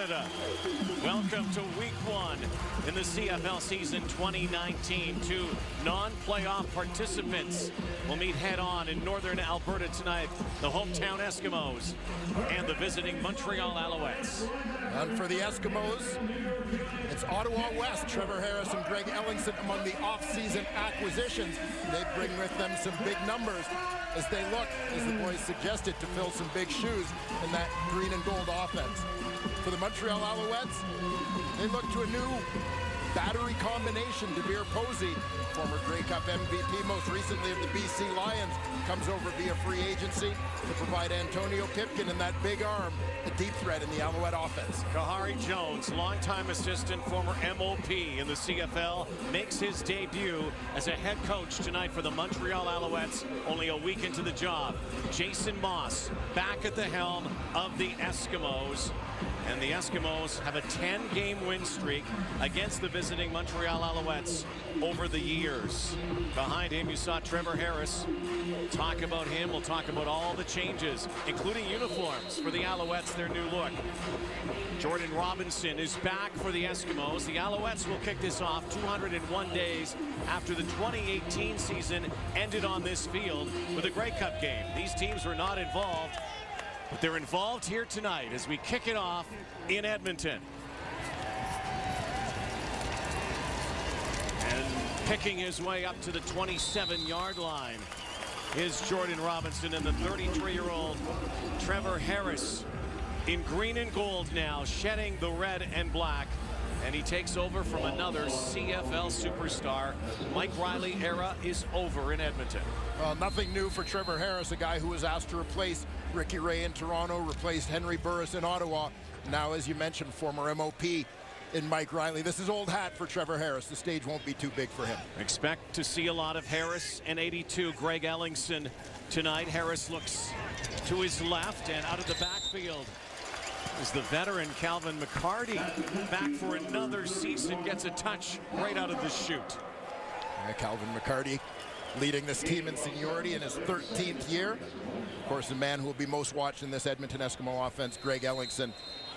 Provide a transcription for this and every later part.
Canada. Welcome to week 1 in the CFL season 2019. 2 non-playoff participants will meet head-on in northern Alberta tonight. The hometown Eskimos and the visiting Montreal Alouettes. And for the Eskimos, it's Ottawa West. Trevor Harris and Greg Ellingson among the off-season acquisitions. They bring with them some big numbers as they look, as the boys suggested, to fill some big shoes in that green and gold offense. For the Montreal Alouettes, they look to a new battery combination. Devere Posey, former Grey Cup MVP, most recently of the BC Lions, comes over via free agency to provide Antonio Pipkin and that big arm, a deep threat in the Alouette offense. Kahari Jones, longtime assistant, former MOP in the CFL, makes his debut as a head coach tonight for the Montreal Alouettes, only a week into the job. Jason Moss back at the helm of the Eskimos. And the Eskimos have a 10-game win streak against the visiting Montreal Alouettes over the years. Behind him, you saw Trevor Harris. Talk about him. We'll talk about all the changes, including uniforms for the Alouettes, their new look. Jordan Robinson is back for the Eskimos. The Alouettes will kick this off 201 days after the 2018 season ended on this field with a Grey Cup game. These teams were not involved, but they're involved here tonight as we kick it off in Edmonton. And picking his way up to the 27-yard line is Jordan Robinson, and the 33-year-old Trevor Harris in green and gold now, shedding the red and black. And he takes over from another CFL superstar. Mike Riley era is over in Edmonton. Well, nothing new for Trevor Harris, a guy who was asked to replace Ricky Ray in Toronto, replaced Henry Burris in Ottawa. Now, as you mentioned, former MOP in Mike Riley. This is old hat for Trevor Harris. The stage won't be too big for him. Expect to see a lot of Harris and 82 Greg Ellingson tonight. Harris looks to his left, and out of the backfield is the veteran Calvin McCarty, back for another season, gets a touch right out of the chute. Calvin McCarty leading this team in seniority in his 13th year. Of course, the man who will be most watched in this Edmonton Eskimo offense, Greg Ellingson,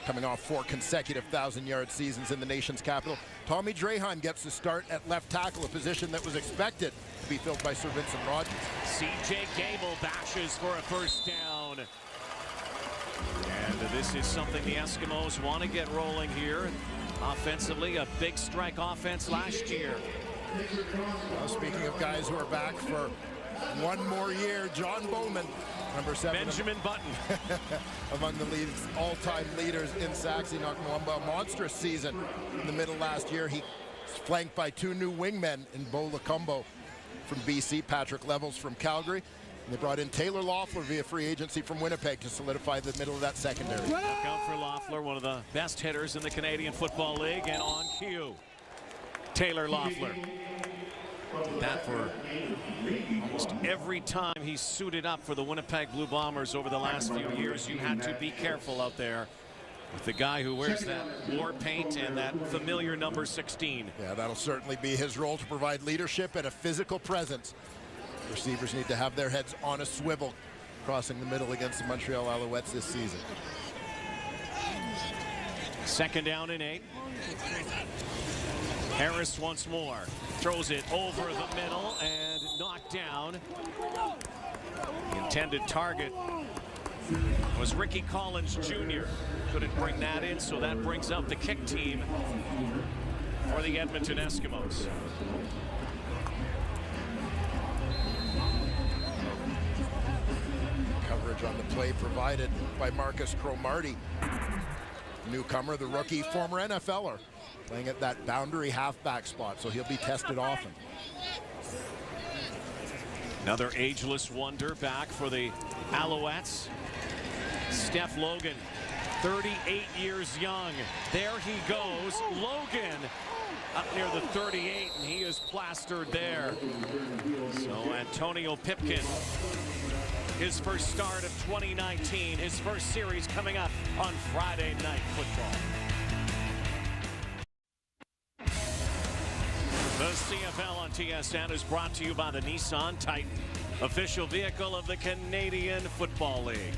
coming off 4 consecutive 1,000-yard seasons in the nation's capital. Tommy Draheim gets the start at left tackle, a position that was expected to be filled by Sir Vincent Rogers. C.J. Gable bashes for a first down. And this is something the Eskimos want to get rolling here. Offensively, a big strike offense last year. Well, speaking of guys who are back for one more year, John Bowman, number 7. Benjamin Button. Among the league's all-time leaders in sacks. He knocked Mwamba a monstrous season in the middle last year. He's flanked by 2 new wingmen in Bo Lacombo from BC, Patrick Levels from Calgary. They brought in Taylor Loeffler via free agency from Winnipeg to solidify the middle of that secondary. Look out for Loeffler, one of the best hitters in the Canadian Football League, and on cue, Taylor Loeffler. Did that for almost every time he suited up for the Winnipeg Blue Bombers over the last few years. You had to be careful out there with the guy who wears that war paint and that familiar number 16. Yeah, that'll certainly be his role, to provide leadership and a physical presence. Receivers need to have their heads on a swivel crossing the middle against the Montreal Alouettes this season. 2nd down and 8. Harris once more throws it over the middle and knocked down. The intended target was Ricky Collins Jr. Couldn't bring that in, so that brings up the kick team for the Edmonton Eskimos. Coverage on the play provided by Marcus Cromartie. Newcomer, the rookie, former NFLer, playing at that boundary halfback spot, so he'll be tested often. Another ageless wonder back for the Alouettes. Steph Logan, 38 years young. There he goes. Logan up near the 38, and he is plastered there. So Antonio Pipkin, his first start of 2019, his first series coming up on Friday Night Football. The CFL on TSN is brought to you by the Nissan Titan, official vehicle of the Canadian Football League.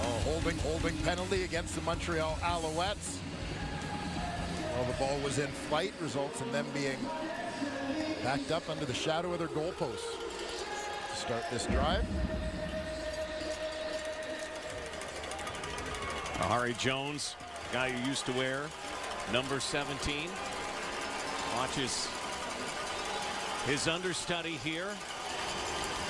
Oh, holding penalty against the Montreal Alouettes. Well, the ball was in flight, results in them being backed up under the shadow of their goalposts to start this drive. Harry Jones, guy who used to wear number 17, watches his understudy here.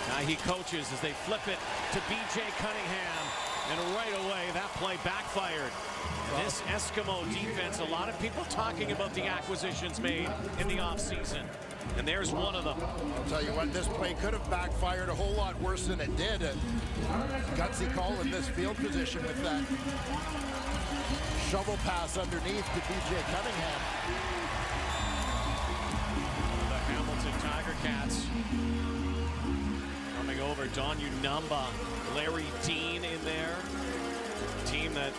Now he coaches as they flip it to B.J. Cunningham, and right away that play backfired. This Eskimo defense, a lot of people talking about the acquisitions made in the offseason, and there's one of them. I'll tell you what, this play could have backfired a whole lot worse than it did. A gutsy call in this field position with that shovel pass underneath to B.J. Cunningham. The Hamilton Tiger Cats coming over. Don Unumba, Larry Dean in there. Team that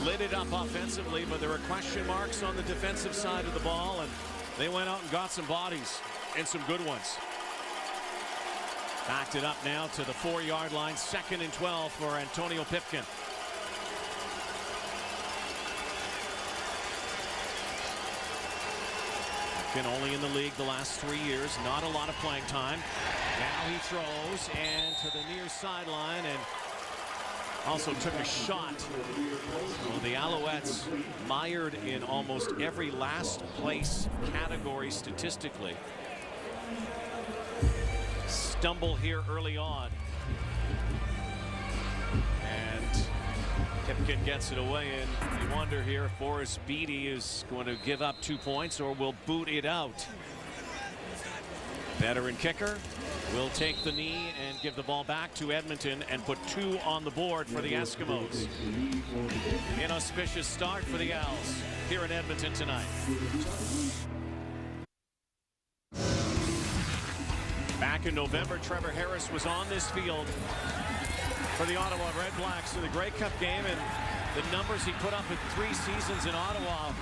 lit it up offensively, but there were question marks on the defensive side of the ball, and they went out and got some bodies, and some good ones. Backed it up now to the 4-yard line. 2nd and 12 for Antonio Pipkin. Pipkin only in the league the last 3 years. Not a lot of playing time. Now he throws and to the near sideline, and also took a shot. Well, the Alouettes mired in almost every last place category statistically. Stumble here early on. And Pipkin gets it away, and you wonder here if Boris Beattie is going to give up 2 points or will boot it out. Veteran kicker will take the knee and give the ball back to Edmonton and put 2 on the board for the Eskimos. Inauspicious start for the Owls here in Edmonton tonight. Back in November, Trevor Harris was on this field for the Ottawa Red Blacks in the Grey Cup game, and the numbers he put up in 3 seasons in Ottawa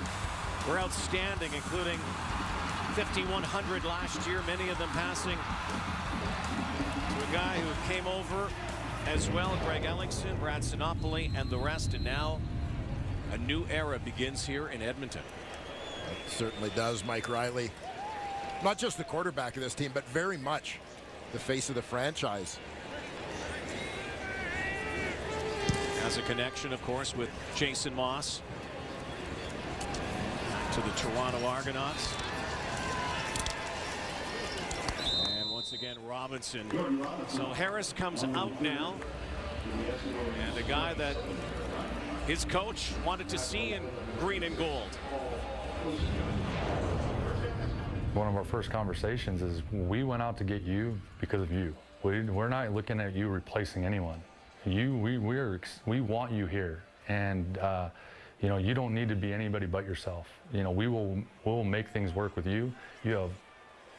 were outstanding, including 5,100 last year, many of them passing to a guy who came over as well, Greg Ellingson, Brad Sinopoli, and the rest. And now a new era begins here in Edmonton. It certainly does. Mike Riley, not just the quarterback of this team, but very much the face of the franchise. Has a connection, of course, with Jason Moss to the Toronto Argonauts. Once again, Robinson. So Harris comes out now, and a guy that his coach wanted to see in green and gold. One of our first conversations is we went out to get you because of you. We're not looking at you replacing anyone. We want you here, and you know, you don't need to be anybody but yourself. You know, we'll make things work with you. You have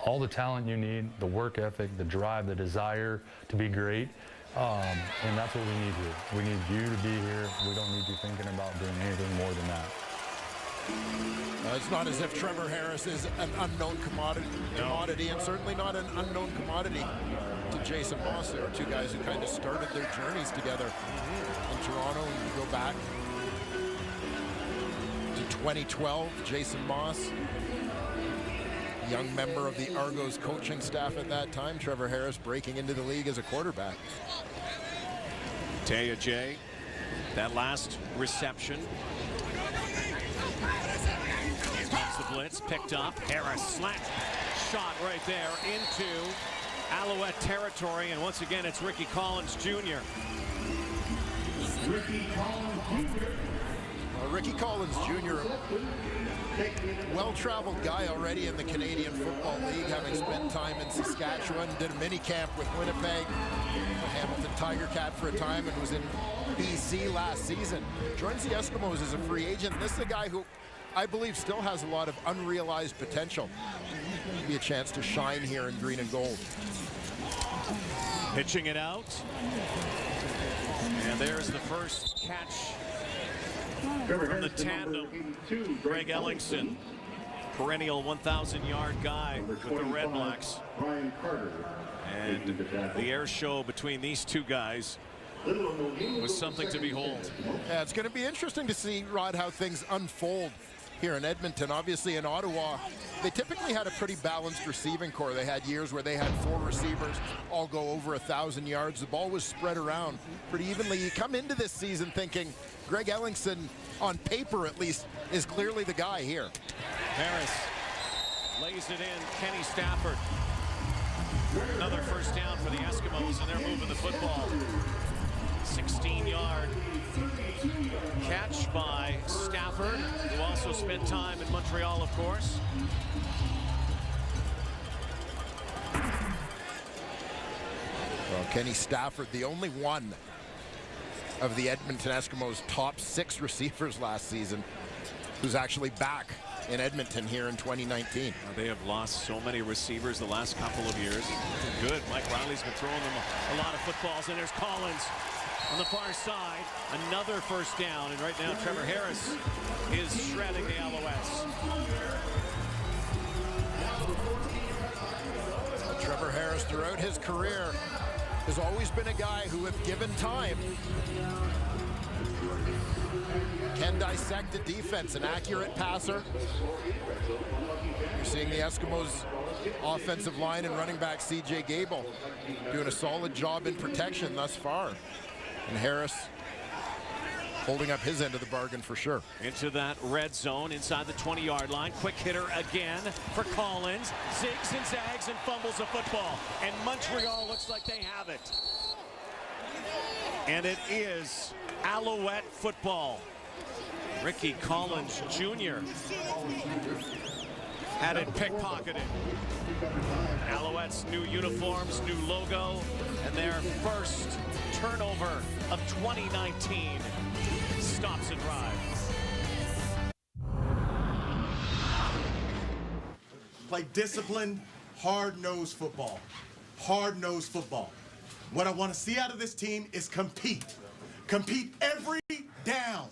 all the talent you need, the work ethic, the drive, the desire to be great, and that's what we need here. We need you to be here. We don't need you thinking about doing anything more than that. It's not as if Trevor Harris is an unknown commodity, and certainly not an unknown commodity to Jason Moss. There are 2 guys who kind of started their journeys together in Toronto. And you go back to 2012, Jason Moss, young member of the Argos coaching staff at that time. Trevor Harris breaking into the league as a quarterback. Taya J, that last reception. Here comes the blitz, picked up. Harris slant shot right there into Alouette territory, and once again it's Ricky Collins Jr. Ricky Collins Jr., well-traveled guy already in the Canadian Football League, having spent time in Saskatchewan, did a mini camp with Winnipeg, the Hamilton Tiger Cat for a time, and was in BC last season. Joins the Eskimos as a free agent. This is a guy who I believe still has a lot of unrealized potential. Be a chance to shine here in green and gold. Pitching it out. And there's the first catch from the tandem. Greg Ellingson, perennial 1,000-yard guy with the Red Blacks. And the air show between these 2 guys was something to behold. Yeah, it's going to be interesting to see, Rod, how things unfold here in Edmonton. Obviously in Ottawa, they typically had a pretty balanced receiving core. They had years where they had 4 receivers all go over 1,000 yards. The ball was spread around pretty evenly. You come into this season thinking Greg Ellingson, on paper at least, is clearly the guy here. Harris lays it in. Kenny Stafford. Another first down for the Eskimos, and they're moving the football. 16-yard catch by Stafford, who also spent time in Montreal, of course. Well, Kenny Stafford, the only one of the Edmonton Eskimos' top 6 receivers last season who's actually back in Edmonton here in 2019. They have lost so many receivers the last couple of years. Good. Mike Riley's been throwing them a lot of footballs, and there's Collins on the far side. Another first down, and right now Trevor Harris is shredding the Alouettes. Trevor Harris, throughout his career, has always been a guy who, if given time, can dissect a defense, an accurate passer. You're seeing the Eskimos' offensive line and running back C.J. Gable doing a solid job in protection thus far. And Harris holding up his end of the bargain for sure. Into that red zone inside the 20-yard line. Quick hitter again for Collins. Zigs and zags and fumbles the football. And Montreal looks like they have it. And it is Alouette football. Ricky Collins Jr. had it pickpocketed. Alouettes' new uniforms, new logo, and their first turnover of 2019 stops and drives. Play disciplined, hard-nosed football. Hard-nosed football. What I want to see out of this team is compete. Compete every down.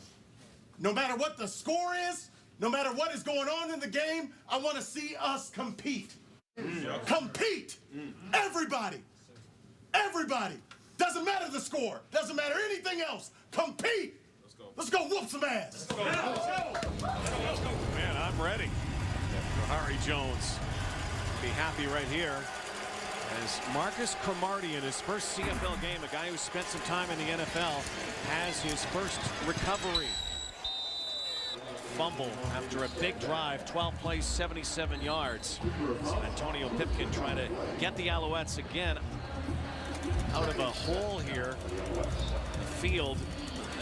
No matter what the score is, no matter what is going on in the game, I want to see us compete. Compete! Everybody! Everybody! Doesn't matter the score. Doesn't matter anything else. Compete! Let's go whoop some ass. Man, I'm ready. Harry Jones be happy right here as Marcus Cromartie in his first CFL game, a guy who spent some time in the NFL, has his first recovery. Fumble after a big drive, 12 plays, 77 yards. So Antonio Pipkin trying to get the Alouettes again out of a hole here. The field,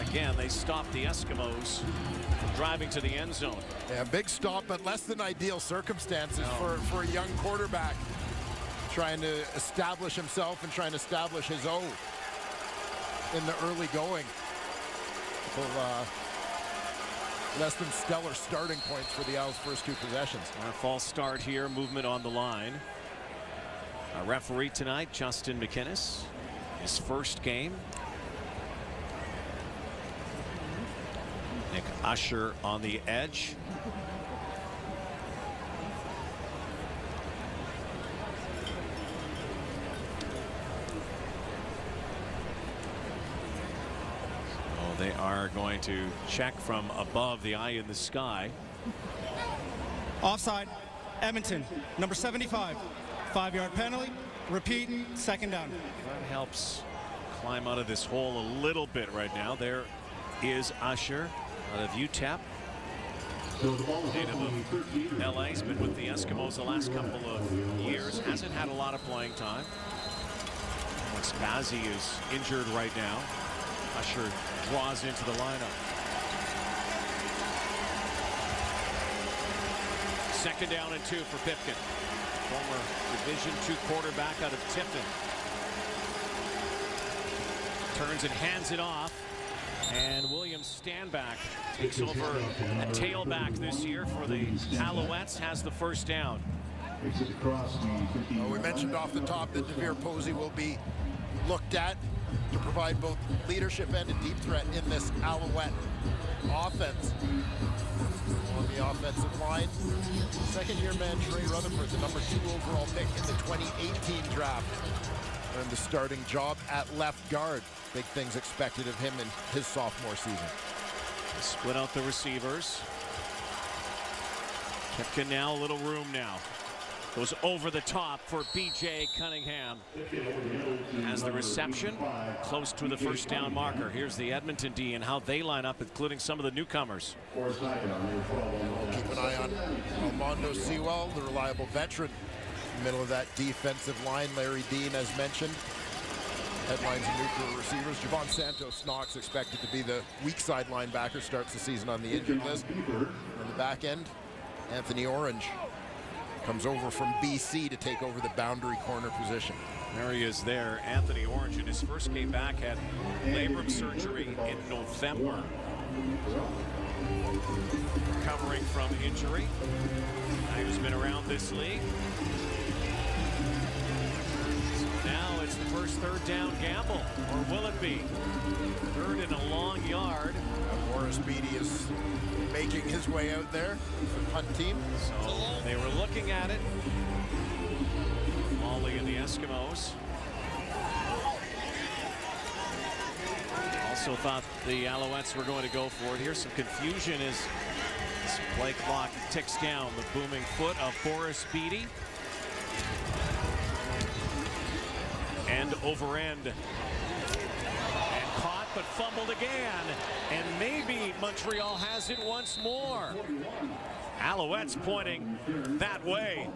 again, they stopped the Eskimos from driving to the end zone. Yeah, big stop, but less than ideal circumstances for a young quarterback trying to establish himself and trying to establish his own in the early going. Less than stellar starting points for the Owls' first 2 possessions. A false start here, movement on the line. Our referee tonight, Justin McInnes, his first game. Nick Usher on the edge. They are going to check from above the eye in the sky. Offside, Edmonton, number 75. 5-yard penalty, repeat, second down. That helps climb out of this hole a little bit right now. There is Usher out of UTEP. Native of LA, he's been with the Eskimos the last couple of years. Hasn't had a lot of playing time. Alex Bazzi is injured right now. Usher draws into the lineup. Second down and 2 for Pipkin. Former Division II quarterback out of Tiffin. Turns and hands it off. And William Stanback takes over a tailback this year for the Alouettes, has the first down. Well, we mentioned off the top that Devere Posey will be looked at to provide both leadership and a deep threat in this Alouette offense. On the offensive line, second-year man Trey Rutherford, the number 2 overall pick in the 2018 draft. earned the starting job at left guard. Big things expected of him in his sophomore season. Split out the receivers. Pipkin now, a little room now. Goes over the top for B.J. Cunningham. Has the reception close to the first down marker. Here's the Edmonton D and how they line up, including some of the newcomers. We'll keep an eye on Armando Sewell, the reliable veteran. Middle of that defensive line, Larry Dean, as mentioned. Headlines and nuclear receivers. Javon Santos-Knox expected to be the weak side linebacker, starts the season on the injured list. On the back end, Anthony Orange comes over from BC to take over the boundary corner position. There he is there, Anthony Orange, in his first game back, had labrum surgery in November. Recovering from injury. Guy who's been around this league. So now it's the first third down gamble, or will it be? Third and a long yard. Morris Beatty is making his way out there for the punt team. So they were looking at it. Molly and the Eskimos. Also thought the Alouettes were going to go for it. Here's some confusion as this play clock ticks down. The booming foot of Boris Beatty. End over end. But fumbled again, and maybe Montreal has it once more. Alouettes pointing that way.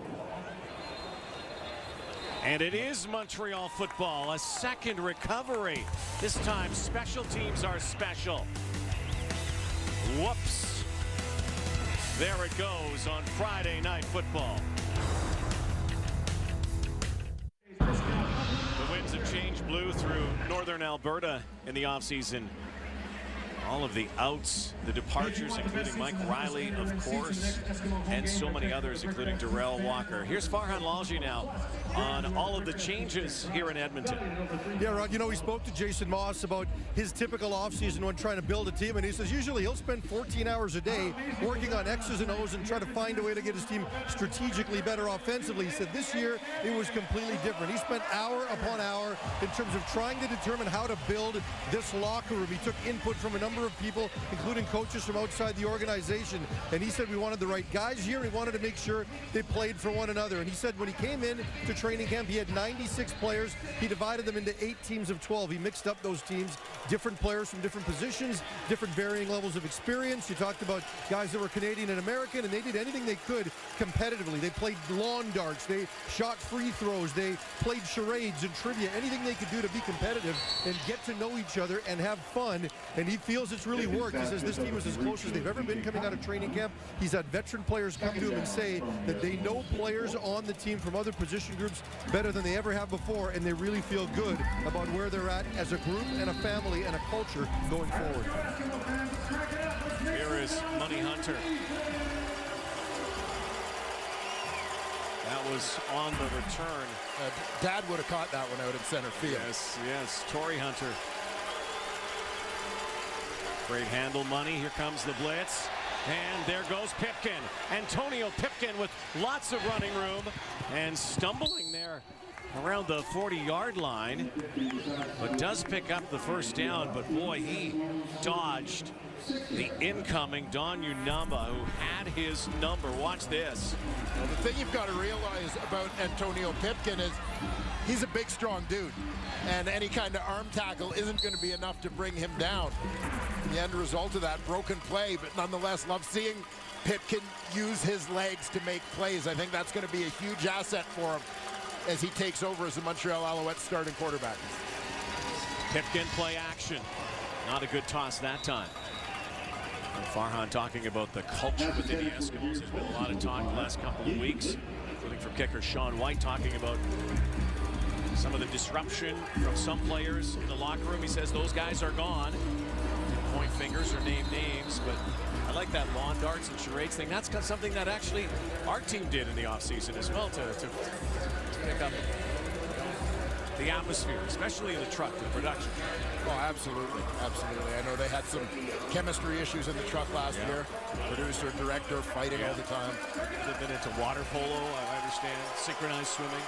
And it is Montreal football, a second recovery. This time special teams are special. Whoops. There it goes on Friday Night Football. Have changed blue through northern Alberta in the offseason. All of the outs, the departures, including Mike Riley, of course, and so many others, including Darrell Walker. Here's Farhan Lalji now on all of the changes here in Edmonton. Yeah, Rod, you know, we spoke to Jason Moss about his typical offseason when trying to build a team, and he says usually he'll spend 14 hours a day working on X's and O's and try to find a way to get his team strategically better offensively. He said this year it was completely different. He spent hour upon hour in terms of trying to determine how to build this locker room. He took input from a number of people, including coaches from outside the organization, and he said we wanted the right guys here. He wanted to make sure they played for one another, and he said when he came in to training camp, he had 96 players. He divided them into 8 teams of 12. He mixed up those teams, different players from different positions, different varying levels of experience. You talked about guys that were Canadian and American, and they did anything they could competitively. They played lawn darts, they shot free throws, they played charades and trivia, anything they could do to be competitive and get to know each other and have fun, and he feels it's really worked. He says this team is as close as they've ever been coming out of training camp. He's had veteran players come to him and say that they know players on the team from other position groups better than they ever have before, and they really feel good about where they're at as a group and a family and a culture going forward. Here is Money Hunter. That was on the return. Dad would have caught that one out in center field. Yes, Torrey Hunter. Great handle, Money. Here comes the blitz. And there goes Pipkin. Antonio Pipkin with lots of running room and stumbling there around the 40-yard line, but does pick up the first down. But boy, he dodged the incoming Don Unamba, who had his number. Watch this. Well, the thing you've got to realize about Antonio Pipkin is he's a big, strong dude, and any kind of arm tackle isn't going to be enough to bring him down. The end result of that, broken play, but nonetheless love seeing Pipkin use his legs to make plays. I think that's going to be a huge asset for him as he takes over as the Montreal Alouettes starting quarterback. Pipkin play action. Not a good toss that time. And Farhan talking about the culture within the Eskimos. There's been a lot of talk the last couple of weeks, including from kicker Sean White, talking about some of the disruption from some players in the locker room. He says those guys are gone. Point fingers or name names, but I like that lawn darts and charades thing. That's something that actually our team did in the offseason as well to pick up the atmosphere, especially in the truck, the production. Oh, absolutely, absolutely. I know they had some chemistry issues in the truck last year. Producer, director fighting all the time. They've been into water polo, I understand, synchronized swimming.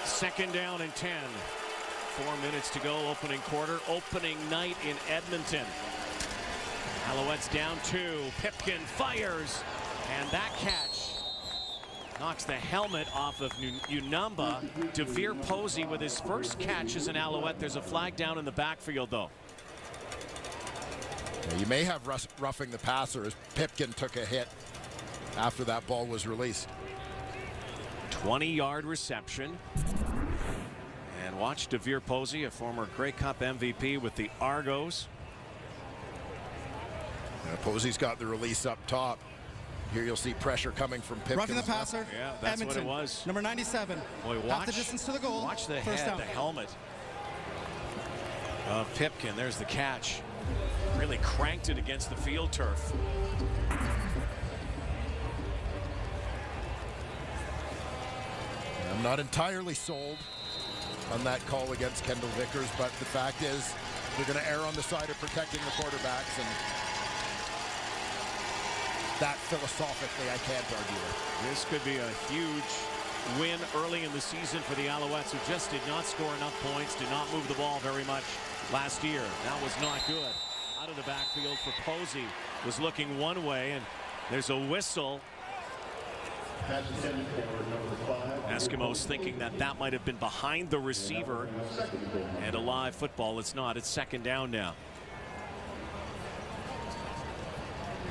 Second down and 10. 4 minutes to go, opening quarter, opening night in Edmonton. Alouettes down 2. Pipkin fires, and that catch knocks the helmet off of Unamba. DeVere Posey with his first catch as an Alouette. There's a flag down in the backfield, though. You may have roughing the passer as Pipkin took a hit after that ball was released. 20-yard reception. And watch DeVere Posey, a former Grey Cup MVP with the Argos. Posey's got the release up top. Here you'll see pressure coming from Pipkin. Roughing the passer. Yeah, that's Edmonton, what it was. Number 97. Boy, half the distance to the goal. Watch the First head, down. the helmet of Pipkin. There's the catch. Really cranked it against the field turf. I'm not entirely sold on that call against Kendall Vickers, but the fact is they're going to err on the side of protecting the quarterbacks, and that philosophically I can't argue with. This could be a huge win early in the season for the Alouettes, who just did not score enough points, did not move the ball very much last year. That was not good. Out of the backfield for Posey, was looking one way, and there's a whistle. Eskimos thinking that that might have been behind the receiver, and a live football. It's not. It's second down now.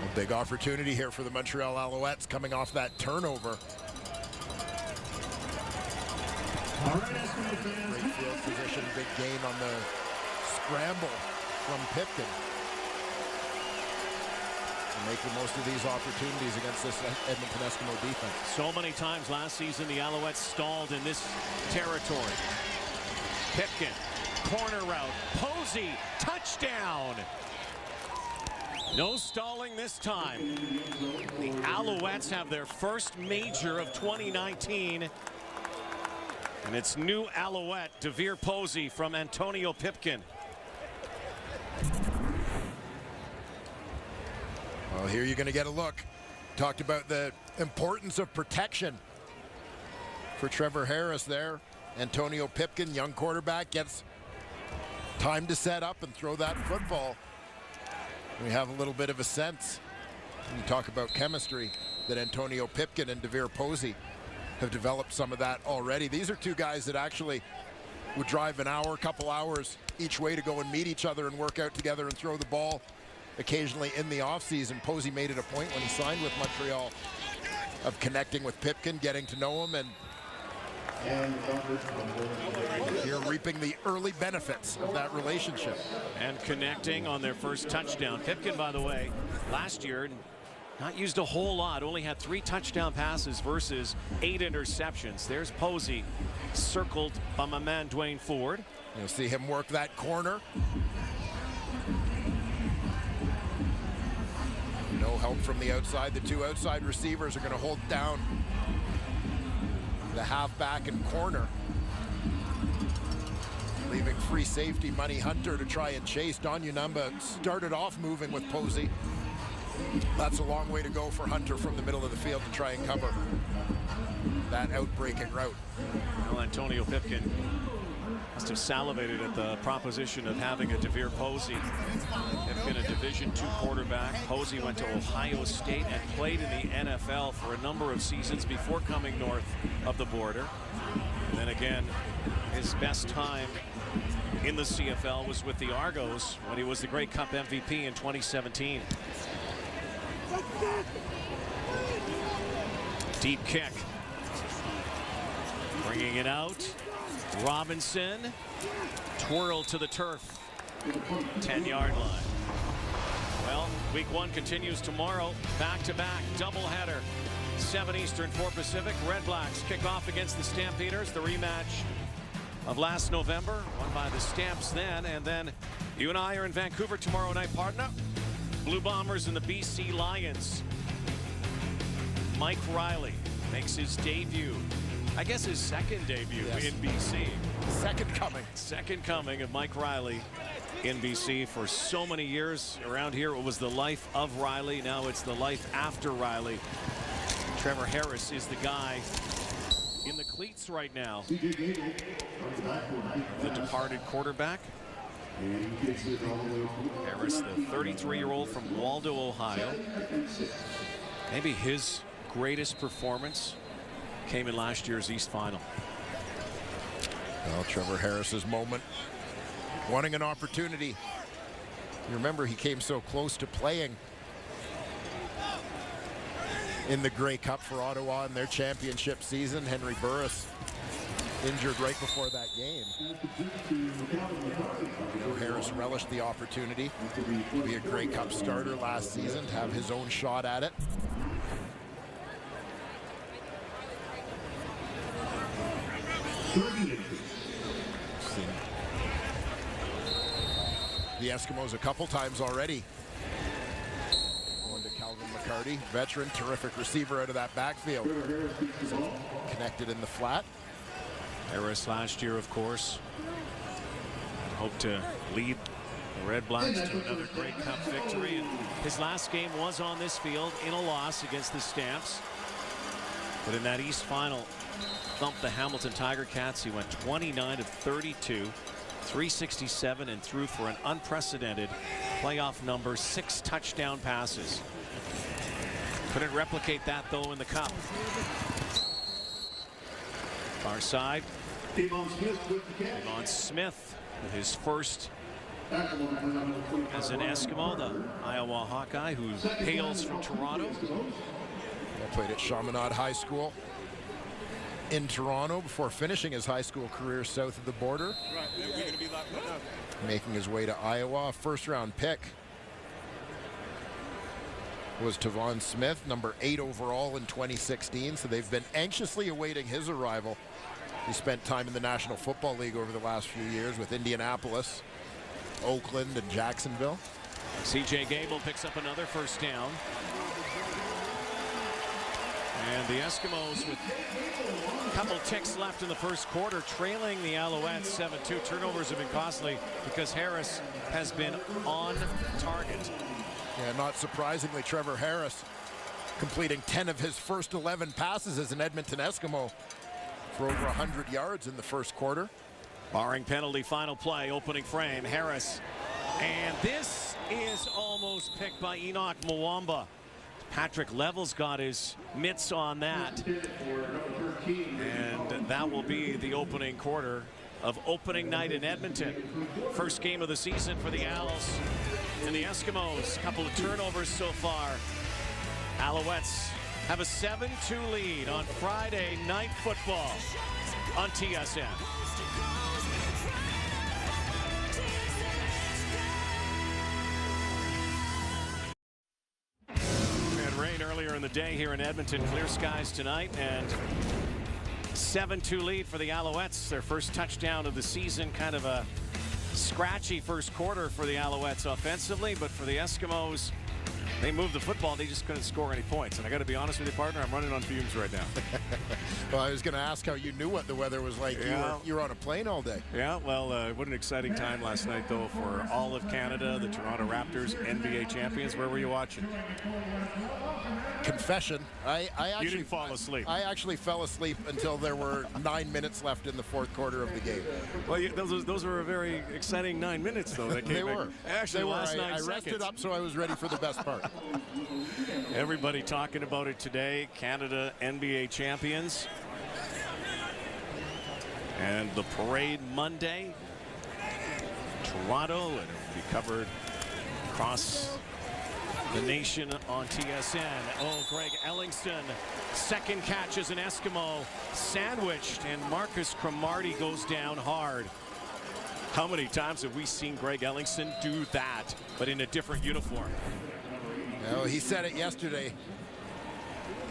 A big opportunity here for the Montreal Alouettes coming off that turnover. Great field position, big gain on the scramble from Pipkin. Make the most of these opportunities against this Edmonton Eskimo defense. So many times last season the Alouettes stalled in this territory. Pipkin, corner route, Posey, touchdown. No stalling this time. The Alouettes have their first major of 2019. And it's new Alouette, DeVere Posey from Antonio Pipkin. Well, here you're going to get a look. Talked about the importance of protection for Trevor Harris there. Antonio Pipkin, young quarterback, gets time to set up and throw that football. We have a little bit of a sense, when you talk about chemistry, that Antonio Pipkin and DeVere Posey have developed some of that already. These are two guys that actually would drive an hour, couple hours each way to go and meet each other and work out together and throw the ball occasionally in the offseason. Posey made it a point when he signed with Montreal of connecting with Pipkin, getting to know him, and here reaping the early benefits of that relationship. And connecting on their first touchdown. Pipkin, by the way, last year not used a whole lot, only had 3 touchdown passes versus 8 interceptions. There's Posey, circled by my man Dwayne Ford. You'll see him work that corner. No help from the outside. The 2 outside receivers are going to hold down the halfback and corner, leaving free safety Money Hunter to try and chase. Don Unamba started off moving with Posey. That's a long way to go for Hunter from the middle of the field to try and cover that outbreaking route. Well, Antonio Pipkin must have salivated at the proposition of having a DeVere Posey. Pipkin, a Division II quarterback. Posey went to Ohio State and played in the NFL for a number of seasons before coming north of the border. And then again, his best time in the CFL was with the Argos when he was the Grey Cup MVP in 2017. Deep kick. Bringing it out. Robinson, twirl to the turf, 10-yard line. Well, week 1 continues tomorrow, back-to-back, doubleheader, 7 Eastern, 4 Pacific. Red Blacks kick off against the Stampeders, the rematch of last November, won by the Stamps then, and then you and I are in Vancouver tomorrow night, partner. Blue Bombers and the BC Lions. Mike Riley makes his debut. I guess his second debut in BC. Second coming of Mike Riley in BC. For so many years around here, it was the life of Riley. Now it's the life after Riley. Trevor Harris is the guy in the cleats right now. The departed quarterback. Harris, the 33-year-old from Waldo, Ohio. Maybe his greatest performance came in last year's East Final. Well, Trevor Harris's moment, wanting an opportunity. You remember he came so close to playing in the Grey Cup for Ottawa in their championship season. Henry Burris injured right before that game. Harris relished the opportunity to be a Grey Cup starter last season, to have his own shot at it. Seen the Eskimos a couple times already. Going to Calvin McCarty, veteran, terrific receiver out of that backfield. Connected in the flat. Harris last year, of course, hoped to lead the Red Blacks to another Grey Cup victory. And his last game was on this field in a loss against the Stamps. But in that East Final, thumped the Hamilton Tiger Cats. He went 29 of 32, 367, and threw for an unprecedented playoff number, 6 touchdown passes. Couldn't replicate that, though, in the Cup. Far side, Devon Smith with his first as an Eskimo, the Iowa Hawkeye who hails from Toronto. Played at Chaminade High School in Toronto before finishing his high school career south of the border. Making his way to Iowa. First-round pick was Devon Smith, number 8 overall in 2016. So they've been anxiously awaiting his arrival. He spent time in the National Football League over the last few years with Indianapolis, Oakland, and Jacksonville. C.J. Gable picks up another first down. And the Eskimos with a couple ticks left in the first quarter, trailing the Alouettes 7-2. Turnovers have been costly because Harris has been on target. Yeah, not surprisingly, Trevor Harris completing 10 of his first 11 passes as an Edmonton Eskimo for over 100 yards in the first quarter. Barring penalty, final play, opening frame, Harris. And this is almost picked by Enoch Mwamba. Patrick Levels got his mitts on that. And that will be the opening quarter of opening night in Edmonton. First game of the season for the Owls and the Eskimos. A couple of turnovers so far. Alouettes have a 7-2 lead on Friday Night Football on TSN. Earlier in the day here in Edmonton, clear skies tonight, and 7-2 lead for the Alouettes. Their first touchdown of the season. Kind of a scratchy first quarter for the Alouettes offensively, but for the Eskimos, they moved the football. They just couldn't score any points. And I got to be honest with you, partner, I'm running on fumes right now. Well, I was going to ask how you knew what the weather was like. Yeah. You were on a plane all day. Yeah, well, what an exciting time last night, though, for all of Canada, the Toronto Raptors, NBA champions. Where were you watching? Confession, I actually you didn't fall asleep. I actually fell asleep until there were 9 minutes left in the fourth quarter of the game. Well, those were a very exciting 9 minutes, though. That came They were. Actually, They were. last 9 I seconds. rested up, so I was ready for the best part. Everybody talking about it today. Canada NBA champions. And the parade Monday. Toronto, and it will be covered across the nation on TSN. Oh, Greg Ellingston, second catch as an Eskimo, sandwiched, and Marcus Cromartie goes down hard. How many times have we seen Greg Ellingston do that, but in a different uniform? Well, he said it yesterday.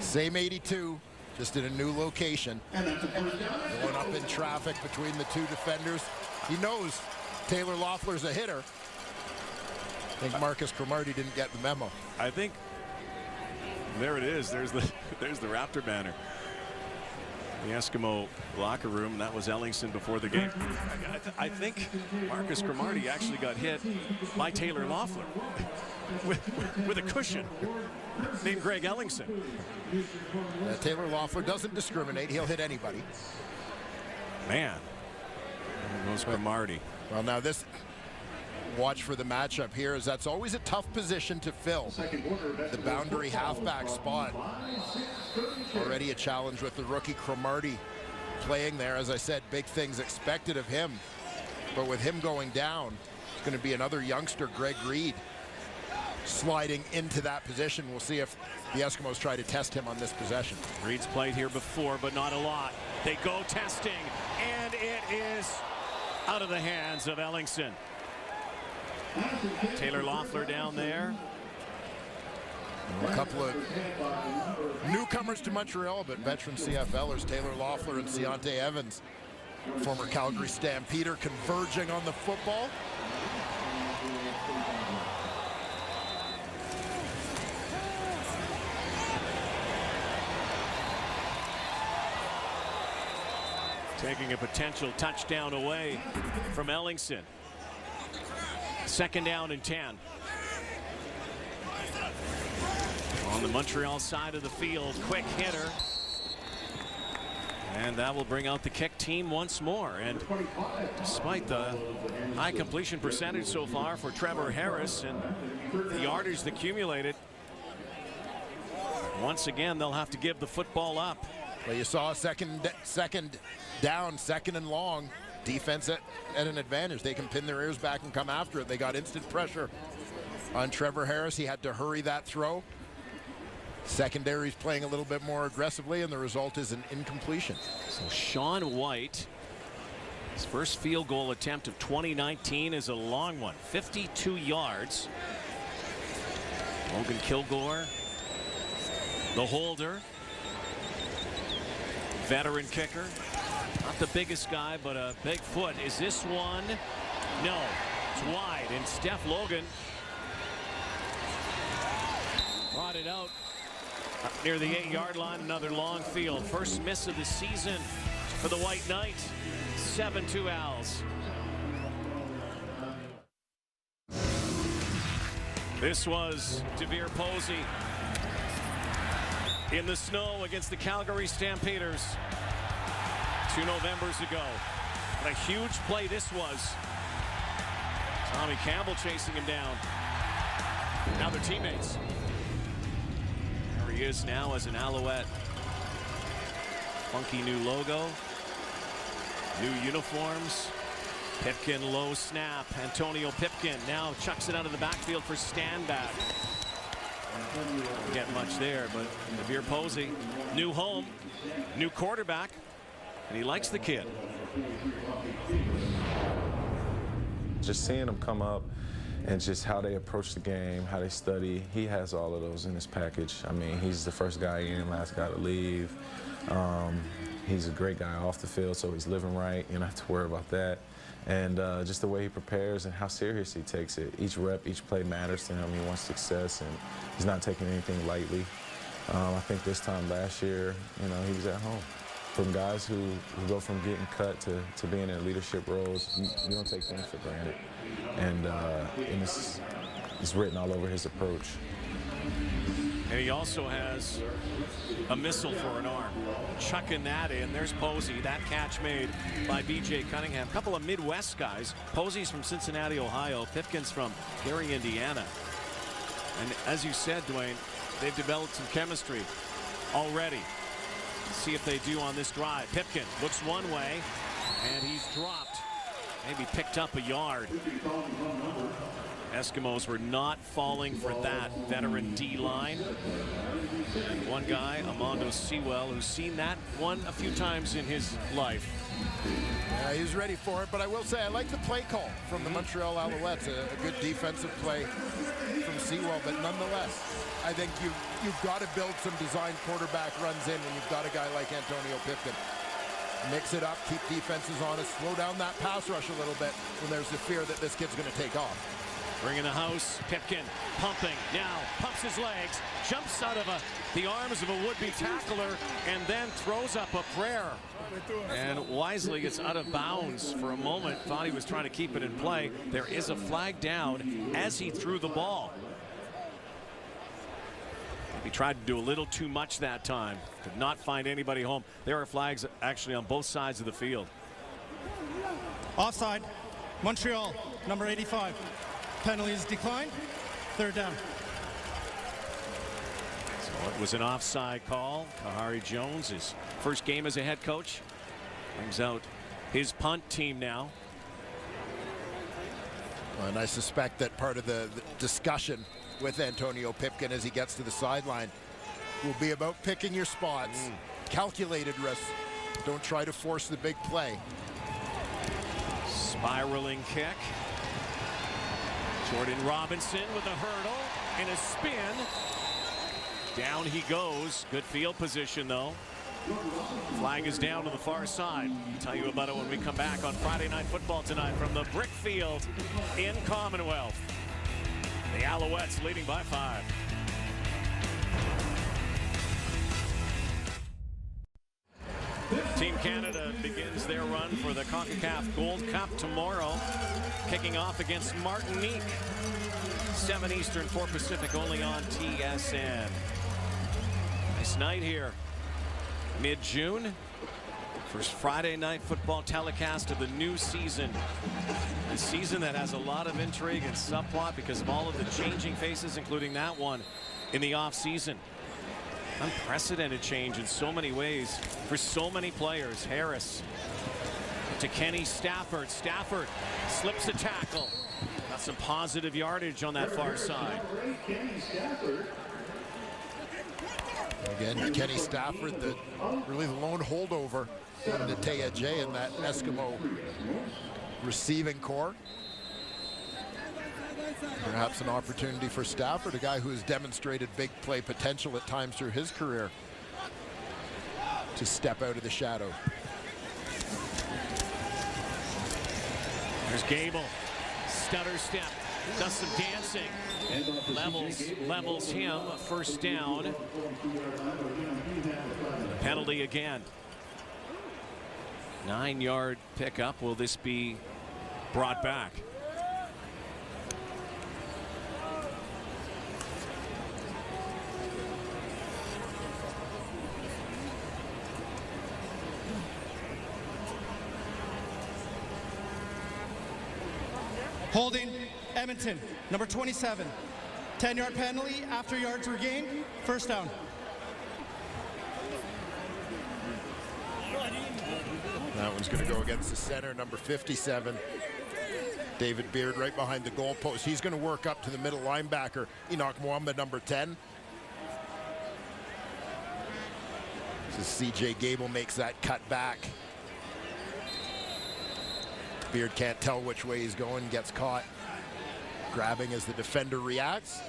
Same 82, just in a new location. Going up in traffic between the two defenders. He knows Taylor Loeffler's a hitter. I think Marcus Cromartie didn't get the memo. I think there it is. There's the Raptor banner. the Eskimo locker room. That was Ellingson before the game. I think Marcus Cromartie actually got hit by Taylor Loeffler with a cushion named Greg Ellingson. Taylor Loeffler doesn't discriminate. He'll hit anybody. Man, there goes Cromartie. Well, now this, watch for the matchup here, as that's always a tough position to fill. The boundary halfback spot. Already a challenge with the rookie Cromartie playing there. As I said, big things expected of him. But with him going down, it's going to be another youngster, Greg Reed, sliding into that position. We'll see if the Eskimos try to test him on this possession. Reed's played here before, but not a lot. They go testing, and it is out of the hands of Ellingson. Taylor Loeffler down there. A couple of newcomers to Montreal, but veteran CFLers, Taylor Loeffler and Deontay Evans, former Calgary Stampeder, converging on the football. Taking a potential touchdown away from Ellingson. 2nd down and 10. On the Montreal side of the field, quick hitter. And that will bring out the kick team once more. And despite the high completion percentage so far for Trevor Harris and the yardage accumulated, once again they'll have to give the football up. Well, you saw second down, 2nd and long. Defense at an advantage. They can pin their ears back and come after it. They got instant pressure on Trevor Harris. He had to hurry that throw. Secondary's playing a little bit more aggressively, and the result is an incompletion. So Sean White, his first field goal attempt of 2019 is a long one, 52 yards. Logan Kilgore, the holder. Veteran kicker. Not the biggest guy, but a big foot. Is this one? No. It's wide. And Steph Logan brought it out near the 8-yard line. Another long field. First miss of the season for the White Knight. 7-2 Als. This was Devere Posey in the snow against the Calgary Stampeders 2 Novembers ago. What a huge play this was. Tommy Campbell chasing him down. Now they're teammates. There he is now as an Alouette. Funky new logo. New uniforms. Pipkin low snap. Antonio Pipkin now chucks it out of the backfield for Standback. Don't get much there, but Devere Posey, new home, new quarterback, and he likes the kid. Just seeing them come up and just how they approach the game, how they study, he has all of those in his package. I mean, he's the first guy in, last guy to leave. He's a great guy off the field, so he's living right. You don't have to worry about that. And just the way he prepares and how serious he takes it. Each rep, each play matters to him. He wants success, and he's not taking anything lightly. I think this time last year, you know, he was at home. From guys who go from getting cut to being in leadership roles, you don't take things for granted. And it's written all over his approach. And he also has a missile for an arm. Chucking that in. There's Posey. That catch made by B.J. Cunningham. A couple of Midwest guys. Posey's from Cincinnati, Ohio. Pipkin's from Gary, Indiana. And as you said, Dwayne, they've developed some chemistry already. Let's see if they do on this drive. Pipkin looks one way, and he's dropped. Maybe picked up a yard. Eskimos were not falling for that veteran D-line. And one guy, Amando Sewell, who's seen that one a few times in his life. Yeah, he's ready for it, but I will say I like the play call from the Montreal Alouettes. A good defensive play from Sewell, but nonetheless, I think you've got to build some design quarterback runs in when you've got a guy like Antonio Pipkin. Mix it up, keep defenses honest, slow down that pass rush a little bit when there's the fear that this kid's going to take off. Bringing the house, Pipkin pumping, now pumps his legs, jumps out of the arms of a would-be tackler, and then throws up a prayer. And wisely gets out of bounds for a moment, thought he was trying to keep it in play. There is a flag down as he threw the ball. He tried to do a little too much that time, could not find anybody home. There are flags actually on both sides of the field. Offside, Montreal, number 85. Penalty is declined, 3rd down. So it was an offside call. Kahari Jones, his first game as a head coach, brings out his punt team now. And I suspect that part of the discussion with Antonio Pipkin as he gets to the sideline will be about picking your spots. Calculated risks. Don't try to force the big play. Spiraling kick. Jordan Robinson with a hurdle and a spin. Down he goes. Good field position though. Flag is down to the far side. I'll tell you about it when we come back on Friday Night Football tonight from the Brick Field in Commonwealth. The Alouettes leading by 5. Team Canada begins their run for the CONCACAF Gold Cup tomorrow, kicking off against Martinique. 7 Eastern, 4 Pacific, only on TSN. Nice night here. Mid-June. First Friday Night Football telecast of the new season. A season that has a lot of intrigue and subplot because of all of the changing faces, including that one in the off-season. Unprecedented change in so many ways for so many players. Harris to Kenny Stafford. Stafford slips a tackle. Got some positive yardage on that far side. Again, Kenny Stafford, really the lone holdover in the Teja in that Eskimo receiving corps. Perhaps an opportunity for Stafford, a guy who has demonstrated big play potential at times through his career, to step out of the shadow. There's Gable. Stutter step. Does some dancing. Levels him. First down. Penalty again. 9-yard pickup. Will this be brought back? Holding, Edmonton, number 27. 10-yard penalty, after yards regained, 1st down. That one's going to go against the center, number 57. David Beard right behind the goalpost. He's going to work up to the middle linebacker, Enoch Mwamba, number 10. As CJ Gable makes that cut back. Beard can't tell which way he's going, gets caught grabbing as the defender reacts.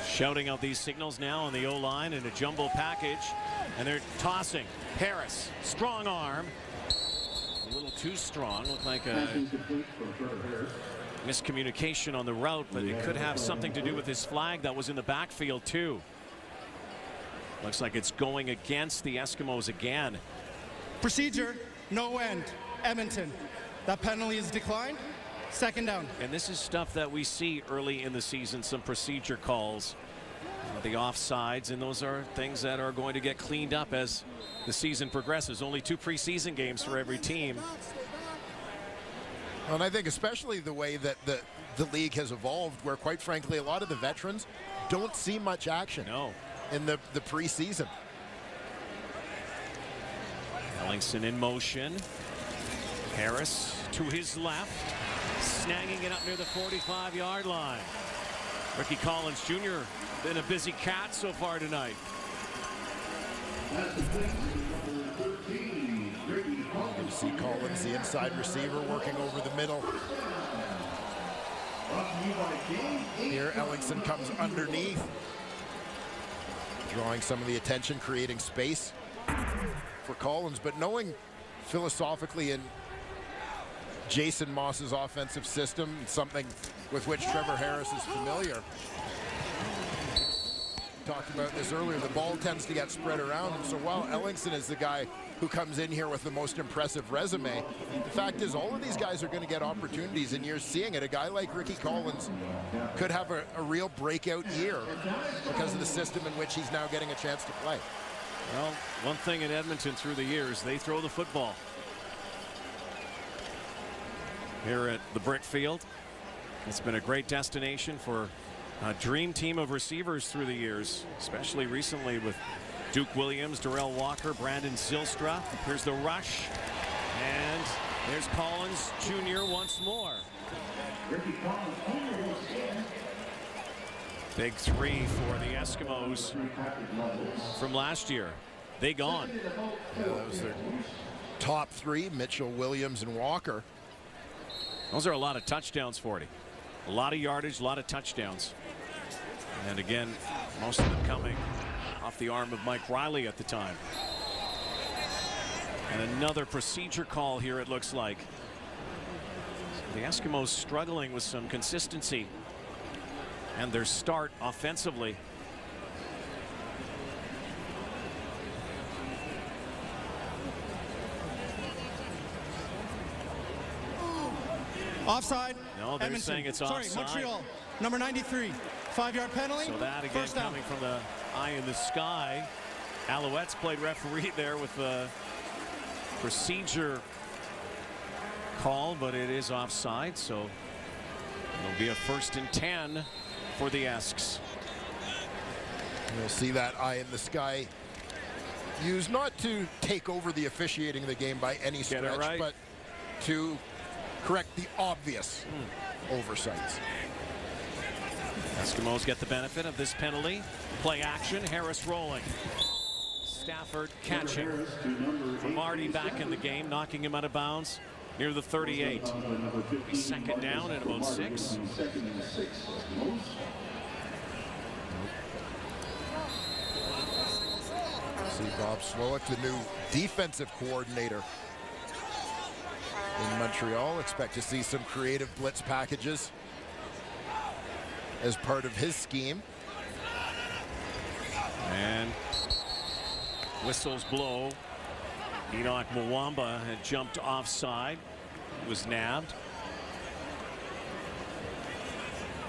Shouting out these signals now on the O-line in a jumbo package, and they're tossing. Harris, strong arm, a little too strong. Looked like a miscommunication on the route, but it could have something to do with his flag that was in the backfield too. Looks like it's going against the Eskimos again. Procedure, no end. Edmonton. That penalty is declined. 2nd down. And this is stuff that we see early in the season, some procedure calls, the offsides, and those are things that are going to get cleaned up as the season progresses. Only 2 preseason games for every team. And I think especially the way that the league has evolved, where quite frankly a lot of the veterans don't see much action. No. In the preseason. Ellingson in motion. Harris to his left, snagging it up near the 45-yard line. Ricky Collins Jr. been a busy cat so far tonight. You see Collins, the inside receiver, working over the middle. Here Ellingson comes underneath, drawing some of the attention, creating space for Collins, but knowing philosophically and Jason Moss's offensive system, something with which Trevor Harris is familiar. Talked about this earlier, the ball tends to get spread around, and so while Ellingson is the guy who comes in here with the most impressive resume, the fact is all of these guys are going to get opportunities, and you're seeing it. A guy like Ricky Collins could have a real breakout year because of the system in which he's now getting a chance to play. Well, one thing in Edmonton through the years, they throw the football. Here at the Brick Field, it's been a great destination for a dream team of receivers through the years, especially recently with Duke Williams, Darrell Walker, Brandon Zylstra. Here's the rush, and there's Collins Jr. once more. Big three for the Eskimos from last year. They gone. Yeah, that was their top three, Mitchell, Williams, and Walker. Those are a lot of touchdowns for you. A lot of yardage, a lot of touchdowns. And again, most of them coming off the arm of Mike Riley at the time. And another procedure call here, it looks like. The Eskimos struggling with some consistency and their start offensively. Offside. No, they're Edmonton. saying it's offside. Sorry, Montreal. Number 93. 5-yard penalty. So that again coming from the eye in the sky. Alouettes played referee there with the procedure call, but it is offside, so it'll be a 1st and 10 for the Esks. You'll see that eye in the sky used not to take over the officiating of the game by any stretch, right, but to correct the obvious oversights. Eskimos get the benefit of this penalty. Play action, Harris rolling. Stafford catching. Marty back in the game, knocking him out of bounds near the 38. 2nd down and about 6. See Bob Slowick, the new defensive coordinator in Montreal. Expect to see some creative blitz packages as part of his scheme. And whistles blow. Enoch Mwamba had jumped offside. He was nabbed.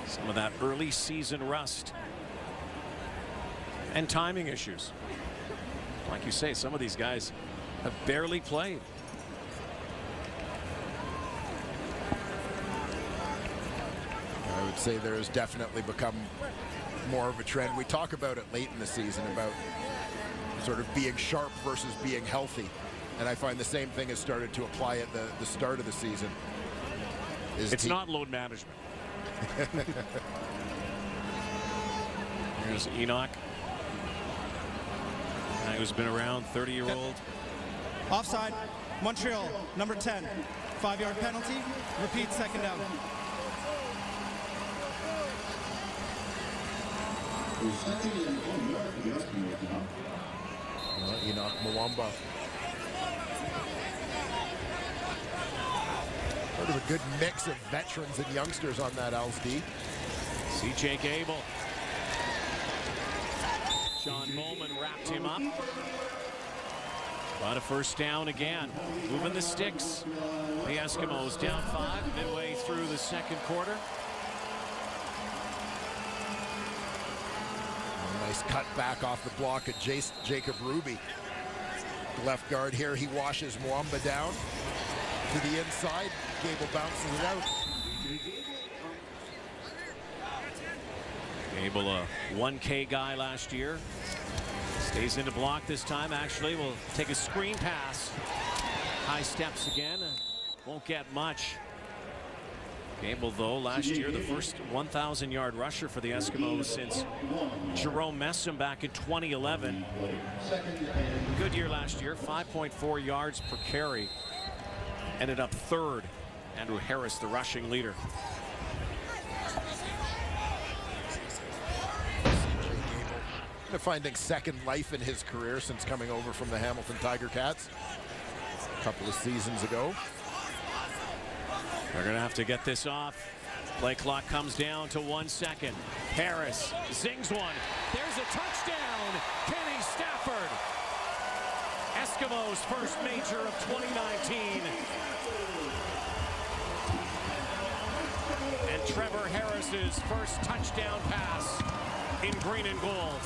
Some of that early season rust and timing issues. Like you say, some of these guys have barely played. I would say there has definitely become more of a trend. We talk about it late in the season about sort of being sharp versus being healthy. And I find the same thing has started to apply at the start of the season. It's not load management. Here's Enoch. Guy who's been around, 30-year-old. Offside. Montreal, number 10. 5-yard penalty. Repeat, 2nd down. Enoch Mwamba. Sort of a good mix of veterans and youngsters on that LSD. C.J. Gable. John Bowman wrapped him up. But a 1st down again. Moving the sticks. The Eskimos down 5 midway through the 2nd quarter. Nice cut back off the block of Jacob Ruby. Left guard here, he washes Mwamba down to the inside. Gable bounces it out. Gable, a 1K guy last year. Stays in the block this time. Actually, will take a screen pass. High steps again. Won't get much. Gable, though, last year, the first 1,000-yard rusher for the Eskimos since Jerome Messam back in 2011. Good year last year, 5.4 yards per carry. Ended up 3rd. Andrew Harris, the rushing leader. Finding second life in his career since coming over from the Hamilton Tiger Cats a couple of seasons ago. They're going to have to get this off. Play clock comes down to 1 second. Harris zings one. There's a touchdown. Kenny Stafford. Eskimos' first major of 2019. And Trevor Harris's first touchdown pass in green and gold.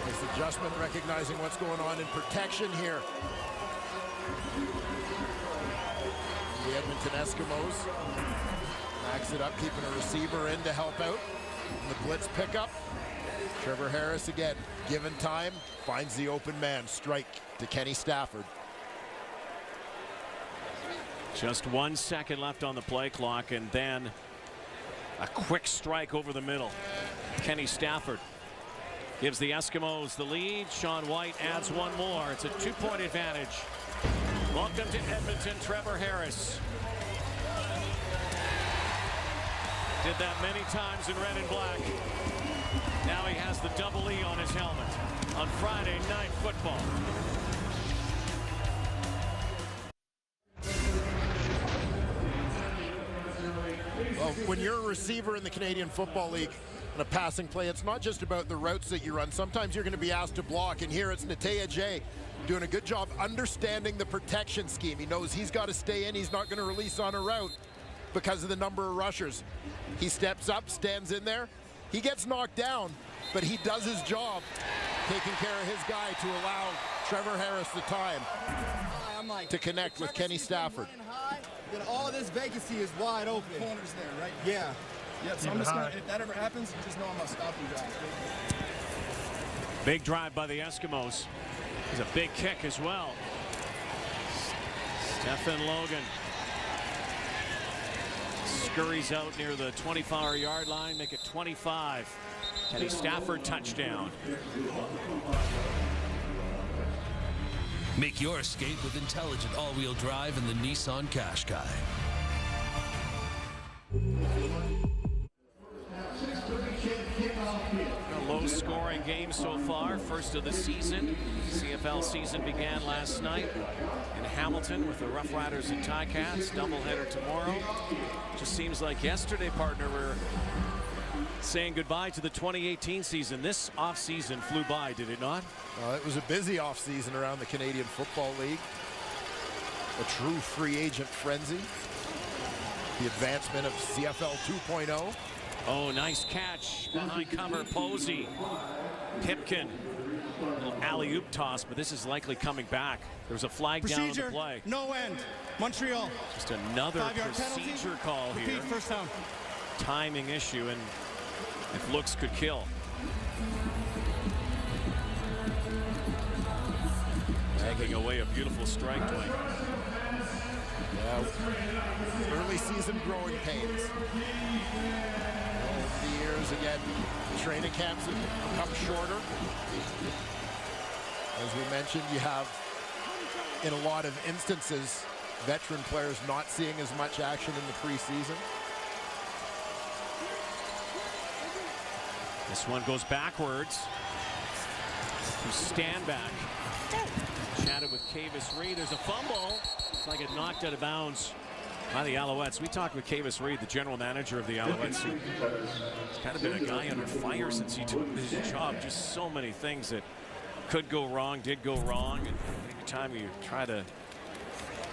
Nice adjustment, recognizing what's going on in protection here. The Edmonton Eskimos backs it up, keeping a receiver in to help out. And the blitz pickup. Trevor Harris again, given time, finds the open man. Strike to Kenny Stafford. Just 1 second left on the play clock, and then a quick strike over the middle. Kenny Stafford gives the Eskimos the lead. Sean White adds one more. It's a 2-point advantage. Welcome to Edmonton, Trevor Harris. Did that many times in red and black. Now he has the double E on his helmet on Friday Night Football. Well, when you're a receiver in the Canadian Football League in a passing play, it's not just about the routes that you run. Sometimes you're going to be asked to block, and here it's Nataya J doing a good job understanding the protection scheme. He knows he's got to stay in. He's not going to release on a route because of the number of rushers. He steps up, stands in there. He gets knocked down, but he does his job, taking care of his guy to allow Trevor Harris the time to connect with Kenny Stafford. Then all this vacancy is wide open. Corners there, right? Yeah. Yeah, so I'm just gonna, if that ever happens, just know I'm gonna stop you guys. Big drive by the Eskimos. There's a big kick as well. Stephen Logan scurries out near the 24-yard line, make it 25. Kenny Stafford touchdown. Make your escape with intelligent all-wheel drive in the Nissan Qashqai. A low-scoring game so far, first of the season. CFL season began last night in Hamilton with the Rough Riders and Ticats. Doubleheader tomorrow. Just seems like yesterday, partner, we're saying goodbye to the 2018 season. This off-season flew by, did it not? It was a busy off-season around the Canadian Football League. A true free agent frenzy. The advancement of CFL 2.0. Oh, nice catch behind cover. Posey. Pipkin. A little alley-oop toss, but this is likely coming back. There's a flag down on the play. No end. Montreal. Just another 5-yard procedure penalty. call Repeat, here. first down. Timing issue, and if looks could kill. Taking away a beautiful strike, Dwayne. Yeah, early season growing pains. Over the years, again, training camps have become shorter. As we mentioned, you have, in a lot of instances, veteran players not seeing as much action in the preseason. This one goes backwards. Stand back. Chatted with Kavis Reed. There's a fumble. It's like it knocked out of bounds by the Alouettes. We talked with Kavis Reed, the general manager of the Alouettes. He's kind of been a guy under fire since he took his job. Just so many things that could go wrong, did go wrong. And every time you try to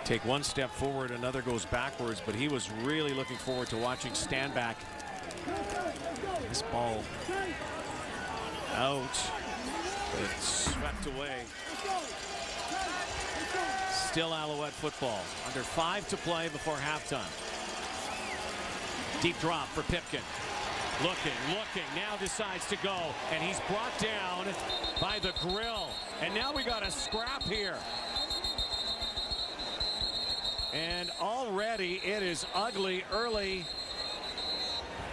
take one step forward, another goes backwards. But he was really looking forward to watching stand back. This ball out. It's swept away. Still Alouette football. Under 5 to play before halftime. Deep drop for Pipkin. Looking, now decides to go. And he's brought down by the grill. And now we got a scrap here. And already it is ugly early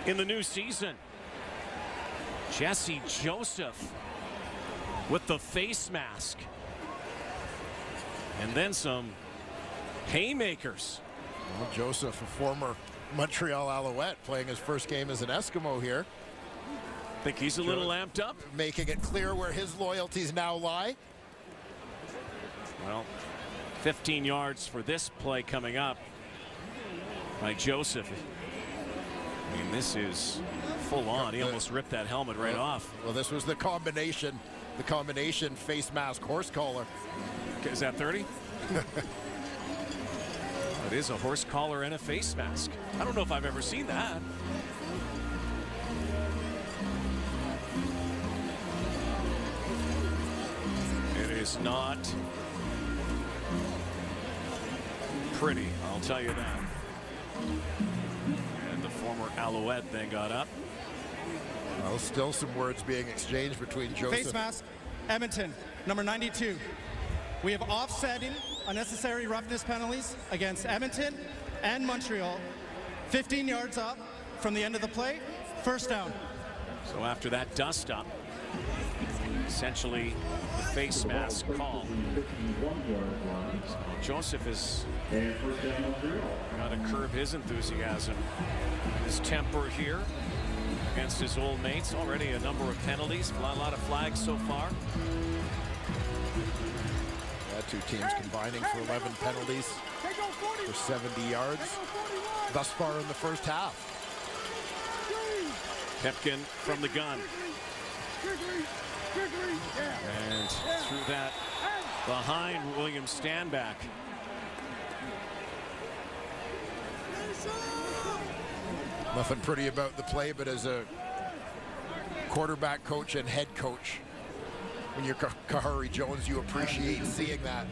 in the new season. Jesse Joseph with the face mask. And then some haymakers. Well, Joseph, a former Montreal Alouette, playing his first game as an Eskimo here. Think he's a little amped up? Making it clear where his loyalties now lie. Well, 15 yards for this play coming up by Joseph. I mean, this is full on. He almost ripped that helmet right off. Well, this was the combination face mask horse collar. Okay, is that 30? It is a horse collar and a face mask. I don't know if I've ever seen that. It is not pretty, I'll tell you that. And the former Alouette then got up. Well, still some words being exchanged between Joseph. Face mask, Edmonton, number 92. We have offsetting unnecessary roughness penalties against Edmonton and Montreal. 15 yards up from the end of the play, first down. So after that dust up, essentially the face mask call. So Joseph is got to curb his enthusiasm, his temper here against his old mates. Already a number of penalties, a lot of flags so far. Two teams combining for 11 penalties for 70 yards thus far in the first half. Pipkin from the gun. And through that behind William Stanback. Nothing pretty about the play, but as a quarterback coach and head coach, when you're Kahari Jones, you appreciate seeing that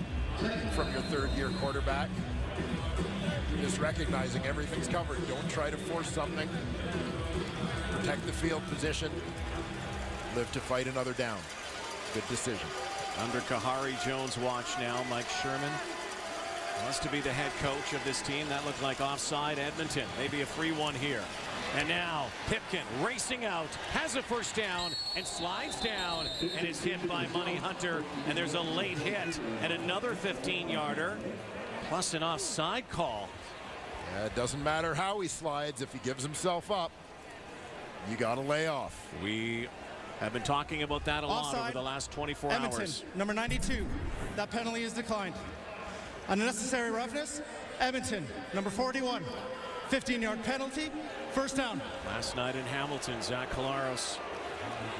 from your third-year quarterback. Just recognizing everything's covered. Don't try to force something. Protect the field position. Live to fight another down. Good decision. Under Kahari Jones' watch now, Mike Sherman wants to be the head coach of this team. That looked like offside. Edmonton, maybe a free one here. And now Pipkin racing out, has a first down and slides down and is hit by Money Hunter. And there's a late hit and another 15-yarder plus an offside call. Yeah, it doesn't matter how he slides. If he gives himself up, you got to lay off. We have been talking about that a lot over the last 24 Edmonton, hours. Number 92. That penalty is declined. Unnecessary roughness. Edmonton, number 41. 15-yard penalty. First down. Last night in Hamilton, Zach Collaros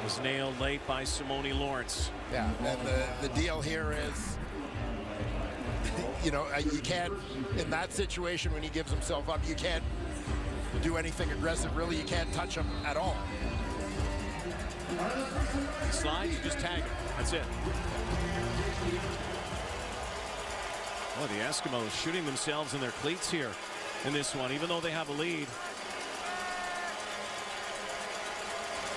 was nailed late by Simone Lawrence. Yeah, and the deal here is, you know, you can't, in that situation when he gives himself up, you can't do anything aggressive. Really, you can't touch him at all. He slides, you just tag him. That's it. Oh, the Eskimos shooting themselves in their cleats here in this one, even though they have a lead.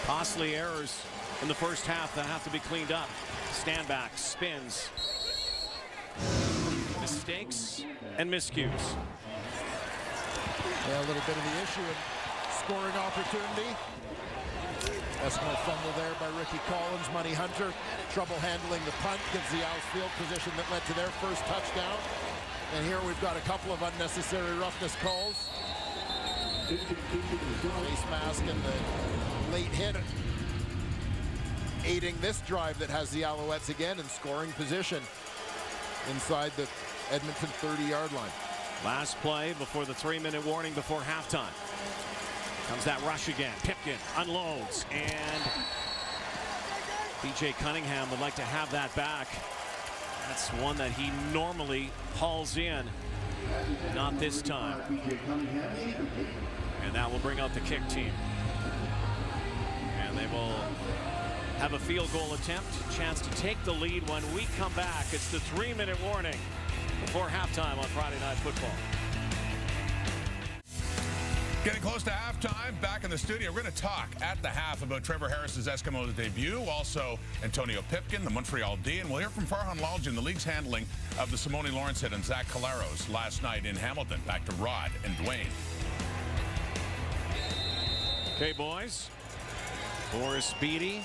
Costly errors in the first half that have to be cleaned up. Stanback spins. Mistakes and miscues. Yeah, a little bit of the issue in scoring opportunity. Eskimo fumble there by Ricky Collins. Money Hunter, trouble handling the punt, gives the Owls field position that led to their first touchdown. And here we've got a couple of unnecessary roughness calls. Face mask and the late hit aiding this drive that has the Alouettes again in scoring position inside the Edmonton 30-yard line. Last play before the 3-minute warning before halftime. Comes that rush again. Pipkin unloads, and BJ Cunningham would like to have that back. That's one that he normally hauls in. Not this time. And that will bring out the kick team. And they will have a field goal attempt. Chance to take the lead when we come back. It's the 3-minute warning before halftime on Friday Night Football. Getting close to halftime, back in the studio. We're going to talk at the half about Trevor Harris's Eskimos debut, also Antonio Pipkin, the Montreal D, and we'll hear from Farhan Lalji, the league's handling of the Simone Lawrence hit and Zach Collaros last night in Hamilton. Back to Rod and Dwayne. Okay, boys. Boris Beatty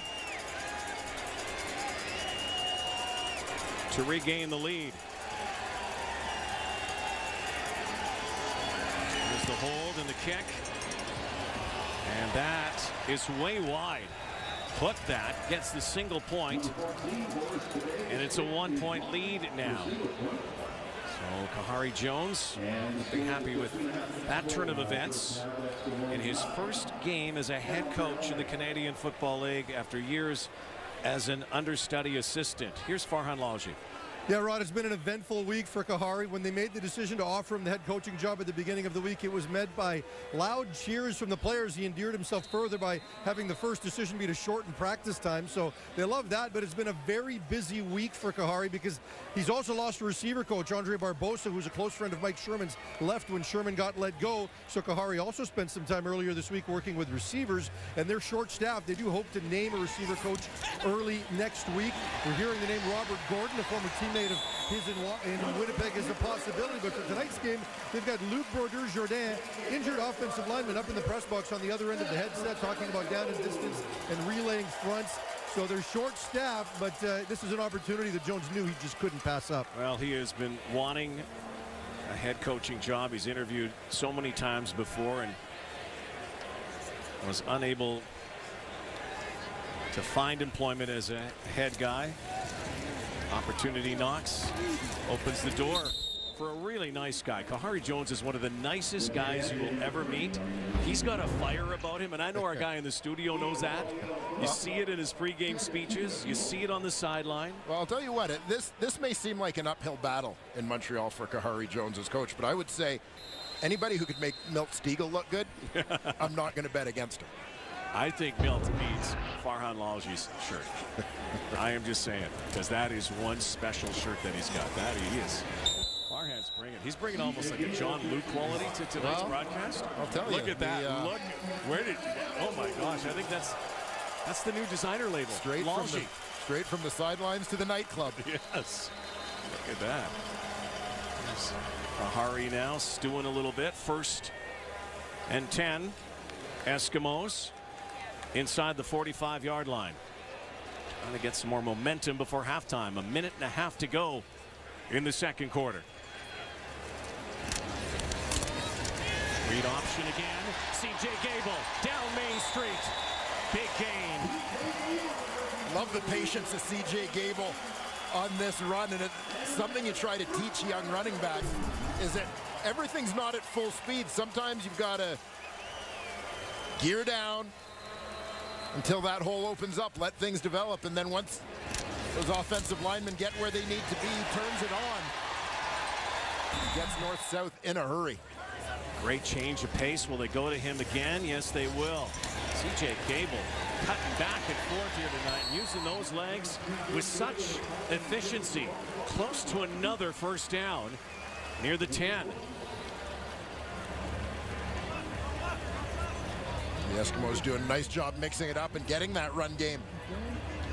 to regain the lead. There's the hold and the kick. And that is way wide. Put that, gets the single point. And it's a 1-point lead now. So Kahari Jones would be happy with that turn of events in his first game as a head coach in the Canadian Football League after years as an understudy assistant. Here's Farhan Lalji. Yeah, Rod, it's been an eventful week for Kahari. When they made the decision to offer him the head coaching job at the beginning of the week, it was met by loud cheers from the players. He endeared himself further by having the first decision be to shorten practice time. So they love that, but it's been a very busy week for Kahari because he's also lost a receiver coach, Andre Barbosa, who's a close friend of Mike Sherman's, left when Sherman got let go. So Kahari also spent some time earlier this week working with receivers, and they're short-staffed. They do hope to name a receiver coach early next week. We're hearing the name Robert Gordon, a former teammate of his in Winnipeg, is a possibility, but for tonight's game, they've got Luc Brodeur-Jourdain, injured offensive lineman, up in the press box on the other end of the headset, talking about down and distance and relaying fronts. So they're short-staffed, but this is an opportunity that Jones knew he just couldn't pass up. Well, he has been wanting a head coaching job. He's interviewed so many times before and was unable to find employment as a head guy. Opportunity knocks, opens the door for a really nice guy. Kahari Jones is one of the nicest guys you will ever meet. He's got a fire about him, and I know our guy in the studio knows that. You see it in his pregame speeches. You see it on the sideline. Well, I'll tell you what, this may seem like an uphill battle in Montreal for Kahari Jones as coach, but I would say anybody who could make Milt Stegall look good, I'm not going to bet against him. I think Milt needs Farhan Lalji's shirt. I am just saying, because that is one special shirt that he's got. That he is. Farhan's bringing. He's bringing almost like a John Luke quality to tonight's broadcast. I'll tell you. Look at that. Look. Where did? Oh my gosh! I think that's the new designer label. Straight from the sidelines to the nightclub. Yes. Look at that. There's Kahari now stewing a little bit. 1st and 10. Eskimos inside the 45-yard line. Trying to get some more momentum before halftime. 1.5 minutes to go in the second quarter. Read option again. C.J. Gable down Main Street. Big gain. Love the patience of C.J. Gable on this run, and it's something you try to teach young running backs is that everything's not at full speed. Sometimes you've got to gear down until that hole opens up, let things develop, and then once those offensive linemen get where they need to be, he turns it on. He gets north-south in a hurry. Great change of pace. Will they go to him again? Yes, they will. C.J. Gable cutting back and forth here tonight, using those legs with such efficiency. Close to another first down near the 10. The Eskimos doing a nice job mixing it up and getting that run game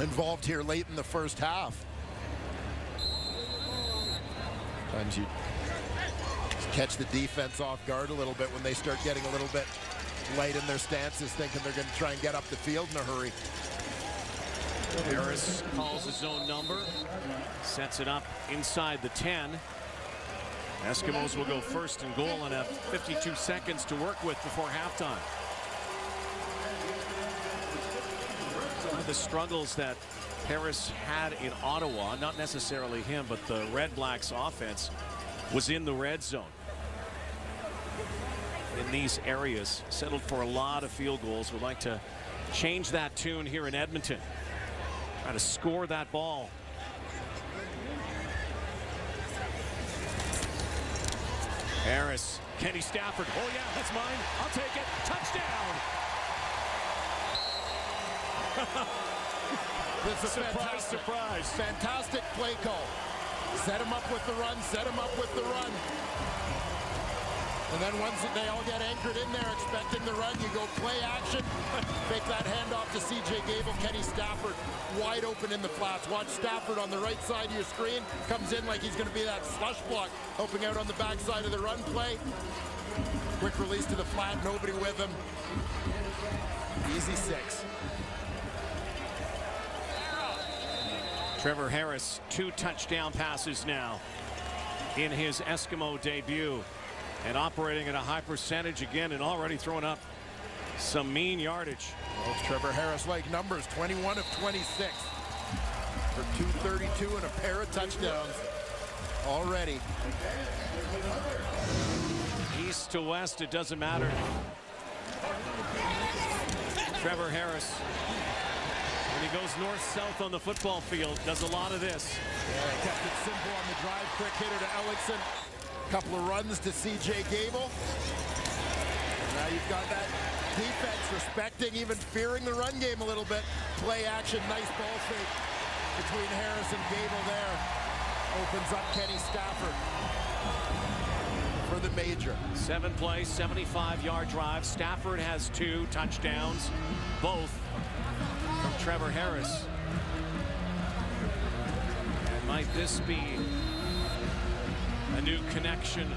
involved here late in the first half. Sometimes you catch the defense off guard a little bit when they start getting a little bit light in their stances, thinking they're going to try and get up the field in a hurry. Harris calls his own number, sets it up inside the 10. Eskimos will go 1st and goal and have 52 seconds to work with before halftime. One of the struggles that Harris had in Ottawa, not necessarily him, but the Red Blacks offense, was in the red zone. In these areas, settled for a lot of field goals. Would like to change that tune here in Edmonton. Try to score that ball. Harris, Kenny Stafford. Oh yeah, that's mine. I'll take it. Touchdown. This is a surprise. Fantastic play call. Set him up with the run, set him up with the run. And then once they all get anchored in there expecting the run, you go play action. Make that handoff to C.J. Gable. Kenny Stafford wide open in the flats. Watch Stafford on the right side of your screen. Comes in like he's going to be that slush block, helping out on the backside of the run play. Quick release to the flat, nobody with him. Easy 6. Trevor Harris, 2 touchdown passes now in his Eskimo debut, and operating at a high percentage again, and already throwing up some mean yardage. Well, Trevor Harris-like numbers, 21 of 26 for 232 and a pair of touchdowns. already. East to west, it doesn't matter. Trevor Harris, when he goes north-south on the football field, does a lot of this. Yeah, kept it simple on the drive. Quick hitter to Ellingson. Couple of runs to C.J. Gable. Now you've got that defense respecting, even fearing the run game a little bit. Play action, nice ball fake between Harris and Gable there. Opens up Kenny Stafford for the major. 7-play, 75-yard drive. Stafford has 2 touchdowns, both from Trevor Harris. And might this be a new connection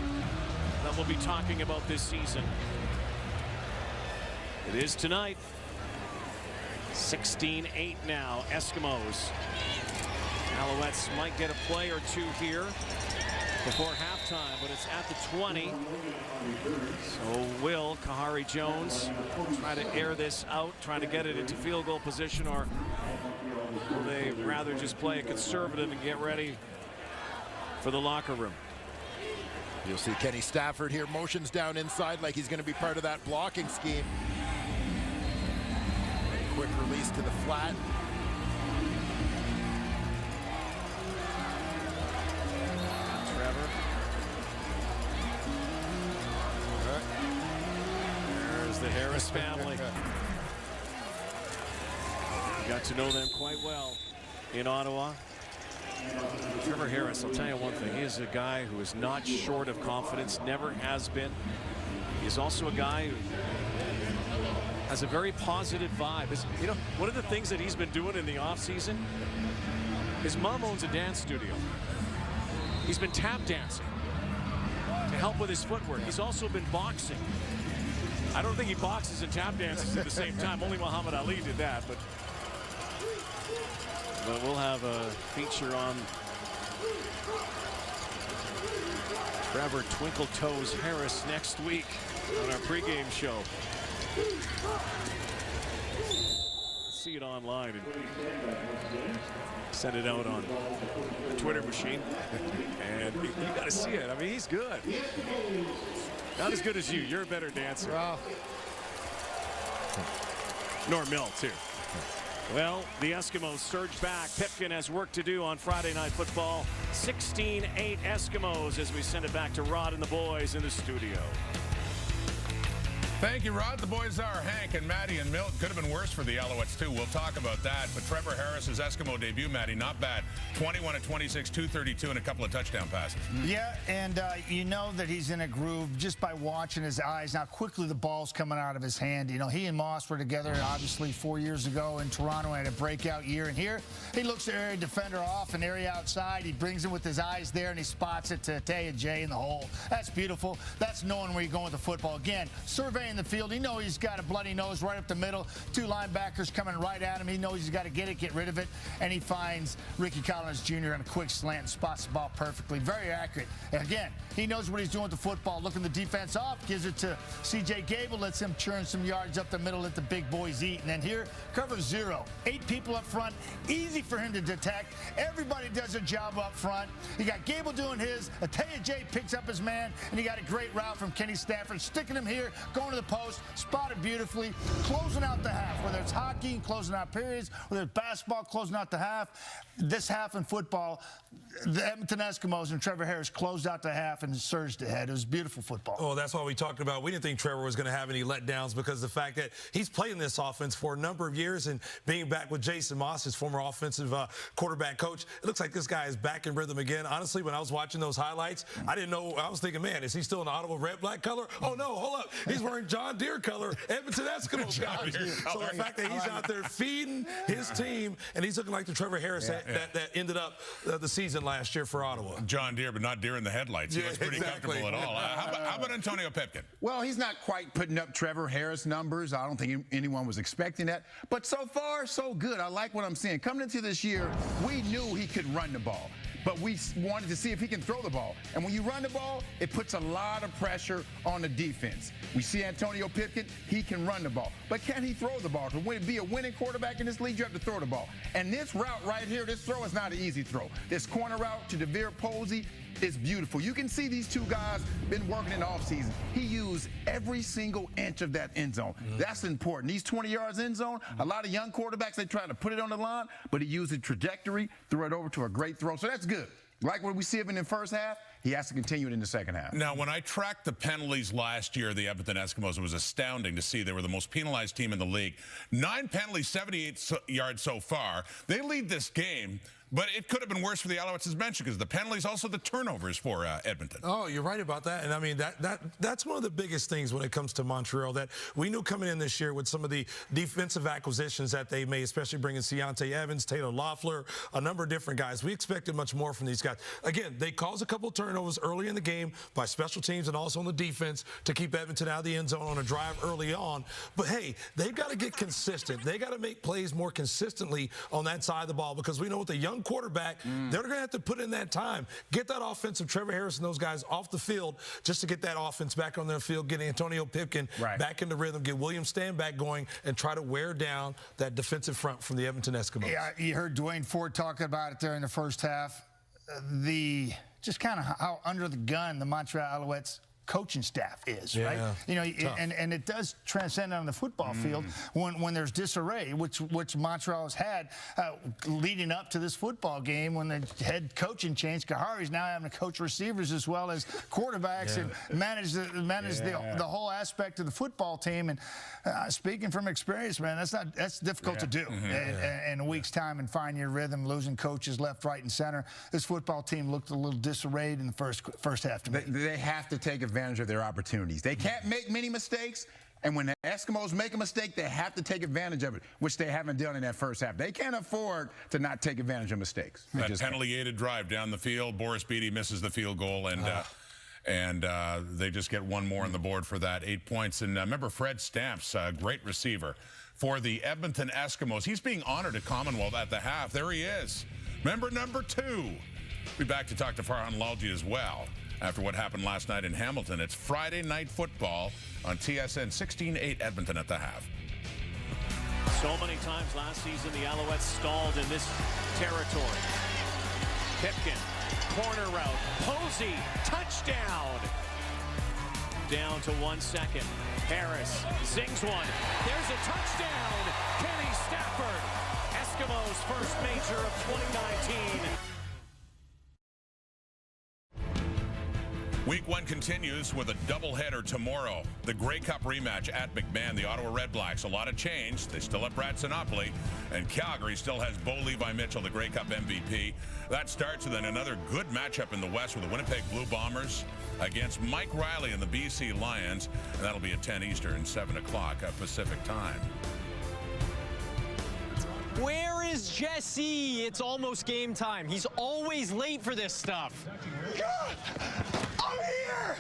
that we'll be talking about this season? It is tonight. 16-8 now, Eskimos. Alouettes might get a play or 2 here before halftime, but it's at the 20. So will Kahari Jones try to air this out, trying to get it into field goal position, or will they rather just play a conservative and get ready for the locker room? You'll see Kenny Stafford here, motions down inside like he's going to be part of that blocking scheme. Quick release to the flat. Trevor. There's the Harris family. Got to know them quite well in Ottawa. Trevor Harris, I'll tell you one thing, he is a guy who is not short of confidence, never has been. He's also a guy who has a very positive vibe. You know, one of the things that he's been doing in the offseason, his mom owns a dance studio. He's been tap dancing to help with his footwork. He's also been boxing. I don't think he boxes and tap dances at the same time. Only Muhammad Ali did that, but we'll have a feature on Trevor Twinkle Toes Harris next week on our pregame show. See it online and send it out on the Twitter machine. And you got to see it. I mean, he's good. Not as good as you. You're a better dancer. Well, Norm Mill, too. Well, the Eskimos surge back. Pipkin has work to do on Friday Night Football. 16-8 Eskimos as we send it back to Rod and the boys in the studio. Thank you, Rod. The boys are Hank and Maddie and Milt. Could have been worse for the Alouettes, too. We'll talk about that. But Trevor Harris's Eskimo debut, Maddie, not bad. 21 of 26, 232, and a couple of touchdown passes. Yeah, and you know that he's in a groove just by watching his eyes. How quickly the ball's coming out of his hand. You know, he and Moss were together, obviously, 4 years ago in Toronto. Had a breakout year. And here, he looks the area defender off and area outside. He brings it with his eyes there, and he spots it to Taya J in the hole. That's beautiful. That's knowing where you're going with the football. Again, surveying the field. He knows he's got a bloody nose right up the middle. 2 linebackers coming right at him. He knows he's got to get rid of it. And he finds Ricky Collins Jr. on a quick slant and spots the ball perfectly. Very accurate. And again, he knows what he's doing with the football. Looking the defense off, gives it to C.J. Gable, lets him churn some yards up the middle, let the big boys eat. And then here, cover 0. 8 people up front. Easy for him to detect. Everybody does a job up front. You got Gable doing his. Ataya J picks up his man. And you got a great route from Kenny Stafford, sticking him here, going to the post. Spotted beautifully, closing out the half, whether it's hockey, closing out periods, whether it's basketball, closing out the half. This half in football, the Edmonton Eskimos and Trevor Harris closed out the half and surged ahead. It was beautiful football. Oh, that's what we talked about. We didn't think Trevor was going to have any letdowns because of the fact that he's played in this offense for a number of years, and being back with Jason Moss, his former offensive quarterback coach, it looks like this guy is back in rhythm again. Honestly, when I was watching those highlights, I didn't know. I was thinking, man, is he still in the Ottawa red black color? Oh no, hold up, he's wearing John Deere color Edmonton Eskimos color. So the fact that he's out there feeding his team, and he's looking like the Trevor Harris that ended up the season last year for Ottawa. John Deere, but not deer in the headlights. He was pretty comfortable at all. How about Antonio Pipkin? Well, he's not quite putting up Trevor Harris numbers. I don't think anyone was expecting that. But so far, so good. I like what I'm seeing. Coming into this year, we knew he could run the ball, but we wanted to see if he can throw the ball. And when you run the ball, it puts a lot of pressure on the defense. We see Antonio Pipkin, he can run the ball. But can he throw the ball? To be a winning quarterback in this league, you have to throw the ball. And this route right here, this throw is not an easy throw. This corner route to DeVere Posey, is beautiful. You can see these two guys been working in the offseason. He used every single inch of that end zone. That's important. These 20 yards end zone, a lot of young quarterbacks, they try to put it on the line, but he used the trajectory, threw it over to a great throw. So that's good. Like what we see him in the first half, he has to continue it in the second half. Now, when I tracked the penalties last year, the Edmonton Eskimos, it was astounding to see they were the most penalized team in the league. 9 penalties, 78 yards so far. They lead this game, but it could have been worse for the Alouettes, as mentioned, because the penalties, also the turnovers for Edmonton. Oh, you're right about that. And I mean, that's one of the biggest things when it comes to Montreal that we knew coming in this year with some of the defensive acquisitions that they made, especially bringing Keontae Evans, Taylor Loeffler, a number of different guys. We expected much more from these guys. Again, they caused a couple of turnovers early in the game by special teams and also on the defense to keep Edmonton out of the end zone on a drive early on. But, hey, they've got to get consistent. They got to make plays more consistently on that side of the ball because we know with the young quarterback, they're going to have to put in that time. Get that offensive Trevor Harris and those guys off the field just to get that offense back on their field, get Antonio Pipkin back in the rhythm, get William Stanback going, and try to wear down that defensive front from the Edmonton Eskimos. Yeah, you heard Dwayne Ford talking about it there in the first half. Just kind of how under the gun the Montreal Alouettes coaching staff is, right? You know, and it does transcend on the football field when there's disarray, which Montreal has had leading up to this football game when the head coaching changed. Kahari's now having to coach receivers as well as quarterbacks and manage the whole aspect of the football team. And speaking from experience, man, that's difficult to do in a week's time and find your rhythm, losing coaches left, right, and center. This football team looked a little disarrayed in the first half to me. They have to take advantage of their opportunities. They can't make many mistakes, and when the Eskimos make a mistake, they have to take advantage of it, which they haven't done in that first half. They can't afford to not take advantage of mistakes. That penalty-aided drive down the field, Boris Beatty misses the field goal, and they just get one more on the board for that, 8 points. And remember Fred Stamps, a great receiver for the Edmonton Eskimos. He's being honored at Commonwealth at the half. There he is, member number 2. We'll be back to talk to Farhan Lalji as well after what happened last night in Hamilton. It's Friday Night Football on TSN 16-8 Edmonton at the half. So many times last season the Alouettes stalled in this territory. Pipkin, corner route, Posey, touchdown. Down to 1 second. Harris zings one. There's a touchdown. Kenny Stafford. Eskimos' first major of 2019. Week 1 continues with a doubleheader tomorrow. The Grey Cup rematch at McMahon, the Ottawa Redblacks. A lot of change. They still have Brad Sinopoli, and Calgary still has Bo Levi-Mitchell, the Grey Cup MVP. That starts with then another good matchup in the West with the Winnipeg Blue Bombers against Mike Riley and the BC Lions, and that'll be at 10 Eastern, 7 o'clock Pacific time. Where is Jesse? It's almost game time. He's always late for this stuff. God! I'm here!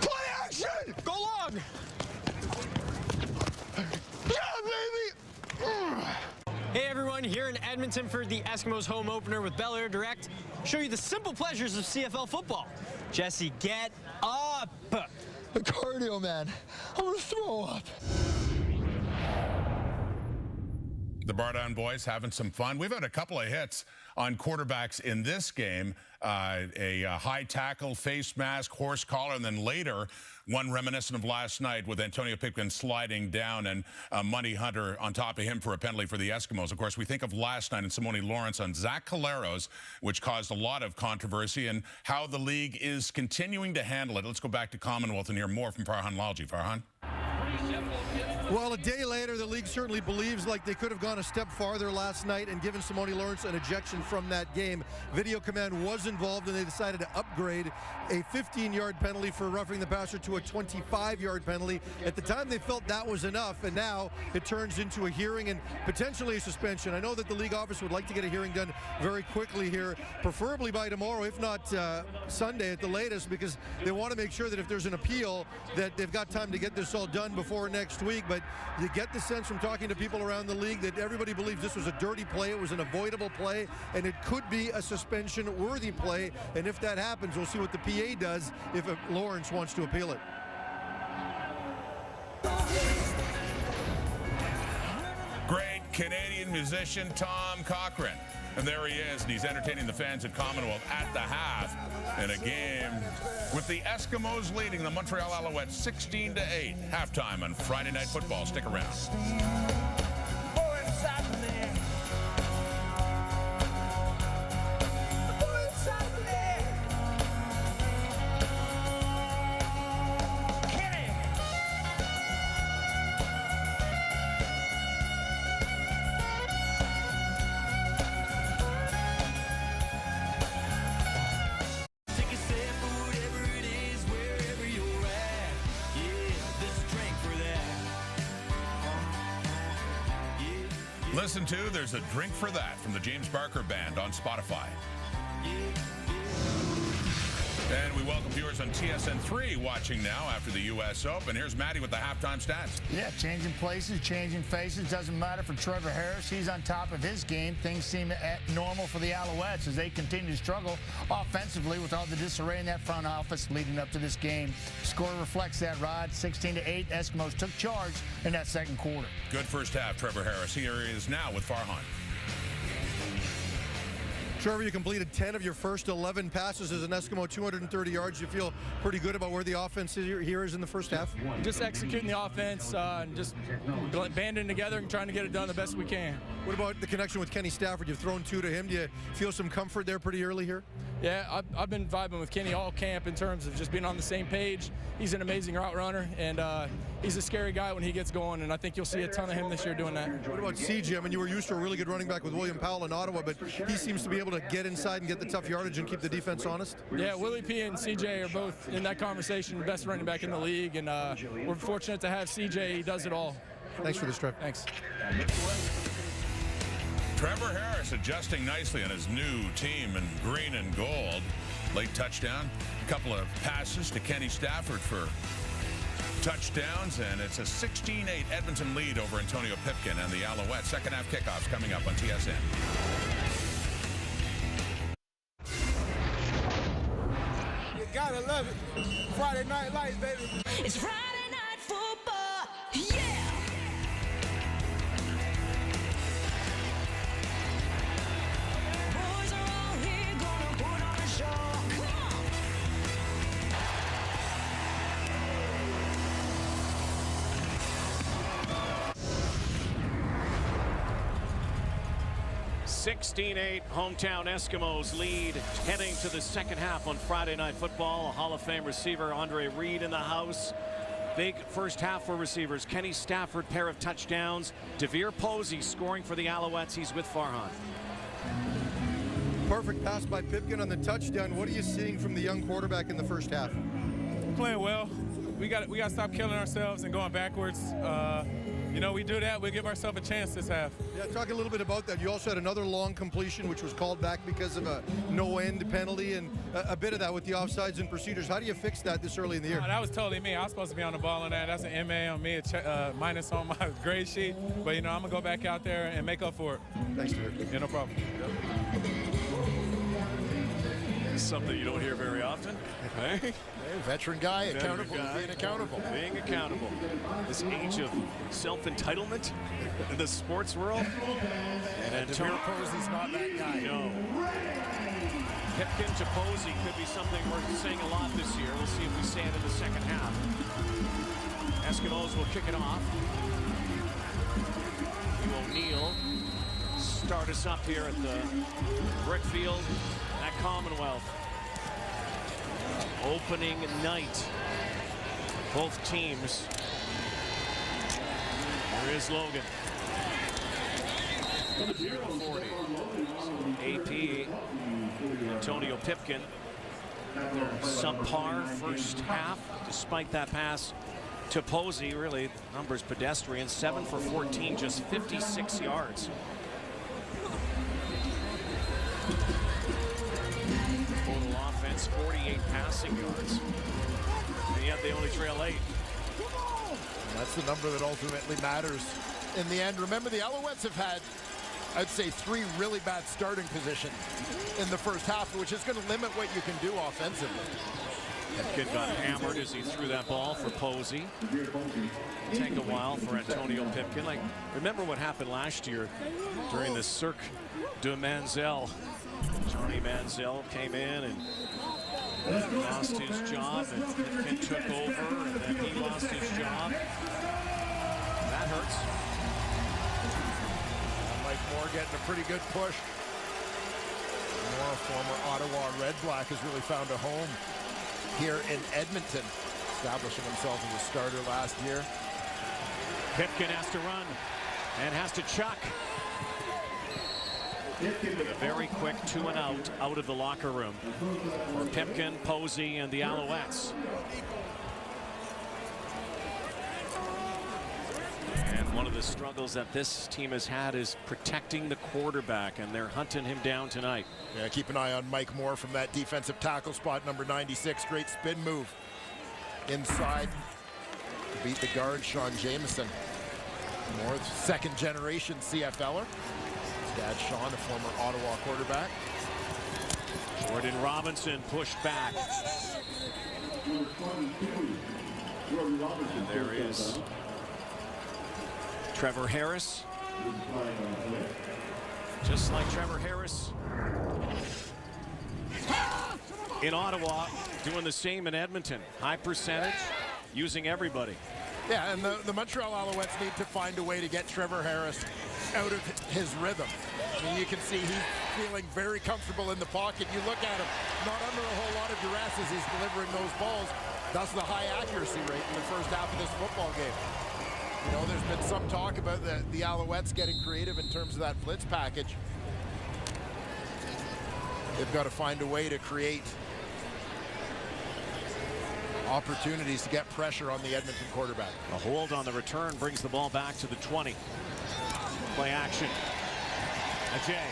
Play action! Go long! Yeah, baby! Hey everyone, here in Edmonton for the Eskimos home opener with Bel Air Direct. Show you the simple pleasures of CFL football. Jesse, get up! The cardio, man. I'm gonna throw up. The Bardon boys having some fun. We've had a couple of hits on quarterbacks in this game. A high tackle, face mask, horse collar, and then later one reminiscent of last night with Antonio Pipkin sliding down and Money Hunter on top of him for a penalty for the Eskimos. Of course, we think of last night in Simone Lawrence on Zach Caleros, which caused a lot of controversy, and how the league is continuing to handle it. Let's go back to Commonwealth and hear more from Farhan Lalji. Farhan? Well, a day later, the league certainly believes like they could have gone a step farther last night and given Simone Lawrence an ejection from that game. Video Command was involved, and they decided to upgrade a 15-yard penalty for roughing the passer to a 25-yard penalty. At the time, they felt that was enough, and now it turns into a hearing and potentially a suspension. I know that the league office would like to get a hearing done very quickly here, preferably by tomorrow, if not Sunday at the latest, because they want to make sure that if there's an appeal, that they've got time to get this all done before next week. But you get the sense from talking to people around the league that everybody believes this was a dirty play, it was an avoidable play, and it could be a suspension-worthy play. And if that happens, we'll see what the PA does if Lawrence wants to appeal it. Great Canadian musician Tom Cochrane. And there he is, and he's entertaining the fans at Commonwealth at the half in a game with the Eskimos leading the Montreal Alouettes 16-8. Halftime on Friday Night Football. Stick around. Listen to There's a Drink for That from the James Barker Band on Spotify. And we welcome viewers on TSN3 watching now after the U.S. Open. Here's Maddie with the halftime stats. Yeah, changing places, changing faces. Doesn't matter for Trevor Harris. He's on top of his game. Things seem normal for the Alouettes as they continue to struggle offensively with all the disarray in that front office leading up to this game. Score reflects that, Rod. 16-8. Eskimos took charge in that second quarter. Good first half, Trevor Harris. Here he is now with Farhan. Trevor, you completed 10 of your first 11 passes as an Eskimo, 230 yards. You feel pretty good about where the offense here is in the first half? Just executing the offense and just banding together and trying to get it done the best we can. What about the connection with Kenny Stafford? You've thrown 2 to him. Do you feel some comfort there pretty early here? Yeah, I've been vibing with Kenny all camp in terms of just being on the same page. He's an amazing route runner, and he's a scary guy when he gets going, and I think you'll see a ton of him this year doing that. What about CJ? I mean, you were used to a really good running back with William Powell in Ottawa, but he seems to be able to get inside and get the tough yardage and keep the defense honest. Yeah, Willie P and CJ are both in that conversation, best running back in the league, and we're fortunate to have CJ. He does it all. Thanks for this, Trevor. Thanks. Trevor Harris adjusting nicely on his new team in green and gold. Late touchdown. A couple of passes to Kenny Stafford for touchdowns, and it's a 16-8 Edmonton lead over Antonio Pipkin and the Alouettes. Second half kickoffs coming up on TSN. You gotta love it. Friday Night Lights, baby. It's Friday Night Football. Yeah! Boys are all here gonna put on a show. Come on! 16-8 hometown Eskimos lead heading to the second half on Friday Night Football. Hall of Fame receiver Andre Reed in the house. Big first half for receivers. Kenny Stafford, pair of touchdowns. Devere Posey scoring for the Alouettes. He's with Farhan. Perfect pass by Pipkin on the touchdown. What are you seeing from the young quarterback in the first half? Playing well. We got to stop killing ourselves and going backwards. You know, we do that, we give ourselves a chance this half. Yeah, talk a little bit about that. You also had another long completion, which was called back because of a no-end penalty, and a bit of that with the offsides and procedures. How do you fix that this early in the year? That was totally me. I was supposed to be on the ball on that. That's an MA on me, a minus on my grade sheet. But, you know, I'm going to go back out there and make up for it. Thanks, Derek. Yeah, no problem. Something you don't hear very often. Hey, veteran guy, accountable, being accountable. Being accountable. This age of self-entitlement in the sports world. And Devere Posey's not that guy. No. Pipkin to Posey could be something we're saying a lot this year. We'll see if we say it in the second half. Eskimos will kick it off. O'Neill start us up here at the Brickfield at Commonwealth. Opening night. Both teams. There is Logan. 40. AP. Antonio Pipkin. Subpar first half, despite that pass to Posey. Really, numbers pedestrian. 7 for 14, just 56 yards. Total offense, 48 passing yards. And yet they only trail 8. That's the number that ultimately matters in the end. Remember, the Alouettes have had, I'd say, 3 really bad starting positions in the first half, which is going to limit what you can do offensively. Kid got hammered as he threw that ball for Posey. Take a while for Antonio Pipkin. Like, remember what happened last year during the Cirque de Manziel. Johnny Manziel came in and lost his job, and Pipkin took over, and then he lost his job. That hurts. Mike Moore getting a pretty good push. Moore, former Ottawa Red Black, has really found a home here in Edmonton, establishing himself as a starter last year. Pipkin has to run and has to chuck. A very quick 2-and-out out of the locker room for Pipkin, Posey, and the Alouettes. And one of the struggles that this team has had is protecting the quarterback, and they're hunting him down tonight. Yeah, keep an eye on Mike Moore from that defensive tackle spot, number 96. Great spin move inside to beat the guard, Sean Jameson. Moore, second-generation CFLer. His dad, Sean, a former Ottawa quarterback. Jordan Robinson pushed back. And there is Trevor Harris. Just like Trevor Harris in Ottawa, doing the same in Edmonton. High percentage, using everybody. Yeah, and the Montreal Alouettes need to find a way to get Trevor Harris out of his rhythm. I mean, you can see he's feeling very comfortable in the pocket. You look at him, not under a whole lot of duress as he's delivering those balls. That's the high accuracy rate in the first half of this football game. You know, there's been some talk about the Alouettes getting creative in terms of that blitz package. They've got to find a way to create opportunities to get pressure on the Edmonton quarterback. A hold on the return brings the ball back to the 20. Play action. Ajay.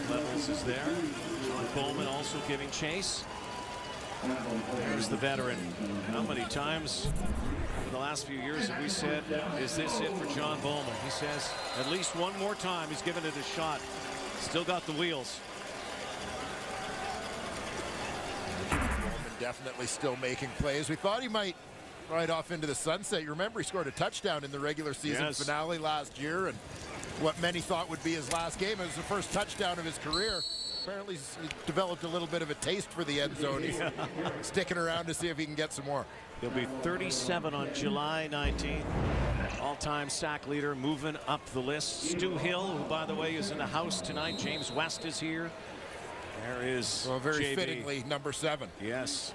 Levels is there. John Bowman also giving chase. There's the veteran. How many times in the last few years have we said, is this it for John Bowman? He says at least one more time he's given it a shot. Still got the wheels. Definitely still making plays. We thought he might ride off into the sunset. You remember he scored a touchdown in the regular season finale last year, and what many thought would be his last game. It was the first touchdown of his career. Apparently he developed a little bit of a taste for the end zone. He's sticking around to see if he can get some more. He'll be 37 on July 19th. All-time sack leader, moving up the list. Stu Hill, who, by the way, is in the house tonight. James West is here. There is very JB. fittingly number 7. Yes,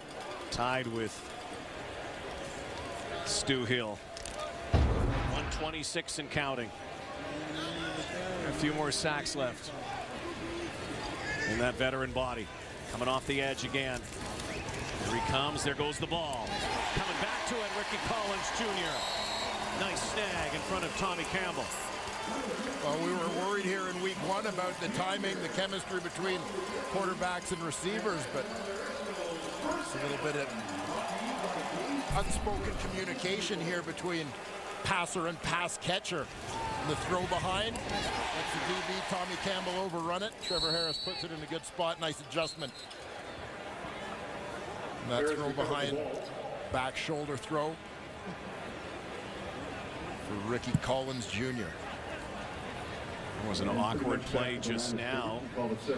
tied with Stu Hill. 126 and counting. A few more sacks left in that veteran body. Coming off the edge again. Here he comes. There goes the ball. Coming back to it, Ricky Collins Jr. Nice snag in front of Tommy Campbell. Well, we were worried here in week 1 about the timing, the chemistry between quarterbacks and receivers, but it's a little bit of unspoken communication here between passer and pass catcher. And the throw behind, lets the DB Tommy Campbell overrun it. Trevor Harris puts it in a good spot, nice adjustment. And that throw behind, back shoulder throw for Ricky Collins Jr. It was an awkward play just now.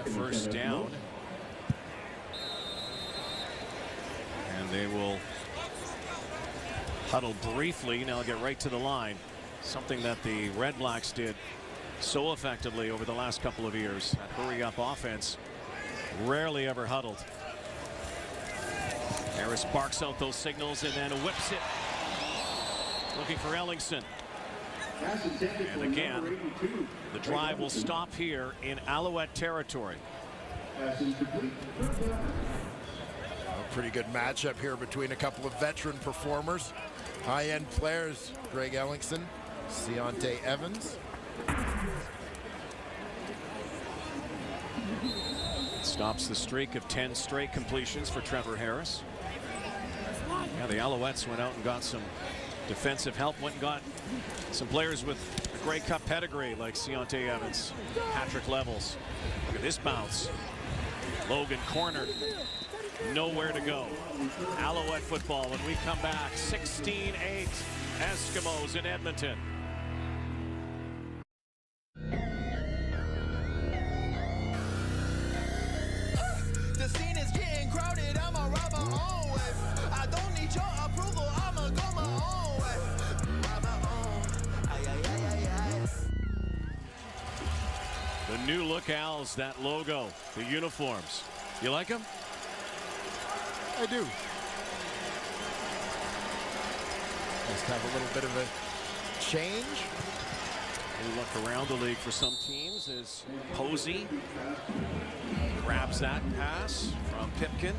First down. And they will huddle briefly. Now get right to the line. Something that the Red Blacks did so effectively over the last couple of years. That hurry up offense. Rarely ever huddled. Harris barks out those signals and then whips it. Looking for Ellingson. And again, the drive will stop here in Alouette territory. A pretty good matchup here between a couple of veteran performers. High-end players, Greg Ellingson, Deontay Evans. Stops the streak of 10 straight completions for Trevor Harris. Yeah, the Alouettes went out and got some defensive help, went and got some players with a Grey Cup pedigree like Deontay Evans, Patrick Levels. Look at this bounce. Logan cornered. Nowhere to go. Alouette football when we come back. 16-8 Eskimos in Edmonton. The scene is getting crowded, I'ma ride my own way. I don't need your approval, I'ma go my own way. Ride my own. Ay, ay, ay, ay, ay. The new look Owls, that logo, the uniforms. You like them? I do. Just have a little bit of a change. We look around the league for some teams as Posey grabs that pass from Pipkin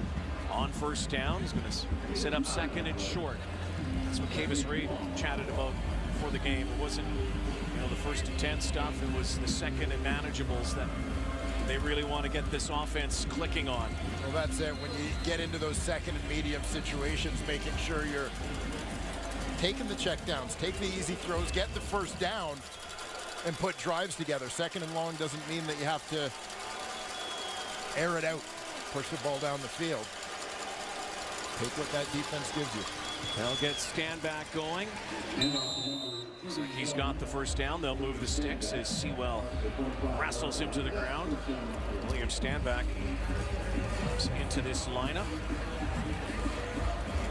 on first down. He's going to set up second and short. That's what Cavis Reed chatted about before the game. It wasn't, the first and 10 stuff. It was the second and manageables that they really want to get this offense clicking on. Well, that's it. When you get into those second and medium situations, making sure you're taking the checkdowns, take the easy throws, get the first down, and put drives together. Second and long doesn't mean that you have to air it out, push the ball down the field. Take what that defense gives you. They'll get Standback going. So he's got the first down. They'll move the sticks as Sewell wrestles him to the ground. William Standback comes into this lineup.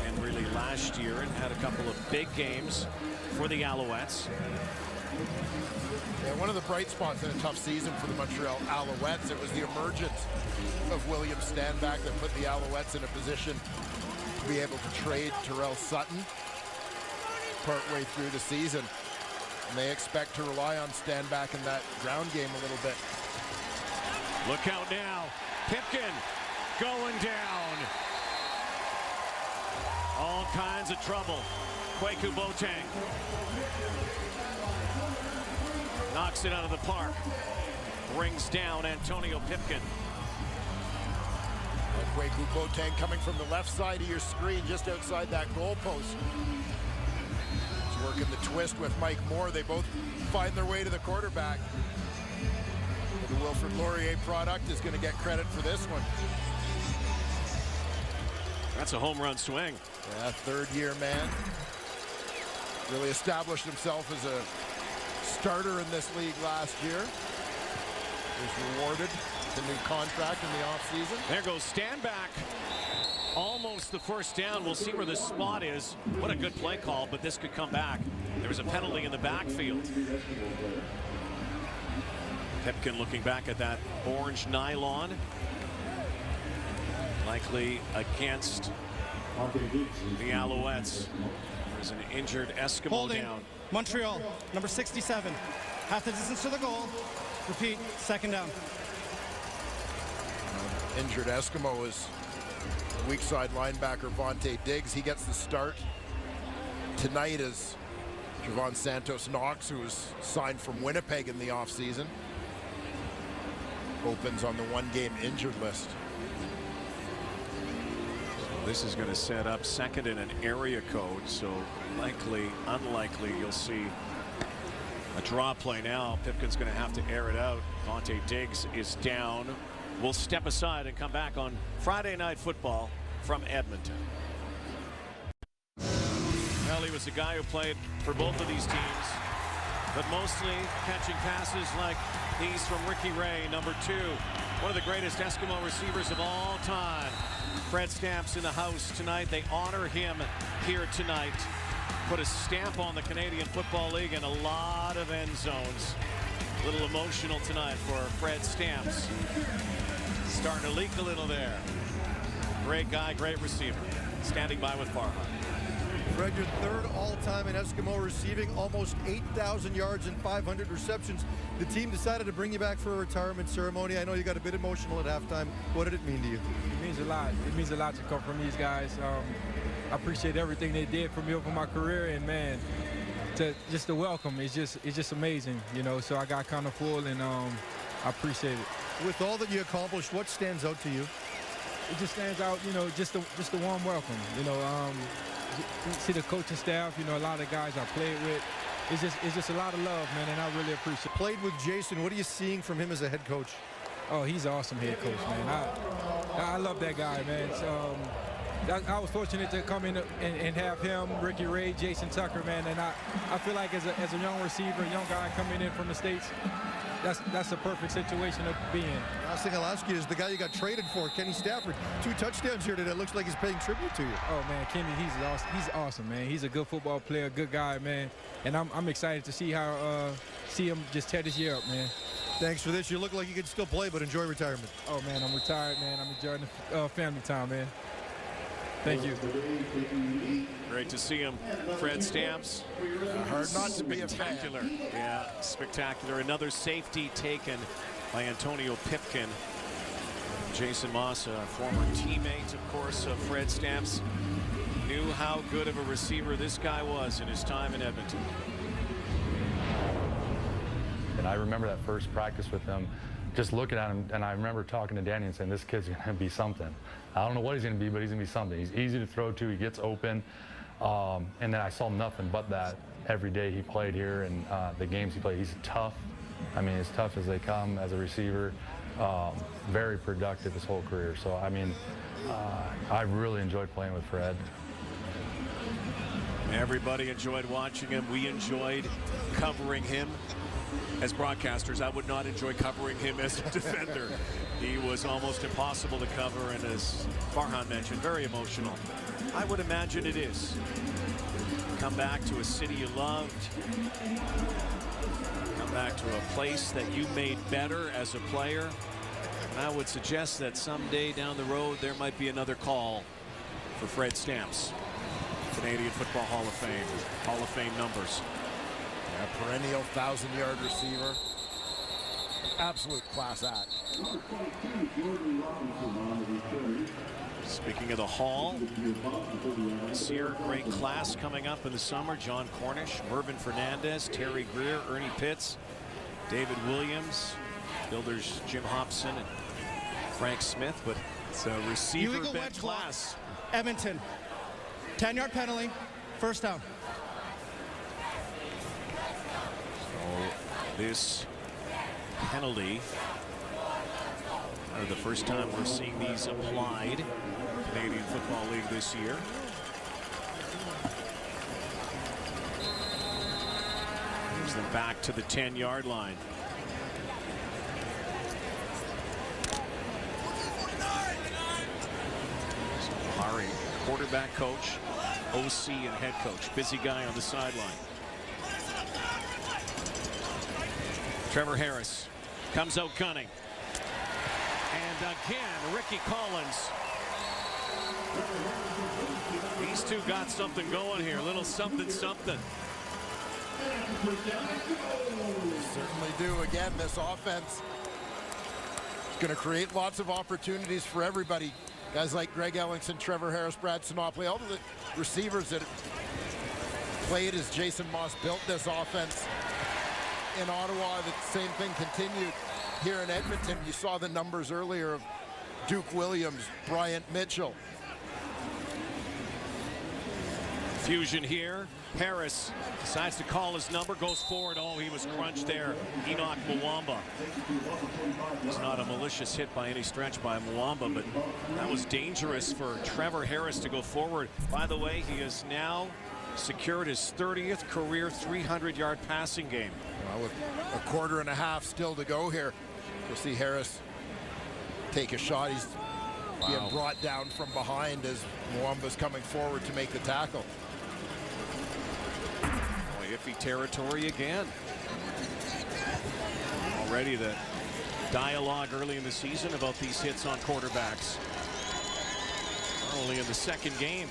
And really last year and had a couple of big games for the Alouettes. Yeah, one of the bright spots in a tough season for the Montreal Alouettes, it was the emergence of William Standback that put the Alouettes in a position to be able to trade Terrell Sutton partway through the season. And they expect to rely on Standback in that ground game a little bit. Look out now. Pipkin going down. All kinds of trouble. Kwaku Boateng knocks it out of the park. Brings down Antonio Pipkin. Kwaku Boateng coming from the left side of your screen, just outside that goalpost. He's working the twist with Mike Moore. They both find their way to the quarterback. The Wilfrid Laurier product is going to get credit for this one. That's a home run swing. Yeah, third-year man. Really established himself as a starter in this league last year. Was rewarded with a new contract in the offseason. There goes Standback. Almost the first down. We'll see where the spot is. What a good play call, but this could come back. There was a penalty in the backfield. Pipkin looking back at that orange nylon. Likely against the Alouettes. There's an injured Eskimo Holding. down. Montreal, number 67. Half the distance to the goal. Repeat, second down. Injured Eskimo is weak side linebacker Vontae Diggs. He gets the start. Tonight is Javon Santos Knox, who was signed from Winnipeg in the offseason. Opens on the one-game injured list. This is going to set up second in an area code, so likely, unlikely, you'll see a draw play now. Pipkin's going to have to air it out. Vontae Diggs is down. We'll step aside and come back on Friday Night Football from Edmonton. Well, he was a guy who played for both of these teams, but mostly catching passes like these from Ricky Ray, number 2. One of the greatest Eskimo receivers of all time. Fred Stamp's in the house tonight. They honor him here tonight. Put a stamp on the Canadian Football League and a lot of end zones. A little emotional tonight for Fred Stamps. Starting to leak a little there. Great guy, great receiver. Standing by with Farhan. Fred, you're third all-time in Eskimo receiving, almost 8,000 yards and 500 receptions. The team decided to bring you back for a retirement ceremony. I know you got a bit emotional at halftime. What did it mean to you? It means a lot. It means a lot to come from these guys. I appreciate everything they did for me over my career, and man, just the welcome is just amazing, So I got kind of full, and I appreciate it. With all that you accomplished, what stands out to you? It just stands out, just the warm welcome. See the coaching staff, a lot of guys I played with. It's just a lot of love, man, and I really appreciate it. Played with Jason. What are you seeing from him as a head coach? Oh, he's an awesome head coach, man. I love that guy, man. I was fortunate to come in and have him, Ricky Ray, Jason Tucker, man. And I feel like as a young receiver, young guy coming in from the States, that's a perfect situation to be in. Last thing I'll ask you is the guy you got traded for, Kenny Stafford. 2 touchdowns here today. It looks like he's paying tribute to you. Oh, man, Kenny, he's awesome, man. He's a good football player, good guy, man. And I'm excited to see him just tear this year up, man. Thanks for this. You look like you can still play, but enjoy retirement. Oh, man, I'm retired, man. I'm enjoying the family time, man. Thank you. Great to see him. Fred Stamps. Hard not to be a fan. Spectacular. Yeah, spectacular. Another safety taken by Antonio Pipkin. Jason Moss, a former teammate, of course, of Fred Stamps, knew how good of a receiver this guy was in his time in Edmonton. And I remember that first practice with him, just looking at him, and I remember talking to Danny and saying, this kid's going to be something. I don't know what he's going to be, but he's going to be something. He's easy to throw to. He gets open. And then I saw nothing but that every day he played here and the games he played. He's tough. I mean, as tough as they come as a receiver. Very productive his whole career. So, I mean, I really enjoyed playing with Fred. Everybody enjoyed watching him. We enjoyed covering him. As broadcasters, I would not enjoy covering him as a defender. He was almost impossible to cover, and as Farhan mentioned, very emotional. I would imagine it is. Come back to a city you loved. Come back to a place that you made better as a player. And I would suggest that someday down the road there might be another call for Fred Stamps. Canadian Football Hall of Fame. Hall of Fame numbers. A perennial 1,000-yard receiver. Absolute class act. Speaking of the Hall, this year, great class coming up in the summer. John Cornish, Mervyn Fernandez, Terry Greer, Ernie Pitts, David Williams, builders Jim Hobson and Frank Smith, but it's a receiver-bent class. Edmonton, 10-yard penalty, first down. This penalty, the first time we're seeing these applied, Canadian Football League this year. Moves them back to the 10-yard line. So Hari, quarterback coach, OC and head coach, busy guy on the sideline. Trevor Harris comes out gunning. And again, Ricky Collins. These two got something going here. A little something, something. Certainly do. Again, this offense is going to create lots of opportunities for everybody. Guys like Greg Ellingson, Trevor Harris, Brad Sinopoli, all the receivers that played as Jason Moss built this offense in Ottawa. The same thing continued here in Edmonton. You saw the numbers earlier of Duke Williams, Bryant Mitchell. Fusion here. Harris decides to call his number, goes forward. Oh, he was crunched there. Enoch Mwamba. It's not a malicious hit by any stretch by Mwamba, but that was dangerous for Trevor Harris to go forward. By the way, he has now secured his 30th career 300-yard passing game. Well, with a quarter and a half still to go here, you'll see Harris take a shot. He's being brought down from behind as Mwamba's coming forward to make the tackle. Iffy territory again. Already the dialogue early in the season about these hits on quarterbacks. Only in the second game.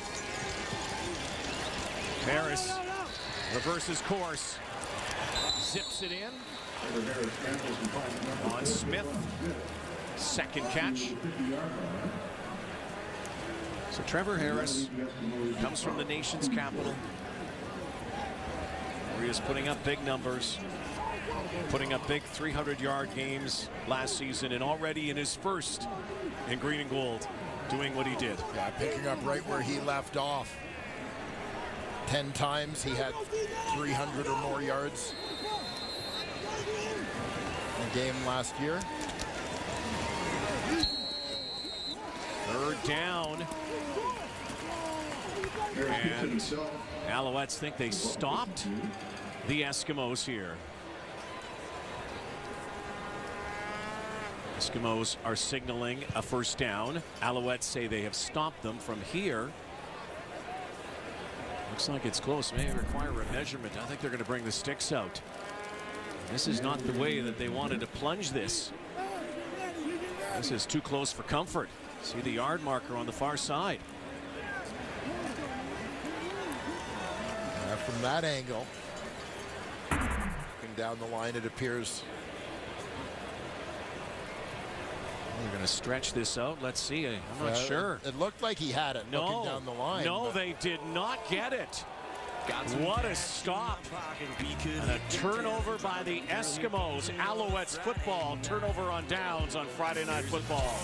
Harris reverses course. Zips it in. On Smith. Second catch. So Trevor Harris comes from the nation's capital. He is putting up big numbers, putting up big 300-yard games last season, and already in his first in green and gold, doing what he did. Yeah, picking up right where he left off. 10 times he had 300 or more yards in a game last year. down. And Alouettes think they stopped the Eskimos here. Eskimos are signaling a first down. Alouettes say they have stopped them from here. Looks like it's close. May require a measurement. I think they're going to bring the sticks out. This is not the way that they wanted to plunge this. This is too close for comfort. See the yard marker on the far side. From that angle, looking down the line, it appears. They're going to stretch this out. Let's see. I'm not sure. It looked like he had it looking down the line. No, they did not get it. What a stop. And a turnover by the Eskimos. Alouettes football. Turnover on downs on Friday Night Football.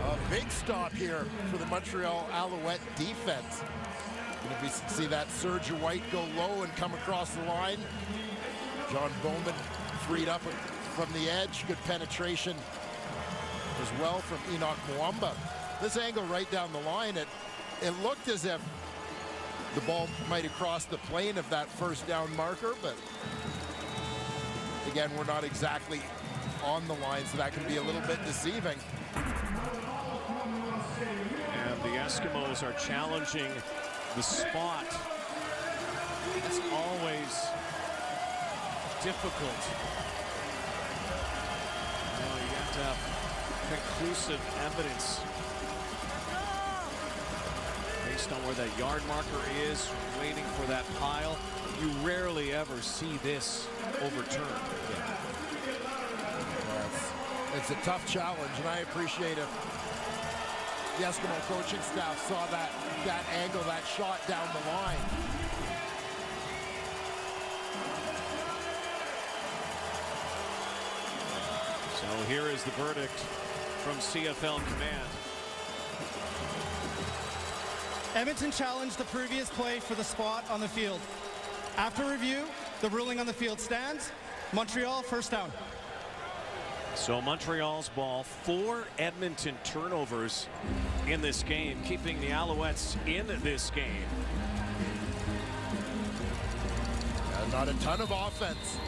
A big stop here for the Montreal Alouette defense. Going to see that Serge White go low and come across the line. John Bowman freed up from the edge. Good penetration as well from Enoch Mwamba. This angle right down the line, it looked as if the ball might have crossed the plane of that first down marker, but again, we're not exactly on the line, so that can be a little bit deceiving. And the Eskimos are challenging the spot. It's always difficult. You have to have conclusive evidence based on where that yard marker is, waiting for that pile. You rarely ever see this overturned. It's a tough challenge, and I appreciate it. The Eskimo coaching staff saw that angle, that shot down the line. So here is the verdict from CFL command. Edmonton challenged the previous play for the spot on the field. After review, the ruling on the field stands. Montreal, first down. So Montreal's ball, 4 Edmonton turnovers in this game, keeping the Alouettes in this game. Not a ton of offense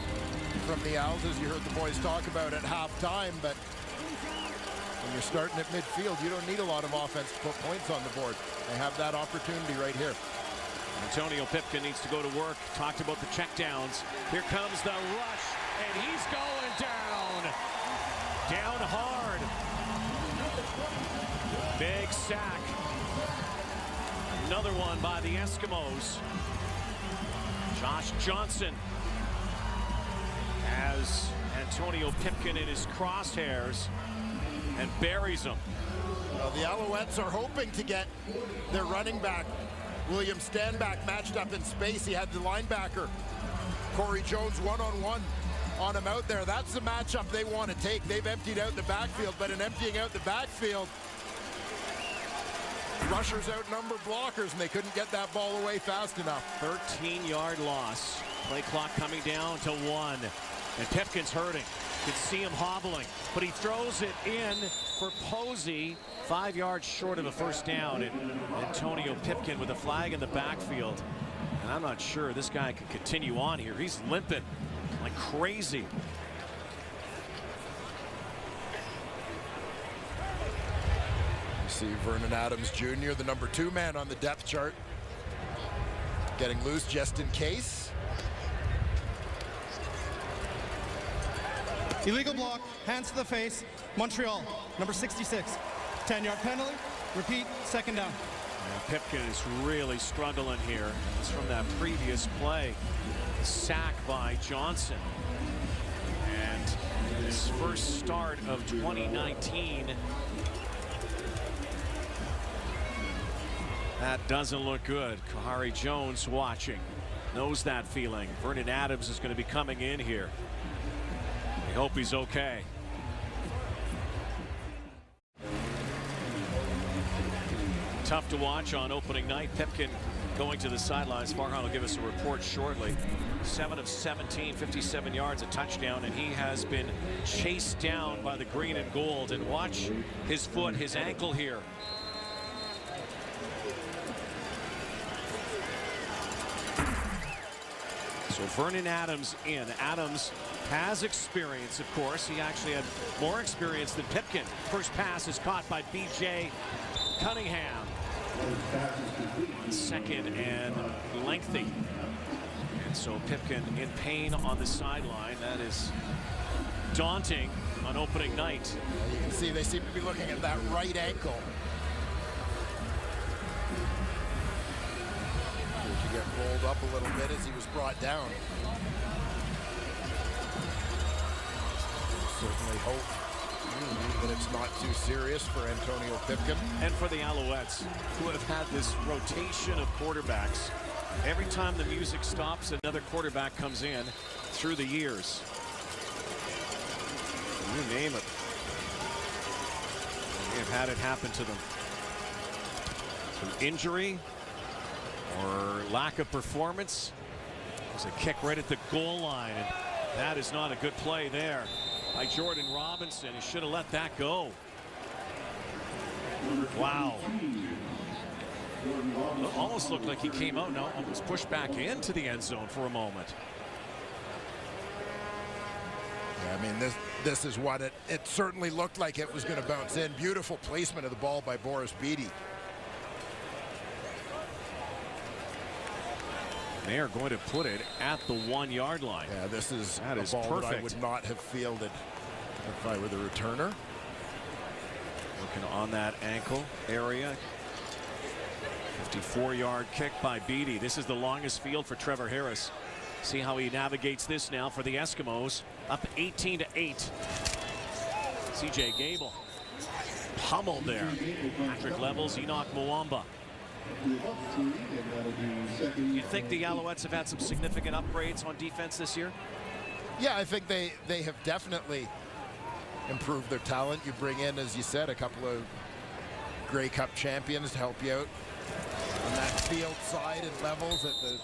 from the Owls, as you heard the boys talk about at halftime, but when you're starting at midfield, you don't need a lot of offense to put points on the board. They have that opportunity right here. Antonio Pipkin needs to go to work. Talked about the checkdowns. Here comes the rush, and he's going down. Down hard. Big sack. Another one by the Eskimos. Josh Johnson has Antonio Pipkin in his crosshairs and buries him. Well, the Alouettes are hoping to get their running back, William Stanback, matched up in space. He had the linebacker, Corey Jones, one-on-one on him out there. That's the matchup they want to take. They've emptied out the backfield, but in emptying out the backfield, rushers outnumber blockers, and they couldn't get that ball away fast enough. 13-yard loss. Play clock coming down to 1. And Pipkin's hurting. You can see him hobbling, but he throws it in for Posey, 5 yards short of a first down. And Antonio Pipkin with a flag in the backfield. And I'm not sure this guy can continue on here. He's limping like crazy. You see Vernon Adams Jr., the number 2 man on the depth chart, getting loose just in case. Illegal block, hands to the face. Montreal, number 66. 10-yard penalty. Repeat, second down. And Pipkin is really struggling here. It's from that previous play. Sack by Johnson. And his first start of 2019. That doesn't look good. Kahari Jones watching. Knows that feeling. Vernon Adams is going to be coming in here. We hope he's okay. Tough to watch on opening night. Pipkin going to the sidelines. Farhan will give us a report shortly. 7 of 17, 57 yards, a touchdown, and he has been chased down by the green and gold. And watch his foot, his ankle here. So Vernon Adams in. Adams has experience, of course. He actually had more experience than Pipkin. First pass is caught by B.J. Cunningham. Second and lengthy. And so Pipkin in pain on the sideline. That is daunting on opening night. You can see they seem to be looking at that right ankle. To get rolled up a little bit as he was brought down. Certainly hope that it's not too serious for Antonio Pipkin. And for the Alouettes, who have had this rotation of quarterbacks. Every time the music stops, another quarterback comes in through the years. You name it. They have had it happen to them. Through injury or lack of performance. There's a kick right at the goal line, and that is not a good play there by Jordan Robinson. He should have let that go. Wow. It almost looked like he came out, no, almost pushed back into the end zone for a moment. Yeah, I mean, this is what it certainly looked like it was going to bounce in. Beautiful placement of the ball by Boris Beatty. They are going to put it at the 1 yard line. Yeah, this is that a is ball perfect. that I would not have fielded if I were the returner. Looking on that ankle area. 54-yard kick by Beatty. This is the longest field for Trevor Harris. See how he navigates this now for the Eskimos. Up 18-8. CJ Gable pummeled there. Patrick Levels, Enoch Mwamba. You think the Alouettes have had some significant upgrades on defense this year? Yeah, I think they have definitely improved their talent. You bring in, as you said, a couple of Grey Cup champions to help you out on that field side and Levels at the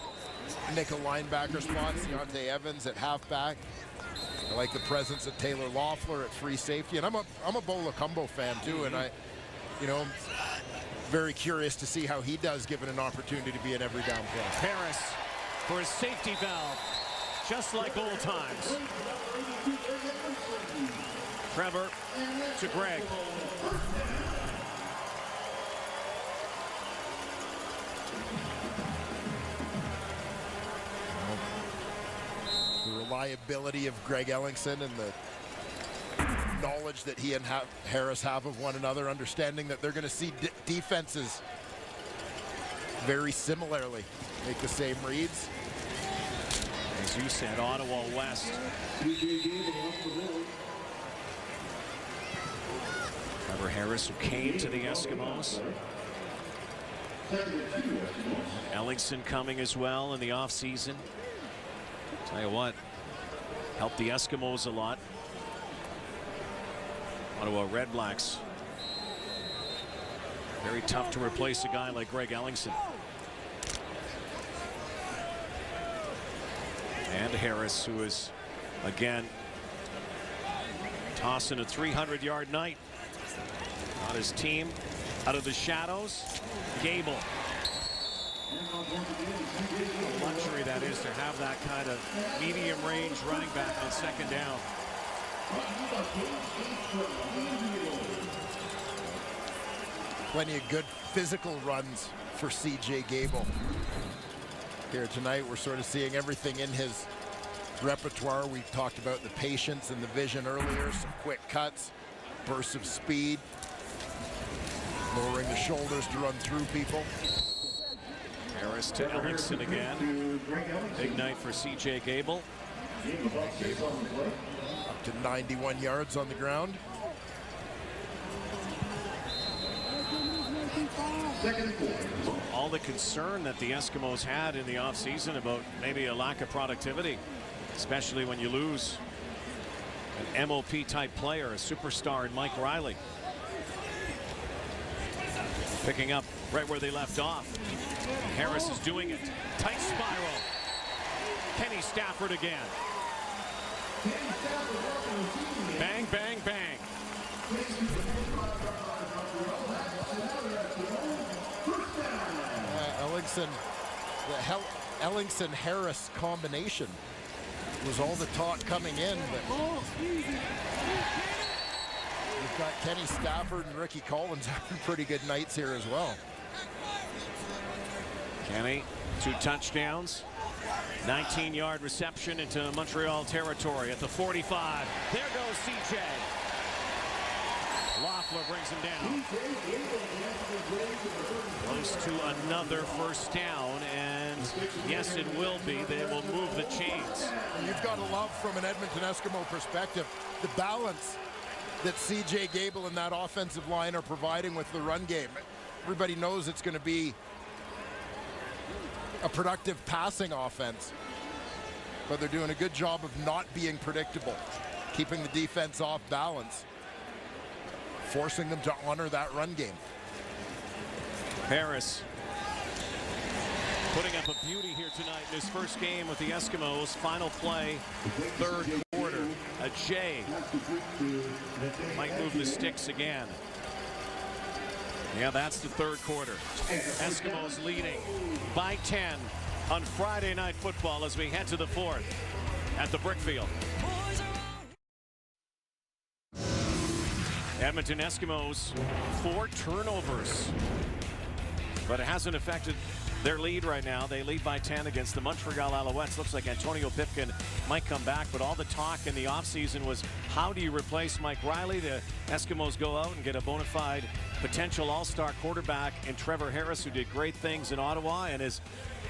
nickel linebacker spot. Deontay Evans at halfback. I like the presence of Taylor Loeffler at free safety, and I'm a Bo Lacumbo fan too, and I'm very curious to see how he does given an opportunity to be an every down player. Harris for his safety valve, just like old times. Trevor to Greg. The reliability of Greg Ellingson and the knowledge that he and Harris have of one another, understanding that they're going to see defenses very similarly make the same reads. As you said, Ottawa West. Trevor Harris, who came to the Eskimos. Ellingson coming as well in the offseason. Tell you what, helped the Eskimos a lot. Ottawa Red Blacks. Very tough to replace a guy like Greg Ellingson. And Harris, who is, again, tossing a 300-yard night. Got his team out of the shadows. Gable. What a luxury that is to have that kind of medium-range running back on second down. Plenty of good physical runs for CJ Gable. Here tonight, we're sort of seeing everything in his repertoire. We talked about the patience and the vision earlier, some quick cuts, bursts of speed, lowering the shoulders to run through people. Harris to Ellingson again. Big night for CJ Gable. Up to 91 yards on the ground. All the concern that the Eskimos had in the offseason about maybe a lack of productivity, especially when you lose an MOP type player, a superstar in Mike Riley. Picking up right where they left off. Harris is doing it. Tight spiral. Kenny Stafford again. Bang, bang, bang. The Ellingson-Harris combination was all the talk coming in, but you've got Kenny Stafford and Ricky Collins having pretty good nights here as well. Kenny, 2 touchdowns, 19-yard reception into Montreal territory at the 45. There goes CJ. Loeffler brings him down. Close to another first down, and yes, it will be. They will move the chains. You've got to love, from an Edmonton Eskimo perspective, the balance that CJ Gable and that offensive line are providing with the run game. Everybody knows it's going to be a productive passing offense, but they're doing a good job of not being predictable, keeping the defense off balance, forcing them to honor that run game. Harris putting up a beauty here tonight in his first game with the Eskimos. Final play, third quarter. A J might move the sticks again. Yeah, that's the third quarter. Eskimos leading by 10 on Friday Night Football as we head to the fourth at the Brickfield. Edmonton Eskimos, 4 turnovers, but it hasn't affected their lead right now. They lead by 10 against the Montreal Alouettes. Looks like Antonio Pipkin might come back, but all the talk in the offseason was, how do you replace Mike Riley? The Eskimos go out and get a bona fide potential all-star quarterback in Trevor Harris, who did great things in Ottawa and has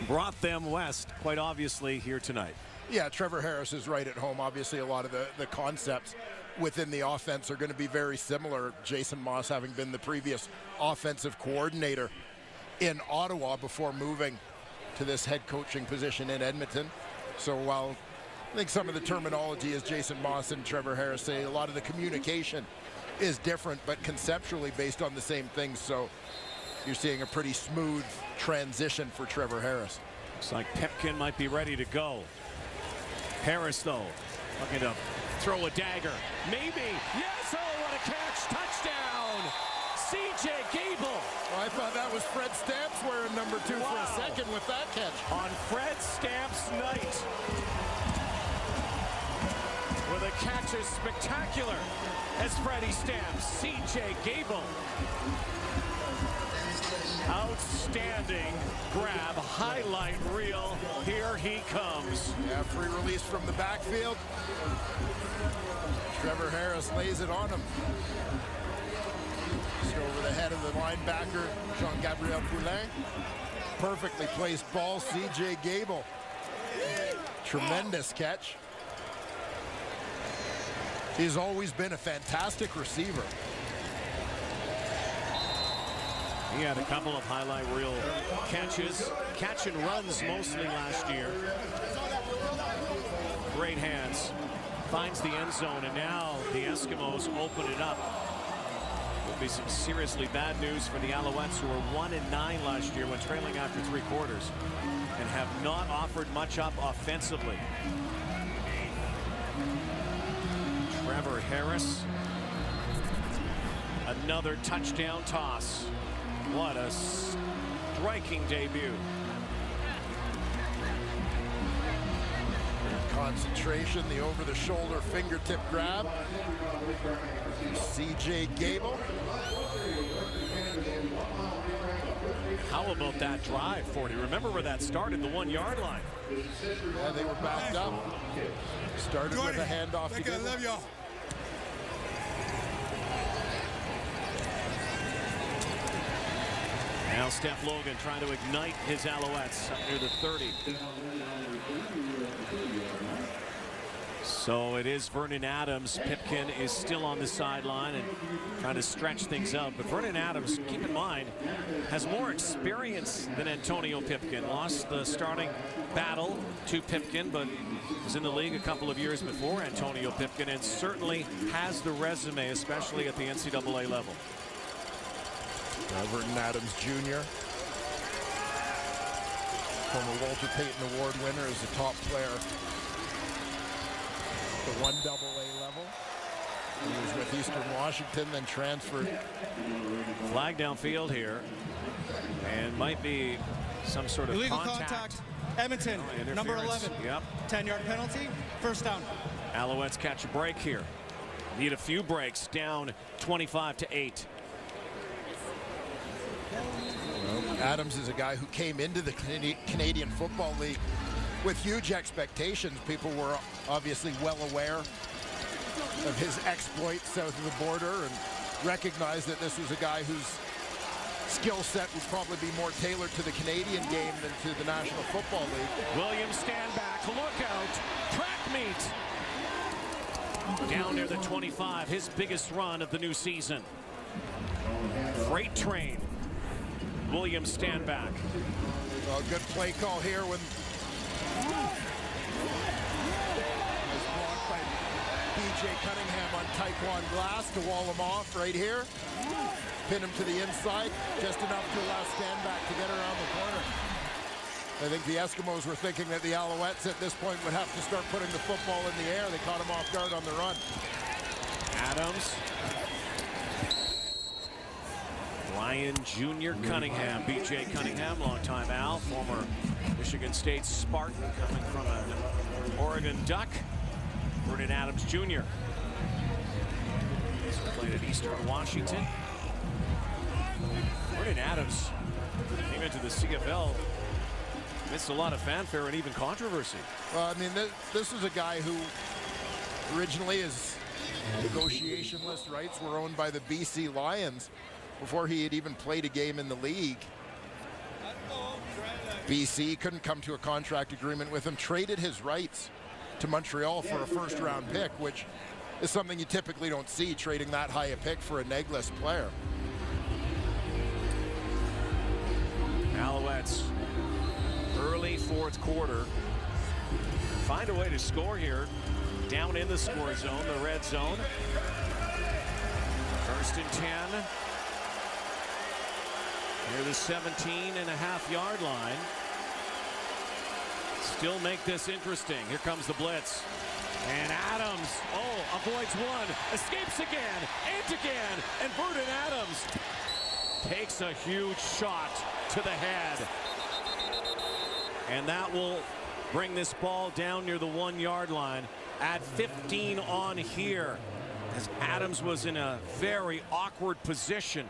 brought them west, quite obviously, here tonight. Yeah, Trevor Harris is right at home. Obviously, a lot of the concepts within the offense are going to be very similar. Jason Moss having been the previous offensive coordinator in Ottawa before moving to this head coaching position in Edmonton. So while I think some of the terminology, as Jason Moss and Trevor Harris say, a lot of the communication is different, but conceptually based on the same things. So you're seeing a pretty smooth transition for Trevor Harris. Looks like Pipkin might be ready to go. Harris, though, looking to throw a dagger. Maybe. Yes, oh, what a catch. Touchdown. CJ Gable. Well, I thought that was Fred Stamps wearing number 2 for a second with that catch. On Fred Stamps' night. With a catch as spectacular as Freddie Stamps. CJ Gable. Outstanding grab, highlight reel. Here he comes. Yeah, free release from the backfield. Trevor Harris lays it on him. Just over the head of the linebacker, Jean-Gabriel Poulin. Perfectly placed ball, CJ Gable. Tremendous catch. He's always been a fantastic receiver. He had a couple of highlight reel catches, catch and runs mostly last year. Great hands, finds the end zone, and now the Eskimos open it up. Will be some seriously bad news for the Alouettes, who were 1-9 last year when trailing after 3 quarters, and have not offered much up offensively. Trevor Harris, another touchdown toss. What a striking debut. Concentration, the over-the-shoulder fingertip grab. CJ Gable. How about that drive, 40? Remember where that started, the 1-yard line. Yeah, they were backed up. Started with a handoff to Gable. I love y'all. Now Steph Logan trying to ignite his Alouettes up near the 30. So it is Vernon Adams. Pipkin is still on the sideline and trying to stretch things out. But Vernon Adams, keep in mind, has more experience than Antonio Pipkin. Lost the starting battle to Pipkin, but was in the league a couple of years before Antonio Pipkin, and certainly has the resume, especially at the NCAA level. Vernon Adams Jr. Former Walter Payton Award winner, is a top player at the 1AA level. He was with Eastern Washington, then transferred. Flag downfield here, and might be some sort of illegal contact. Edmonton, number 11. Yep. 10-yard penalty, first down. Alouettes catch a break here. Need a few breaks, down 25-8. Adams is a guy who came into the Canadian Football League with huge expectations. People were obviously well aware of his exploits south of the border and recognized that this was a guy whose skill set would probably be more tailored to the Canadian game than to the National Football League. Williams stand back, look out, track meet. Down near the 25, his biggest run of the new season. Freight train. Williams stand back. Well, good play call here when was blocked by BJ Cunningham on Taekwon Glass to wall him off right here. Pin him to the inside, just enough to allow stand back to get around the corner. I think the Eskimos were thinking that the Alouettes at this point would have to start putting the football in the air. They caught him off guard on the run. Adams. Ryan Jr. Cunningham, B.J. Cunningham, longtime Al, former Michigan State Spartan, coming from an Oregon Duck. Vernon Adams Jr. Played at Eastern Washington. Vernon Adams came into the CFL, missed a lot of fanfare and even controversy. Well, I mean, this is a guy who originally his negotiation list rights were owned by the BC Lions before he had even played a game in the league. BC couldn't come to a contract agreement with him, traded his rights to Montreal for a first-round pick, which is something you typically don't see, trading that high a pick for a negless player. Alouettes, early fourth quarter, find a way to score here, down in the score zone, the red zone. First and 10. Near the 17.5-yard line. Still make this interesting. Here comes the blitz. And Adams, avoids one, escapes again, and Vernon Adams takes a huge shot to the head. And that will bring this ball down near the 1-yard line at 15 on here, as Adams was in a very awkward position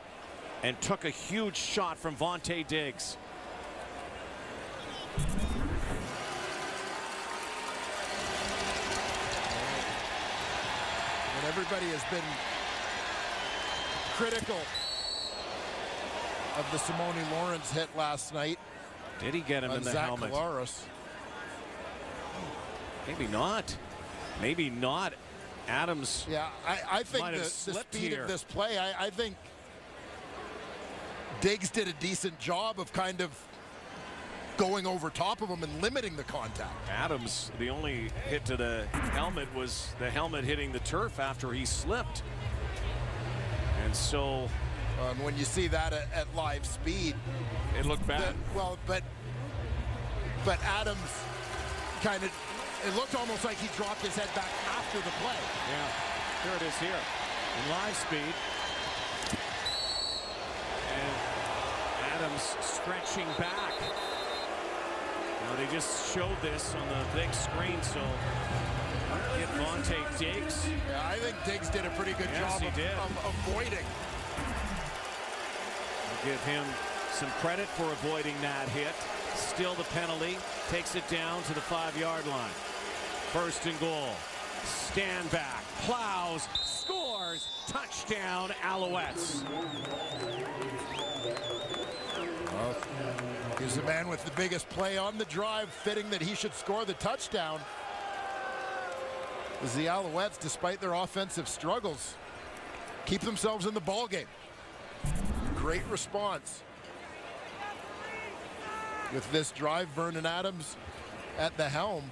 and took a huge shot from Vontae Diggs. And everybody has been critical of the Simone Lawrence hit last night. Did he get him in the Zach helmet? Collaros. Maybe not. Maybe not. Adams. Yeah, I think the speed of this play, I think Diggs did a decent job of kind of going over top of him and limiting the contact. Adams, the only hit to the helmet was the helmet hitting the turf after he slipped. And so when you see that at live speed, it looked bad. But Adams kind of, it looked almost like he dropped his head back after the play. Yeah, here it is here in live speed. And Adams stretching back. Now they just showed this on the big screen, so get Vontae Diggs. Yeah, I think Diggs did a pretty good job of avoiding. I'll give him some credit for avoiding that hit. Still the penalty, takes it down to the 5-yard line. First and goal. Stand back, plows, scores, touchdown, Alouettes. Well, he's the man with the biggest play on the drive, fitting that he should score the touchdown. As the Alouettes, despite their offensive struggles, keep themselves in the ball game. Great response. With this drive, Vernon Adams at the helm.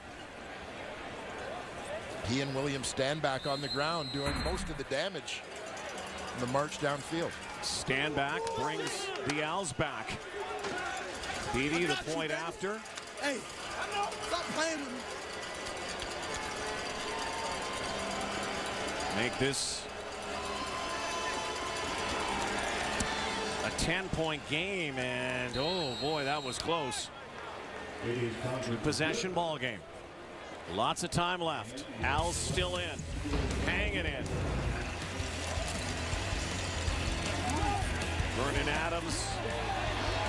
He and Williams stand back on the ground, doing most of the damage in the march downfield. Stand back brings the Owls back. Beatty the point after. Hey, stop playing with me. Make this a 10-point game, and oh boy, that was close. Two-possession ball game. Lots of time left. Al's still in, hanging in. Vernon Adams,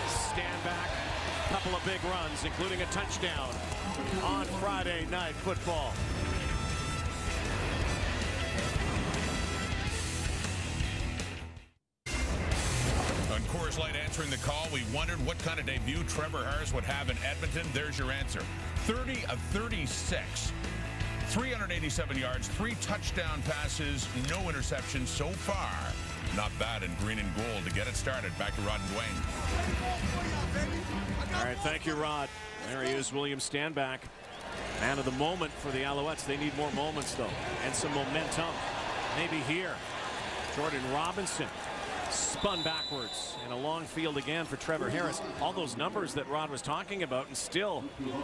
stand back, couple of big runs, including a touchdown on Friday Night Football. On Coors Light answering the call, we wondered what kind of debut Trevor Harris would have in Edmonton. There's your answer. 30 of 36. 387 yards, 3 touchdown passes, no interceptions so far. Not bad in green and gold to get it started. Back to Rod and Dwayne. All right, thank you, Rod. There he is, William Stanback. Man of the moment for the Alouettes. They need more moments, though, and some momentum. Maybe here. Jordan Robinson spun backwards in a long field again for Trevor Harris. All those numbers that Rod was talking about, and still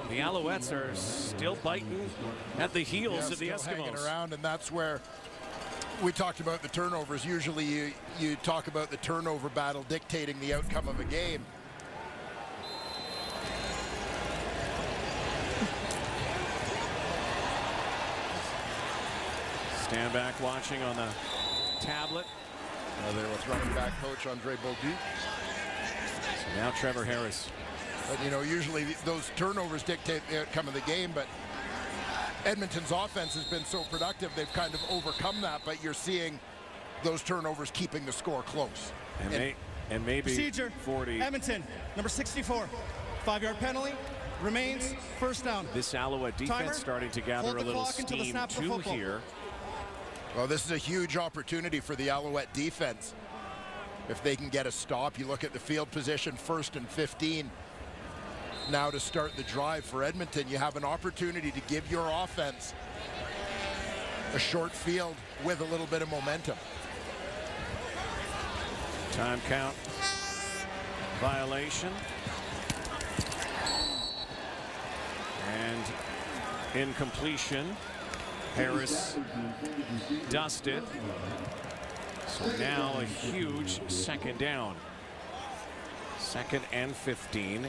the Alouettes are still biting at the heels of the Eskimos. Hanging around, and that's where we talked about the turnovers. Usually you talk about the turnover battle dictating the outcome of a game. Stanback watching on the tablet. There with running back coach Andre Beaulieu. So now Trevor Harris. But you know, usually those turnovers dictate the outcome of the game, but Edmonton's offense has been so productive, they've kind of overcome that, but you're seeing those turnovers keeping the score close. And maybe procedure, 40. Edmonton, number 64. 5-yard penalty, remains first down. This Alouette defense Timer, starting to gather a little steam too here. Well, this is a huge opportunity for the Alouette defense. If they can get a stop, you look at the field position, 1st and 15. Now to start the drive for Edmonton, you have an opportunity to give your offense a short field with a little bit of momentum. Time count violation. And incompletion. Harris dusted. So now a huge second down. 2nd and 15.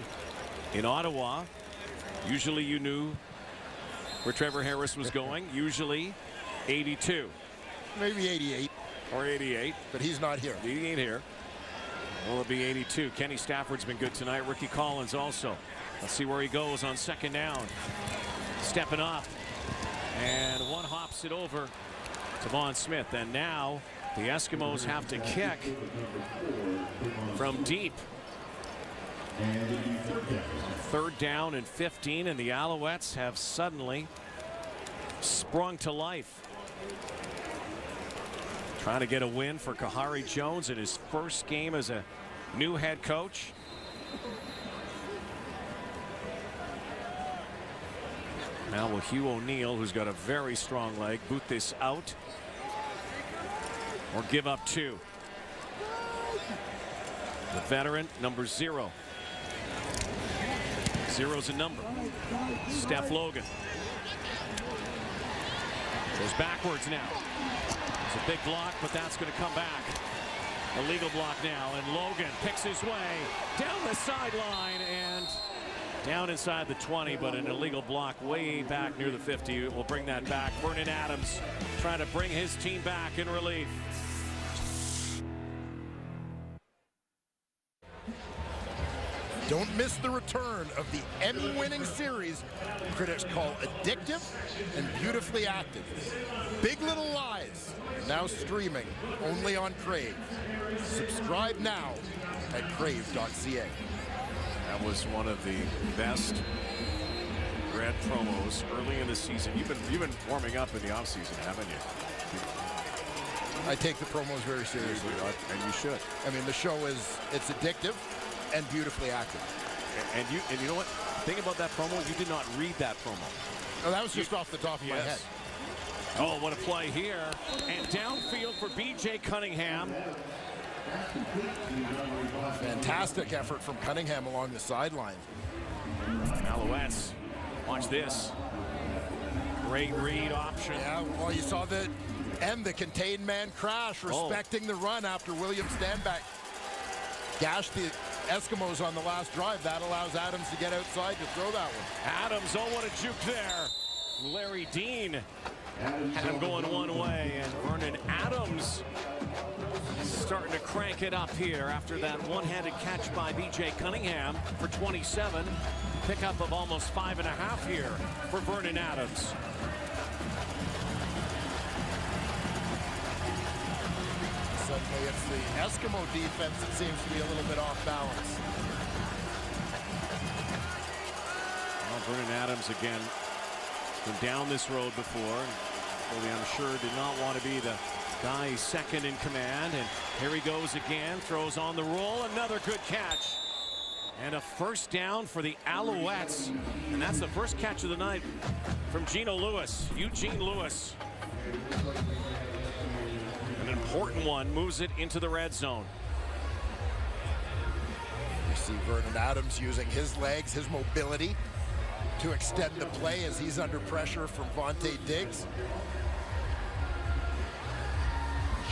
In Ottawa, usually you knew where Trevor Harris was going. Usually 82. Maybe 88. Or 88. But he's not here. He ain't here. Will it be 82? Kenny Stafford's been good tonight. Ricky Collins also. Let's see where he goes on 2nd down. Stepping up. And one hops it over to Vaughn Smith. And now the Eskimos have to kick from deep. 3rd down and 15, and the Alouettes have suddenly sprung to life. Trying to get a win for Kahari Jones in his first game as a new head coach. Now will Hugh O'Neill, who's got a very strong leg, boot this out or give up 2. The veteran, number 0. 0's a number. Steph Logan goes backwards now. It's a big block, but that's going to come back. Illegal block now, and Logan picks his way down the sideline and down inside the 20, but an illegal block way back near the 50. We'll bring that back. Vernon Adams trying to bring his team back in relief. Don't miss the return of the Emmy-winning series critics call addictive and beautifully acted. Big Little Lies, now streaming only on Crave. Subscribe now at crave.ca. That was one of the best grad promos early in the season. You've been warming up in the offseason, haven't you? I take the promos very seriously, and you should. I mean, the show it's addictive and beautifully acted. And you know what? The thing about that promo, you did not read that promo. Oh, that was just off the top of my head. Oh, what a play here. And downfield for B.J. Cunningham. Fantastic effort from Cunningham along the sideline. Alouettes, watch this. Great read option. Yeah, well, you saw the contained man crash, respecting the run after Williams Stanback gashed the Eskimos on the last drive. That allows Adams to get outside to throw that one. Adams, oh, what a juke there. Larry Dean had him going one way, and Vernon Adams starting to crank it up here after that one-handed catch by B.J. Cunningham for 27. Pickup of almost 5.5 here for Vernon Adams. Suddenly it's the Eskimo defense that seems to be a little bit off balance. Well, Vernon Adams again been down this road before, and really, I'm sure, did not want to be the guy second in command. And here he goes again, throws on the roll, another good catch. And a first down for the Alouettes. And that's the first catch of the night from Eugene Lewis. An important one, moves it into the red zone. You see Vernon Adams using his legs, his mobility to extend the play as he's under pressure from Vontae Diggs.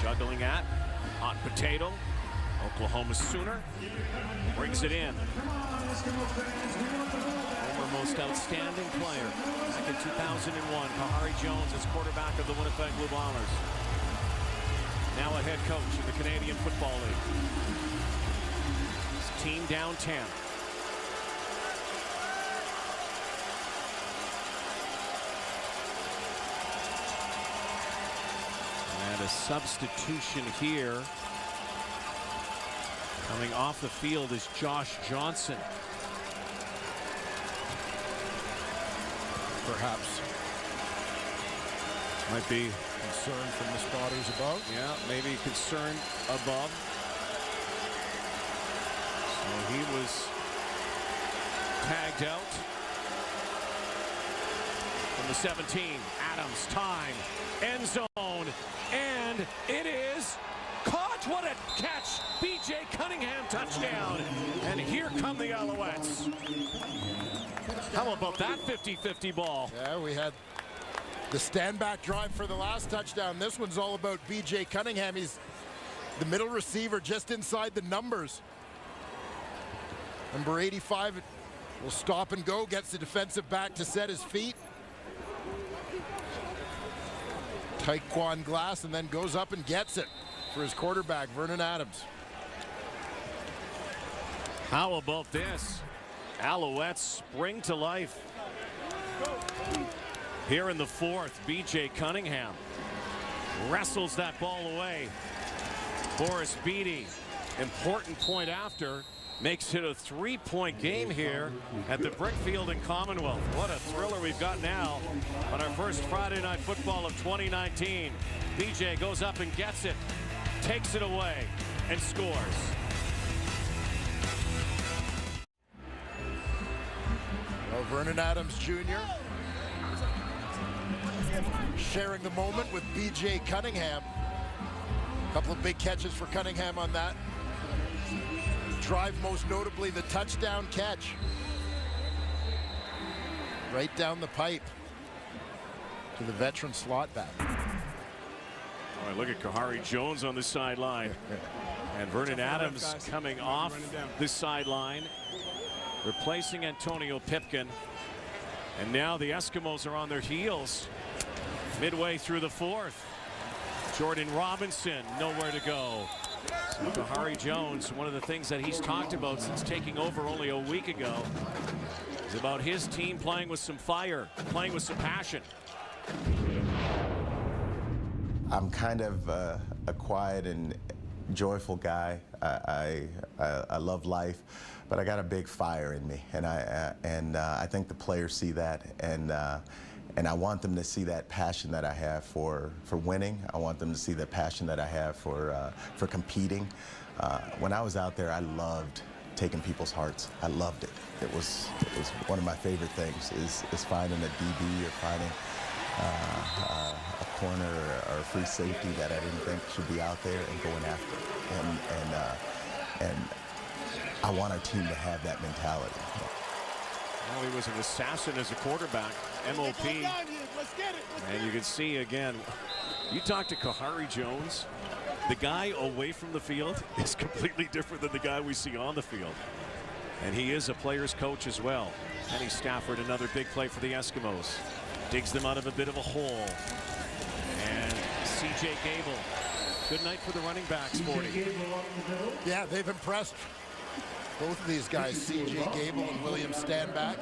Juggling at hot potato. Oklahoma Sooner brings it in. Former most outstanding player back in 2001. Kahari Jones is quarterback of the Winnipeg Blue Bombers. Now a head coach in the Canadian Football League. His team down 10. And a substitution here. Coming off the field is Josh Johnson. Perhaps might be concern from the spotters above. Yeah, maybe concern above. So he was tagged out from the 17. Adams, time, end zone, and it is caught. What a catch! B.J. Cunningham, touchdown. And here come the Alouettes. How about that 50-50 ball? Yeah, we had the stand-back drive for the last touchdown. This one's all about B.J. Cunningham. He's the middle receiver just inside the numbers. Number 85 will stop and go, gets the defensive back to set his feet. Taekwon Glass, and then goes up and gets it for his quarterback, Vernon Adams. How about this? Alouettes spring to life. Here in the fourth, B.J. Cunningham wrestles that ball away. Boris Beatty, important point after, makes it a 3-point game here at the Brickfield in Commonwealth. What a thriller we've got now on our first Friday Night Football of 2019. B.J. goes up and gets it, takes it away, and scores. Well, Vernon Adams Jr. sharing the moment with B.J. Cunningham. A couple of big catches for Cunningham on that drive, most notably the touchdown catch. Right down the pipe to the veteran slot back. All right, look at Kahari Jones on the sideline. And Vernon Adams coming off the sideline, replacing Antonio Pipkin. And now the Eskimos are on their heels midway through the fourth. Jordan Robinson nowhere to go. So Kahari Jones, one of the things that he's talked about since taking over only a week ago is about his team playing with some fire, playing with some passion. I'm kind of a quiet and joyful guy. I love life, but I got a big fire in me, and I think the players see that, and I want them to see that passion that I have for winning. I want them to see the passion that I have for competing. When I was out there, I loved taking people's hearts. I loved it. It was one of my favorite things is finding a DB or finding a corner or a free safety that I didn't think should be out there and going after it. And I want our team to have that mentality. Well, he was an assassin as a quarterback, MOP. And you can see again, you talk to Kahari Jones, the guy away from the field is completely different than the guy we see on the field. And he is a player's coach as well. Kenny Stafford, another big play for the Eskimos. Digs them out of a bit of a hole. And C.J. Gable, good night for the running backs, 40. Yeah, they've impressed both of these guys, C.J. Gable and William Stanback.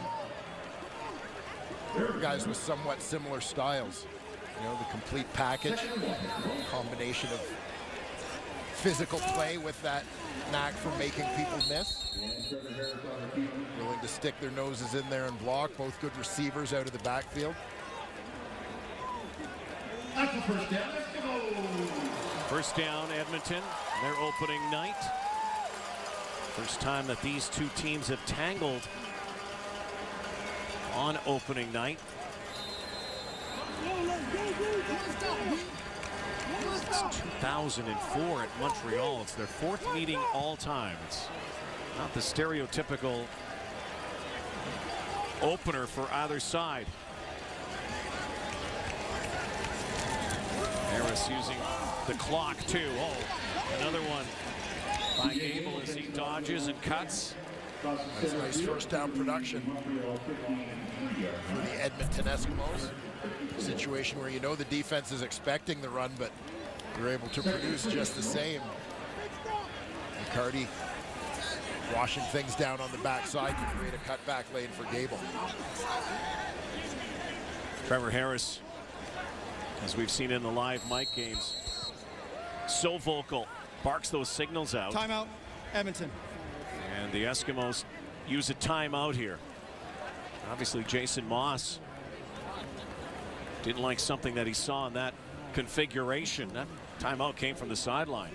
Guys with somewhat similar styles. You know, the complete package, combination of physical play with that knack for making people miss. Willing to stick their noses in there and block. Both good receivers out of the backfield. First down, Edmonton, their opening night. First time that these two teams have tangled on opening night. It's 2004 at Montreal. It's their fourth meeting all time. It's not the stereotypical opener for either side. Harris using the clock too. Oh, another one by Gable as he dodges and cuts. That's nice first down production for the Edmonton Eskimos. Situation where you know the defense is expecting the run, but they're able to produce just the same. McCarty washing things down on the backside to create a cutback lane for Gable. Trevor Harris, as we've seen in the live mic games, so vocal, barks those signals out. Timeout, Edmonton. And the Eskimos use a timeout here. Obviously, Jason Moss didn't like something that he saw in that configuration. That timeout came from the sideline.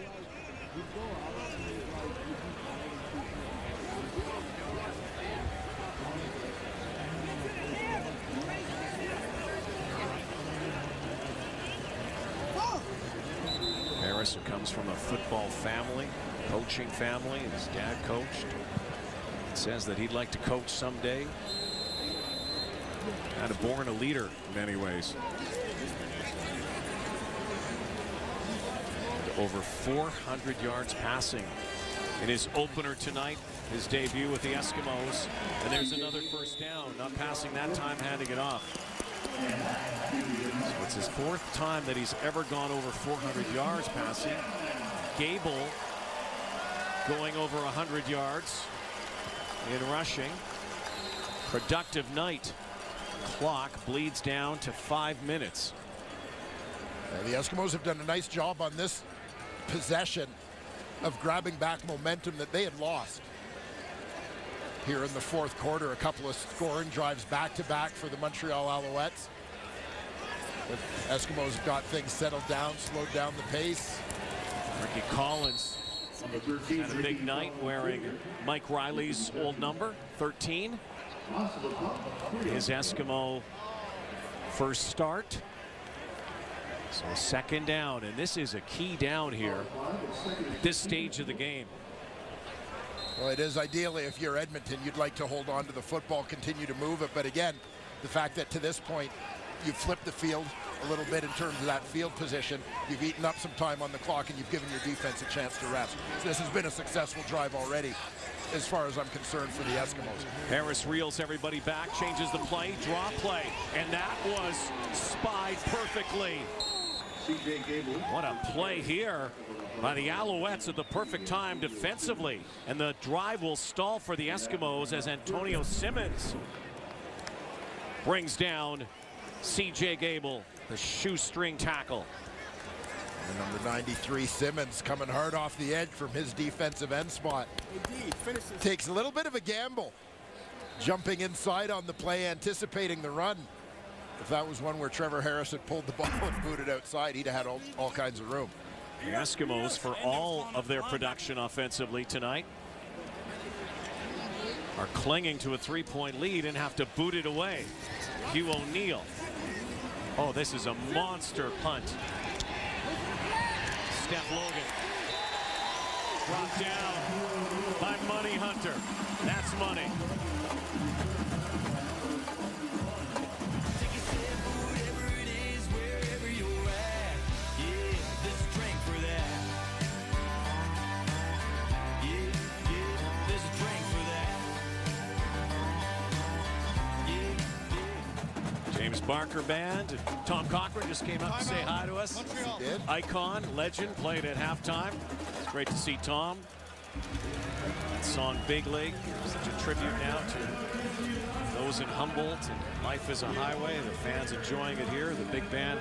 Harris, who comes from a football family, coaching family, his dad coached. It says that he'd like to coach someday. Kind of born a leader in many ways. And over 400 yards passing in his opener tonight, his debut with the Eskimos. And there's another first down, not passing that time, handing it off. So it's his fourth time that he's ever gone over 400 yards passing. Gable going over 100 yards in rushing. Productive night. Clock bleeds down to 5 minutes. The Eskimos have done a nice job on this possession of grabbing back momentum that they had lost. Here in the fourth quarter, a couple of scoring drives back-to-back for the Montreal Alouettes. But Eskimos have got things settled down, slowed down the pace. Ricky Collins had a big night wearing Mike Riley's old number, 13. His Eskimo first start. So second down, and this is a key down here at this stage of the game. Well, it is ideally, if you're Edmonton, you'd like to hold on to the football, continue to move it. But again, the fact that to this point, you've flipped the field a little bit in terms of that field position. You've eaten up some time on the clock, and you've given your defense a chance to rest. So this has been a successful drive already, as far as I'm concerned, for the Eskimos. Harris reels everybody back, changes the play, draw play, and that was spied perfectly. What a play here by the Alouettes at the perfect time defensively. And the drive will stall for the Eskimos as Antonio Simmons brings down C.J. Gable, the shoestring tackle. And number 93, Simmons, coming hard off the edge from his defensive end spot. Takes a little bit of a gamble, jumping inside on the play, anticipating the run. If that was one where Trevor Harris had pulled the ball and booted outside, he'd have had all kinds of room. The Eskimos, for all of their production offensively tonight, are clinging to a three-point lead and have to boot it away. Hugh O'Neill. Oh, this is a monster punt. Steph Logan Brought down by Money Hunter. That's money. James Barker Band. Tom Cochran just came up to say hi to us. Montreal. Did. Icon, legend, played at halftime. It's great to see Tom. That song Big League, such a tribute now to those in Humboldt and Life is a Highway. The fans enjoying it here. The big band,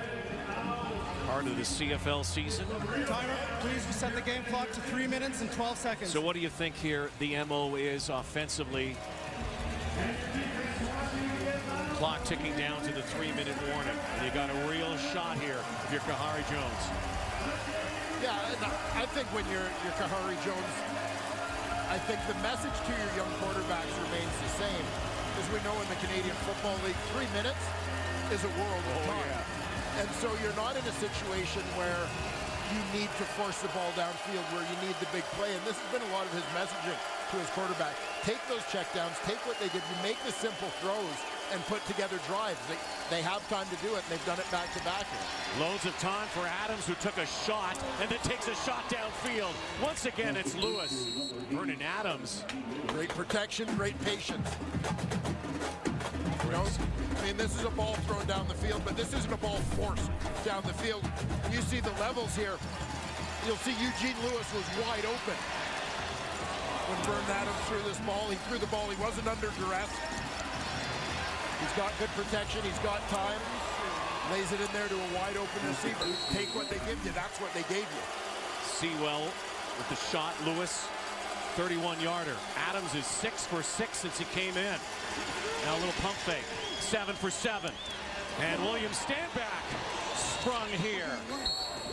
part of the CFL season. Timer, please reset the game clock to 3 minutes and 12 seconds. So what do you think here the MO is offensively? Clock ticking down to the 3-minute warning. And you got a real shot here if you're Kahari Jones. Yeah, I think when you're Kahari Jones, I think the message to your young quarterbacks remains the same. As we know in the Canadian Football League, 3 minutes is a world of time. Yeah. And so you're not in a situation where you need to force the ball downfield, where you need the big play. And this has been a lot of his messaging to his quarterback. Take those checkdowns, take what they give you, make the simple throws, and put together drives. They have time to do it, and they've done it back-to-back here. Loads of time for Adams, who took a shot and then takes a shot downfield. Once again, it's Lewis. Vernon Adams. Great protection, great patience. You know, I mean, this is a ball thrown down the field, but this isn't a ball forced down the field. You see the levels here. You'll see Eugene Lewis was wide open when Vernon Adams threw this ball. He threw the ball. He wasn't under duress. He's got good protection. He's got time. Lays it in there to a wide open receiver. Take what they give you. That's what they gave you. Sewell with the shot. Lewis, 31-yarder. Adams is 6 for 6 since he came in. Now a little pump fake. 7 for 7. And William Standback sprung here.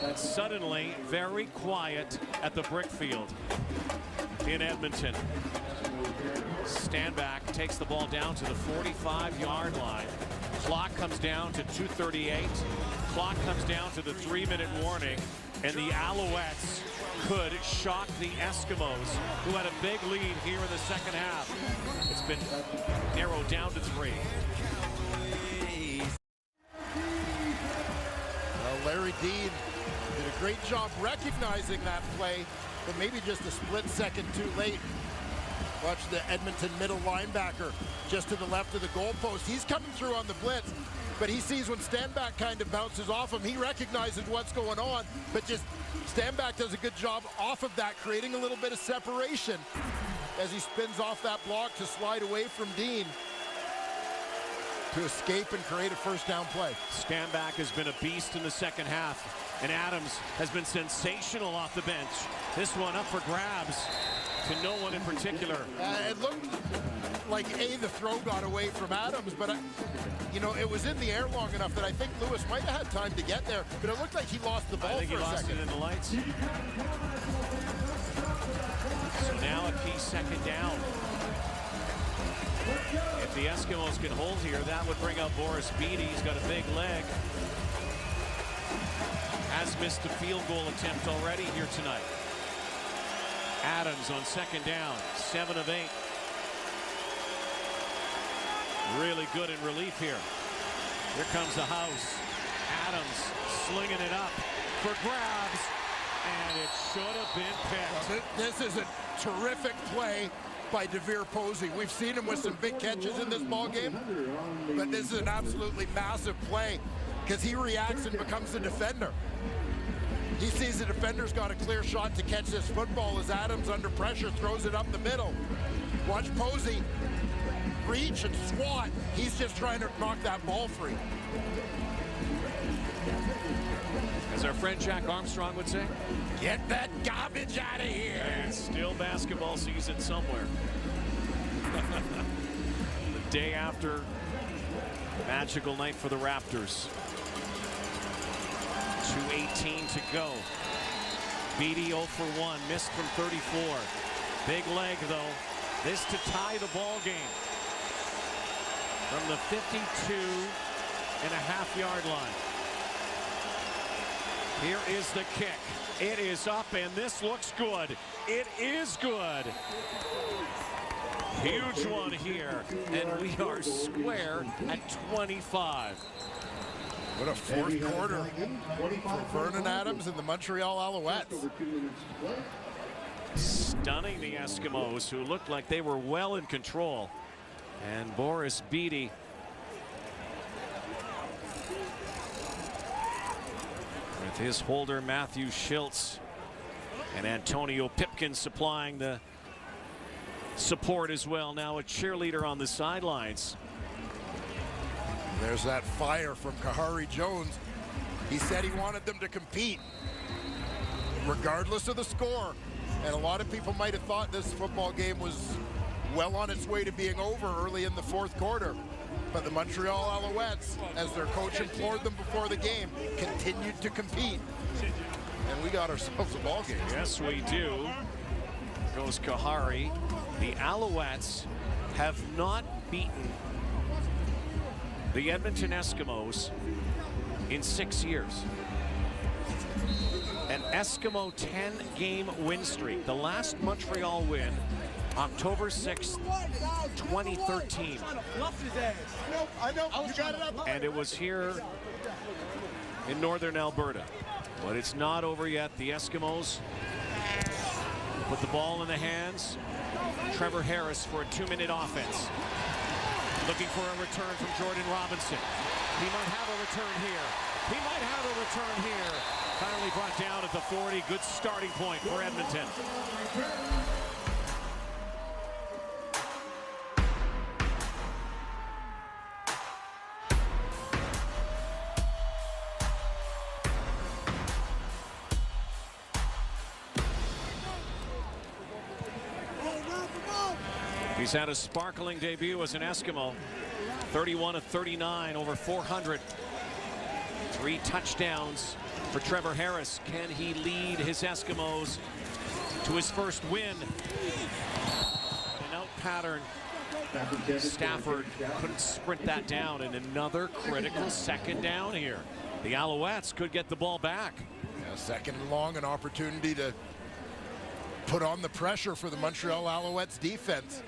And suddenly very quiet at the Brickfield in Edmonton. Standback takes the ball down to the 45-yard line. Clock comes down to 2:38. Clock comes down to the 3-minute warning. And the Alouettes could shock the Eskimos, who had a big lead here in the second half. It's been narrowed down to 3. Well, Larry Dean did a great job recognizing that play, but maybe just a split second too late. Watch the Edmonton middle linebacker just to the left of the goalpost. He's coming through on the blitz, but he sees when Standback kind of bounces off him, he recognizes what's going on, but just Standback does a good job off of that, creating a little bit of separation as he spins off that block to slide away from Dean to escape and create a first down play. Standback has been a beast in the second half, and Adams has been sensational off the bench. This one up for grabs to no one in particular. It looked like the throw got away from Adams, but you know, it was in the air long enough that I think Lewis might have had time to get there, but it looked like he lost the ball I think for he a lost second. it in the lights. So now a key second down. If the Eskimos can hold here, that would bring out Boris Beatty. He's got a big leg. Has missed a field goal attempt already here tonight. Adams on second down, 7 of 8. Really good in relief here. Here comes the house. Adams slinging it up for grabs, and it should have been picked. Well, this is a terrific play by DeVere Posey. We've seen him with some big catches in this ball game, but this is an absolutely massive play because he reacts and becomes the defender. He sees the defender's got a clear shot to catch this football as Adams, under pressure, throws it up the middle. Watch Posey reach and swat. He's just trying to knock that ball free. As our friend Jack Armstrong would say, get that garbage out of here. And it's still basketball season somewhere. The day after, magical night for the Raptors. 2:18 to go. Beatty 0 for 1, missed from 34. Big leg though. This to tie the ball game from the 52.5-yard line. Here is the kick. It is up, and this looks good. It is good. Huge one here, and we are square at 25. What a fourth quarter for Vernon Adams and the Montreal Alouettes. Stunning the Eskimos, who looked like they were well in control. And Boris Beatty with his holder Matthew Schiltz and Antonio Pipkin supplying the support as well. Now a cheerleader on the sidelines. There's that fire from Kahari Jones. He said he wanted them to compete regardless of the score. And a lot of people might have thought this football game was well on its way to being over early in the fourth quarter. But the Montreal Alouettes, as their coach implored them before the game, continued to compete. And we got ourselves a ball game. Yes, we do. Goes Kahari. The Alouettes have not beaten the Edmonton Eskimos in 6 years. An Eskimo 10-game win streak. The last Montreal win, October 6th, 2013. I know. You got it up. And it was here in northern Alberta. But it's not over yet. The Eskimos put the ball in the hands. Trevor Harris for a 2-minute offense. Looking for a return from Jordan Robinson. He might have a return here. He might have a return here. Finally brought down at the 40. Good starting point for Edmonton. He's had a sparkling debut as an Eskimo. 31 of 39, over 400. 3 touchdowns for Trevor Harris. Can he lead his Eskimos to his first win? An out pattern. Stafford couldn't sprint that down, and another critical second down here. The Alouettes could get the ball back. Yeah, second and long, an opportunity to put on the pressure for the Montreal Alouettes defense.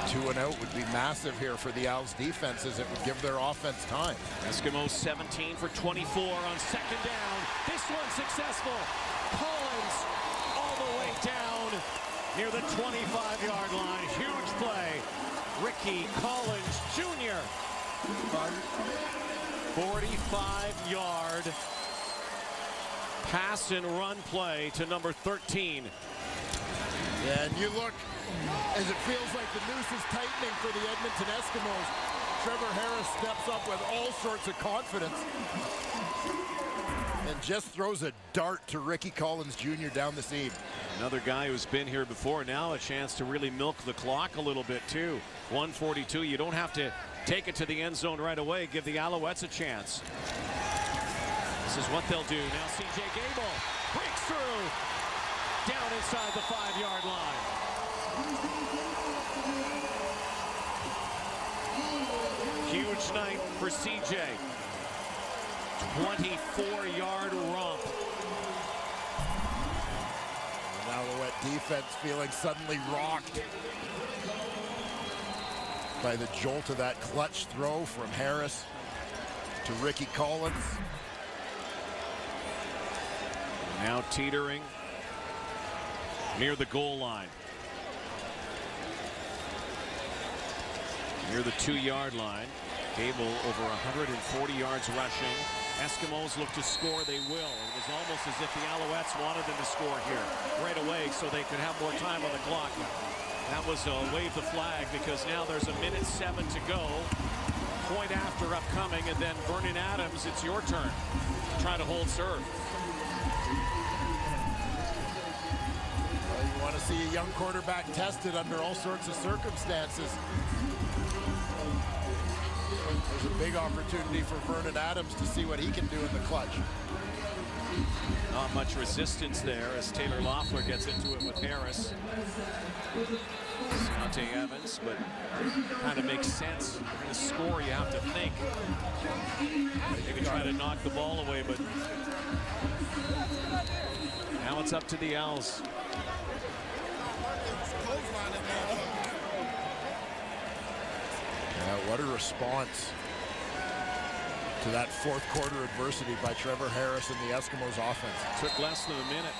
2 and out would be massive here for the Owls defenses. It would give their offense time. Eskimos 17 for 24 on second down. This one successful. Collins all the way down near the 25-yard line. Huge play. Ricky Collins Jr. 45-yard pass and run play to number 13. Yeah, and you look, as it feels like the noose is tightening for the Edmonton Eskimos. Trevor Harris steps up with all sorts of confidence and just throws a dart to Ricky Collins Jr. down the seam. Another guy who's been here before. Now a chance to really milk the clock a little bit too. 142. You don't have to take it to the end zone right away. Give the Alouettes a chance. This is what they'll do. Now C.J. Gable breaks through down inside the 5-yard line. Huge night for C.J. 24-yard romp. And Alouette defense feeling suddenly rocked by the jolt of that clutch throw from Harris to Ricky Collins. Now teetering near the goal line. Near the 2-yard line. Gable over 140 yards rushing. Eskimos look to score. They will. It was almost as if the Alouettes wanted them to score here right away so they could have more time on the clock. That was a wave the flag because now there's 1:07 to go. Point after upcoming, and then Vernon Adams, it's your turn. Try to hold serve. Well, you want to see a young quarterback tested under all sorts of circumstances. There's a big opportunity for Vernon Adams to see what he can do in the clutch. Not much resistance there as Taylor Loeffler gets into it with Harris. Deontay Evans, but kind of makes sense. You're going to score, you have to think. Maybe try to knock the ball away, but now it's up to the Owls. Yeah, what a response to that fourth quarter adversity by Trevor Harris and the Eskimos offense. Took less than a minute.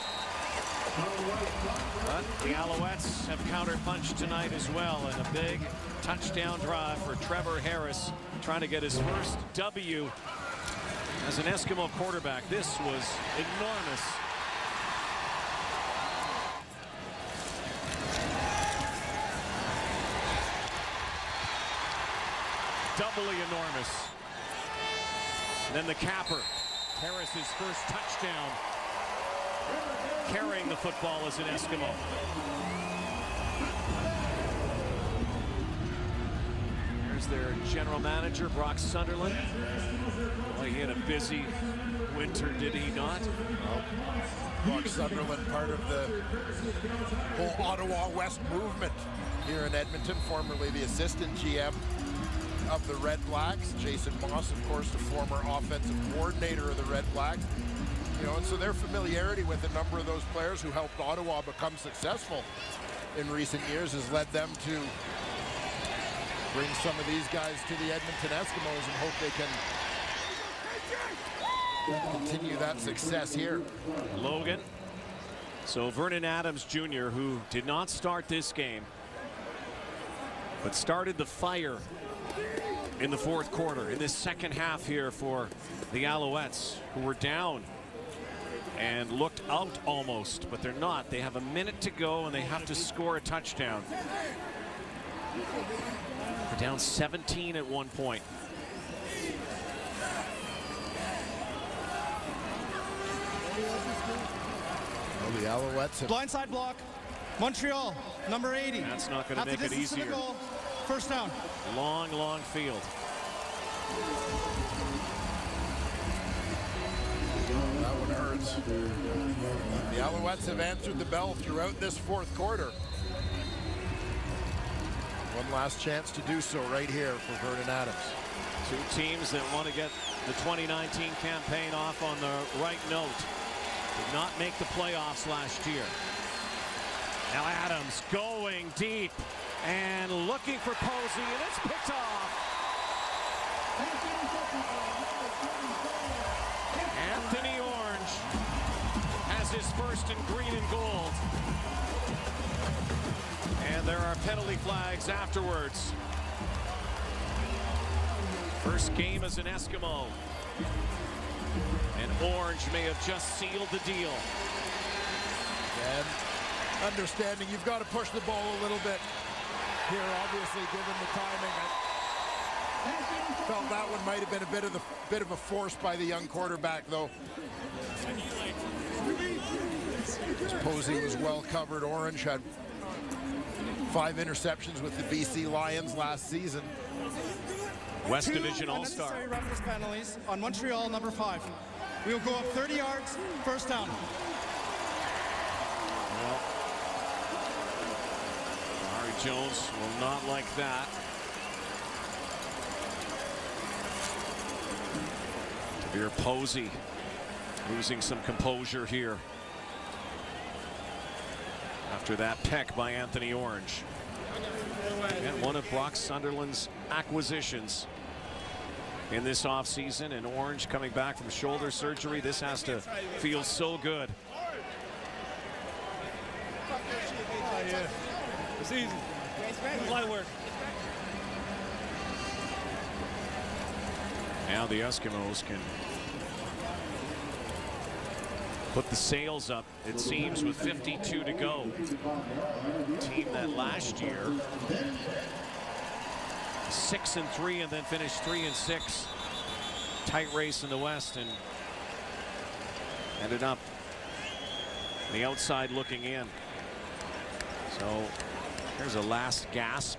But the Alouettes have counterpunched tonight as well, and a big touchdown drive for Trevor Harris, trying to get his first W as an Eskimo quarterback. This was enormous. Doubly enormous. And then the capper, Harris's first touchdown, carrying the football as an Eskimo. Here's their general manager, Brock Sunderland. Boy, he had a busy winter, did he not? Well, Brock Sunderland, part of the whole Ottawa West movement here in Edmonton, formerly the assistant GM of the Red Blacks. Jason Moss, of course, the former offensive coordinator of the Red Blacks. You know, and so their familiarity with a number of those players who helped Ottawa become successful in recent years has led them to bring some of these guys to the Edmonton Eskimos and hope they can continue that success here. Logan. So Vernon Adams Jr., who did not start this game, but started the fire in the fourth quarter, in this second half here for the Alouettes, who were down and looked out almost, but they're not. They have a minute to go and they have to score a touchdown. They're down 17 at one point. Well, the Alouettes have... Blindside block, Montreal, number 80. That's not going to make it easier. Goal, first down. Long, long field. That one hurts. The Alouettes have answered the bell throughout this fourth quarter. One last chance to do so right here for Vernon Adams. Two teams that want to get the 2019 campaign off on the right note. Did not make the playoffs last year. Now Adams going deep and looking for Posey, and it's picked off. Anthony Orange has his first in green and gold. And there are penalty flags afterwards. First game as an Eskimo. And Orange may have just sealed the deal. And understanding you've got to push the ball a little bit here, obviously, given the timing. I felt that one might have been a bit of a force by the young quarterback, though. Posey was well covered. Orange had 5 interceptions with the BC Lions last season. West Division All-Star. Unnecessary roughness penalties on Montreal, number 5. We'll go up 30 yards, first down. Well, Ari Jones will not like that. Here Posey losing some composure here after that peck by Anthony Orange. And one of Brock Sunderland's acquisitions in this offseason, and Orange coming back from shoulder surgery. This has to feel so good. Oh, yeah. It's easy. It's light work. Now the Eskimos can put the sails up, it seems, with 52 to go. Team that last year 6-3 and then finished 3-6. Tight race in the West and ended up the outside looking in. So here's a last gasp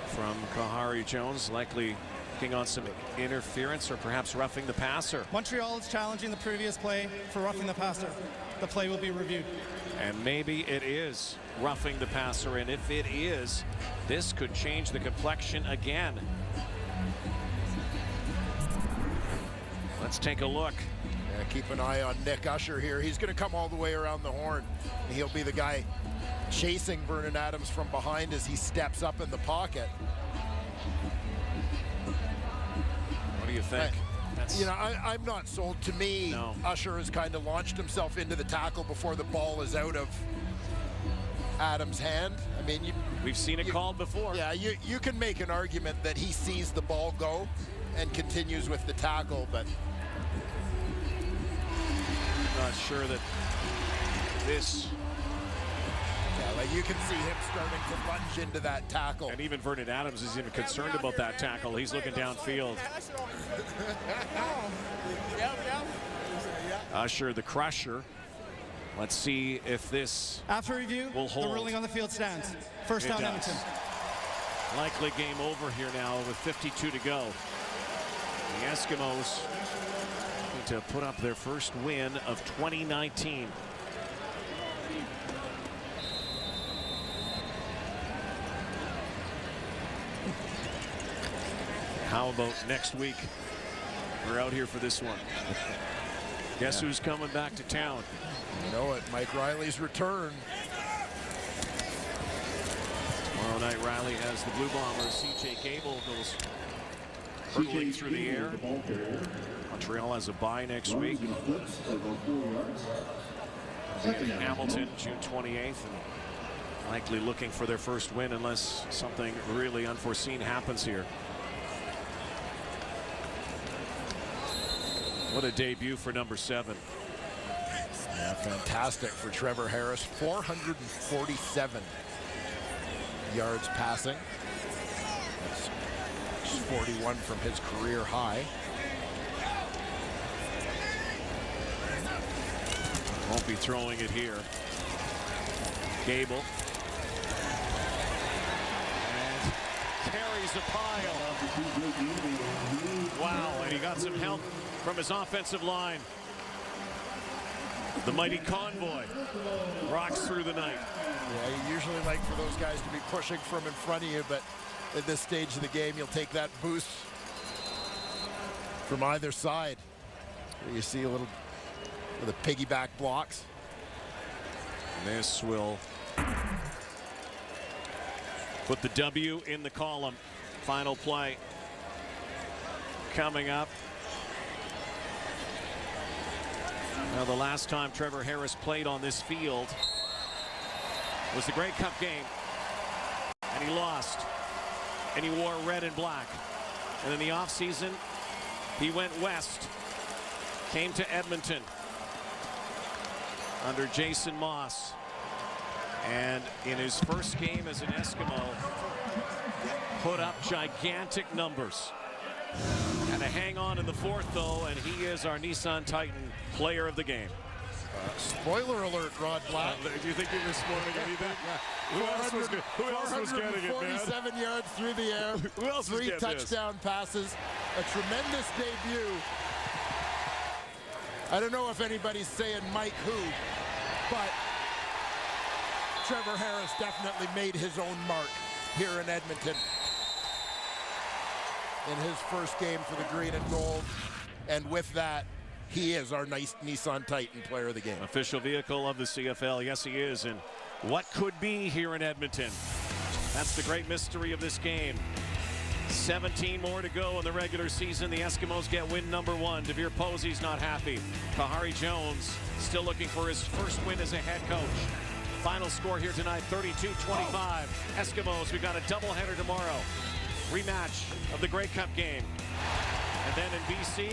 from Kahari Jones, likely Working on some interference or perhaps roughing the passer. Montreal is challenging the previous play for roughing the passer. The play will be reviewed. And maybe it is roughing the passer, and if it is, this could change the complexion again. Let's take a look. Yeah, keep an eye on Nick Usher here. He's going to come all the way around the horn. And he'll be the guy chasing Vernon Adams from behind as he steps up in the pocket. What do you think? You know, I'm not sold. To me, no. Usher has kind of launched himself into the tackle before the ball is out of Adams' hand. I mean, we've seen it called before. Yeah, you can make an argument that he sees the ball go and continues with the tackle, but not sure that this. Yeah, like you can see him starting to lunge into that tackle. And even Vernon Adams is even concerned about that tackle. He's looking downfield. Usher, the crusher. Let's see if this after review will hold. The ruling on the field stands. First down, Edmonton. Likely game over here now with 52 to go. The Eskimos need to put up their first win of 2019. How about next week? We're out here for this one. Guess who's coming back to town? You know it, Mike Riley's return. Tomorrow night, Riley has the Blue Bombers. C.J. Gable goes hurtling through the air. Montreal has a bye next week. Hamilton, June 28th. And likely looking for their first win unless something really unforeseen happens here. What a debut for number 7. Yeah, fantastic for Trevor Harris. 447 yards passing. That's 41 from his career high. Won't be throwing it here. Gable. And carries a pile. Wow, and he got some help from his offensive line. The mighty Convoy rocks through the night. Yeah, you usually like for those guys to be pushing from in front of you, but at this stage of the game, you'll take that boost from either side. You see a little of the piggyback blocks. This will put the W in the column. Final play coming up. Now, the last time Trevor Harris played on this field was the Grey Cup game, and he lost, and he wore red and black. And in the offseason, he went west, came to Edmonton under Jason Moss, and in his first game as an Eskimo, put up gigantic numbers. Had to hang on in the fourth, though, and he is our Nissan Titan player of the game. Spoiler alert, Rod Black. Do you think you were spoiling anything? Who else was getting it, man? 447 yards through the air. Who else was 3 touchdown passes. A tremendous debut. I don't know if anybody's saying Mike who, but Trevor Harris definitely made his own mark here in Edmonton in his first game for the green and gold. And with that, he is our nice Nissan Titan player of the game. Official vehicle of the CFL. Yes, he is. And what could be here in Edmonton? That's the great mystery of this game. 17 more to go in the regular season. The Eskimos get win number 1. Devere Posey's not happy. Kahari Jones still looking for his first win as a head coach. Final score here tonight, 32-25. Eskimos, we've got a doubleheader tomorrow. Rematch of the Grey Cup game. And then in BC,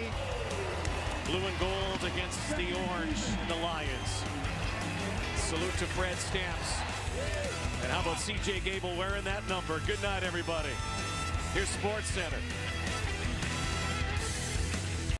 blue and gold against the orange and the Lions. Salute to Fred Stamps. And how about C.J. Gable wearing that number? Good night, everybody. Here's Sports Center.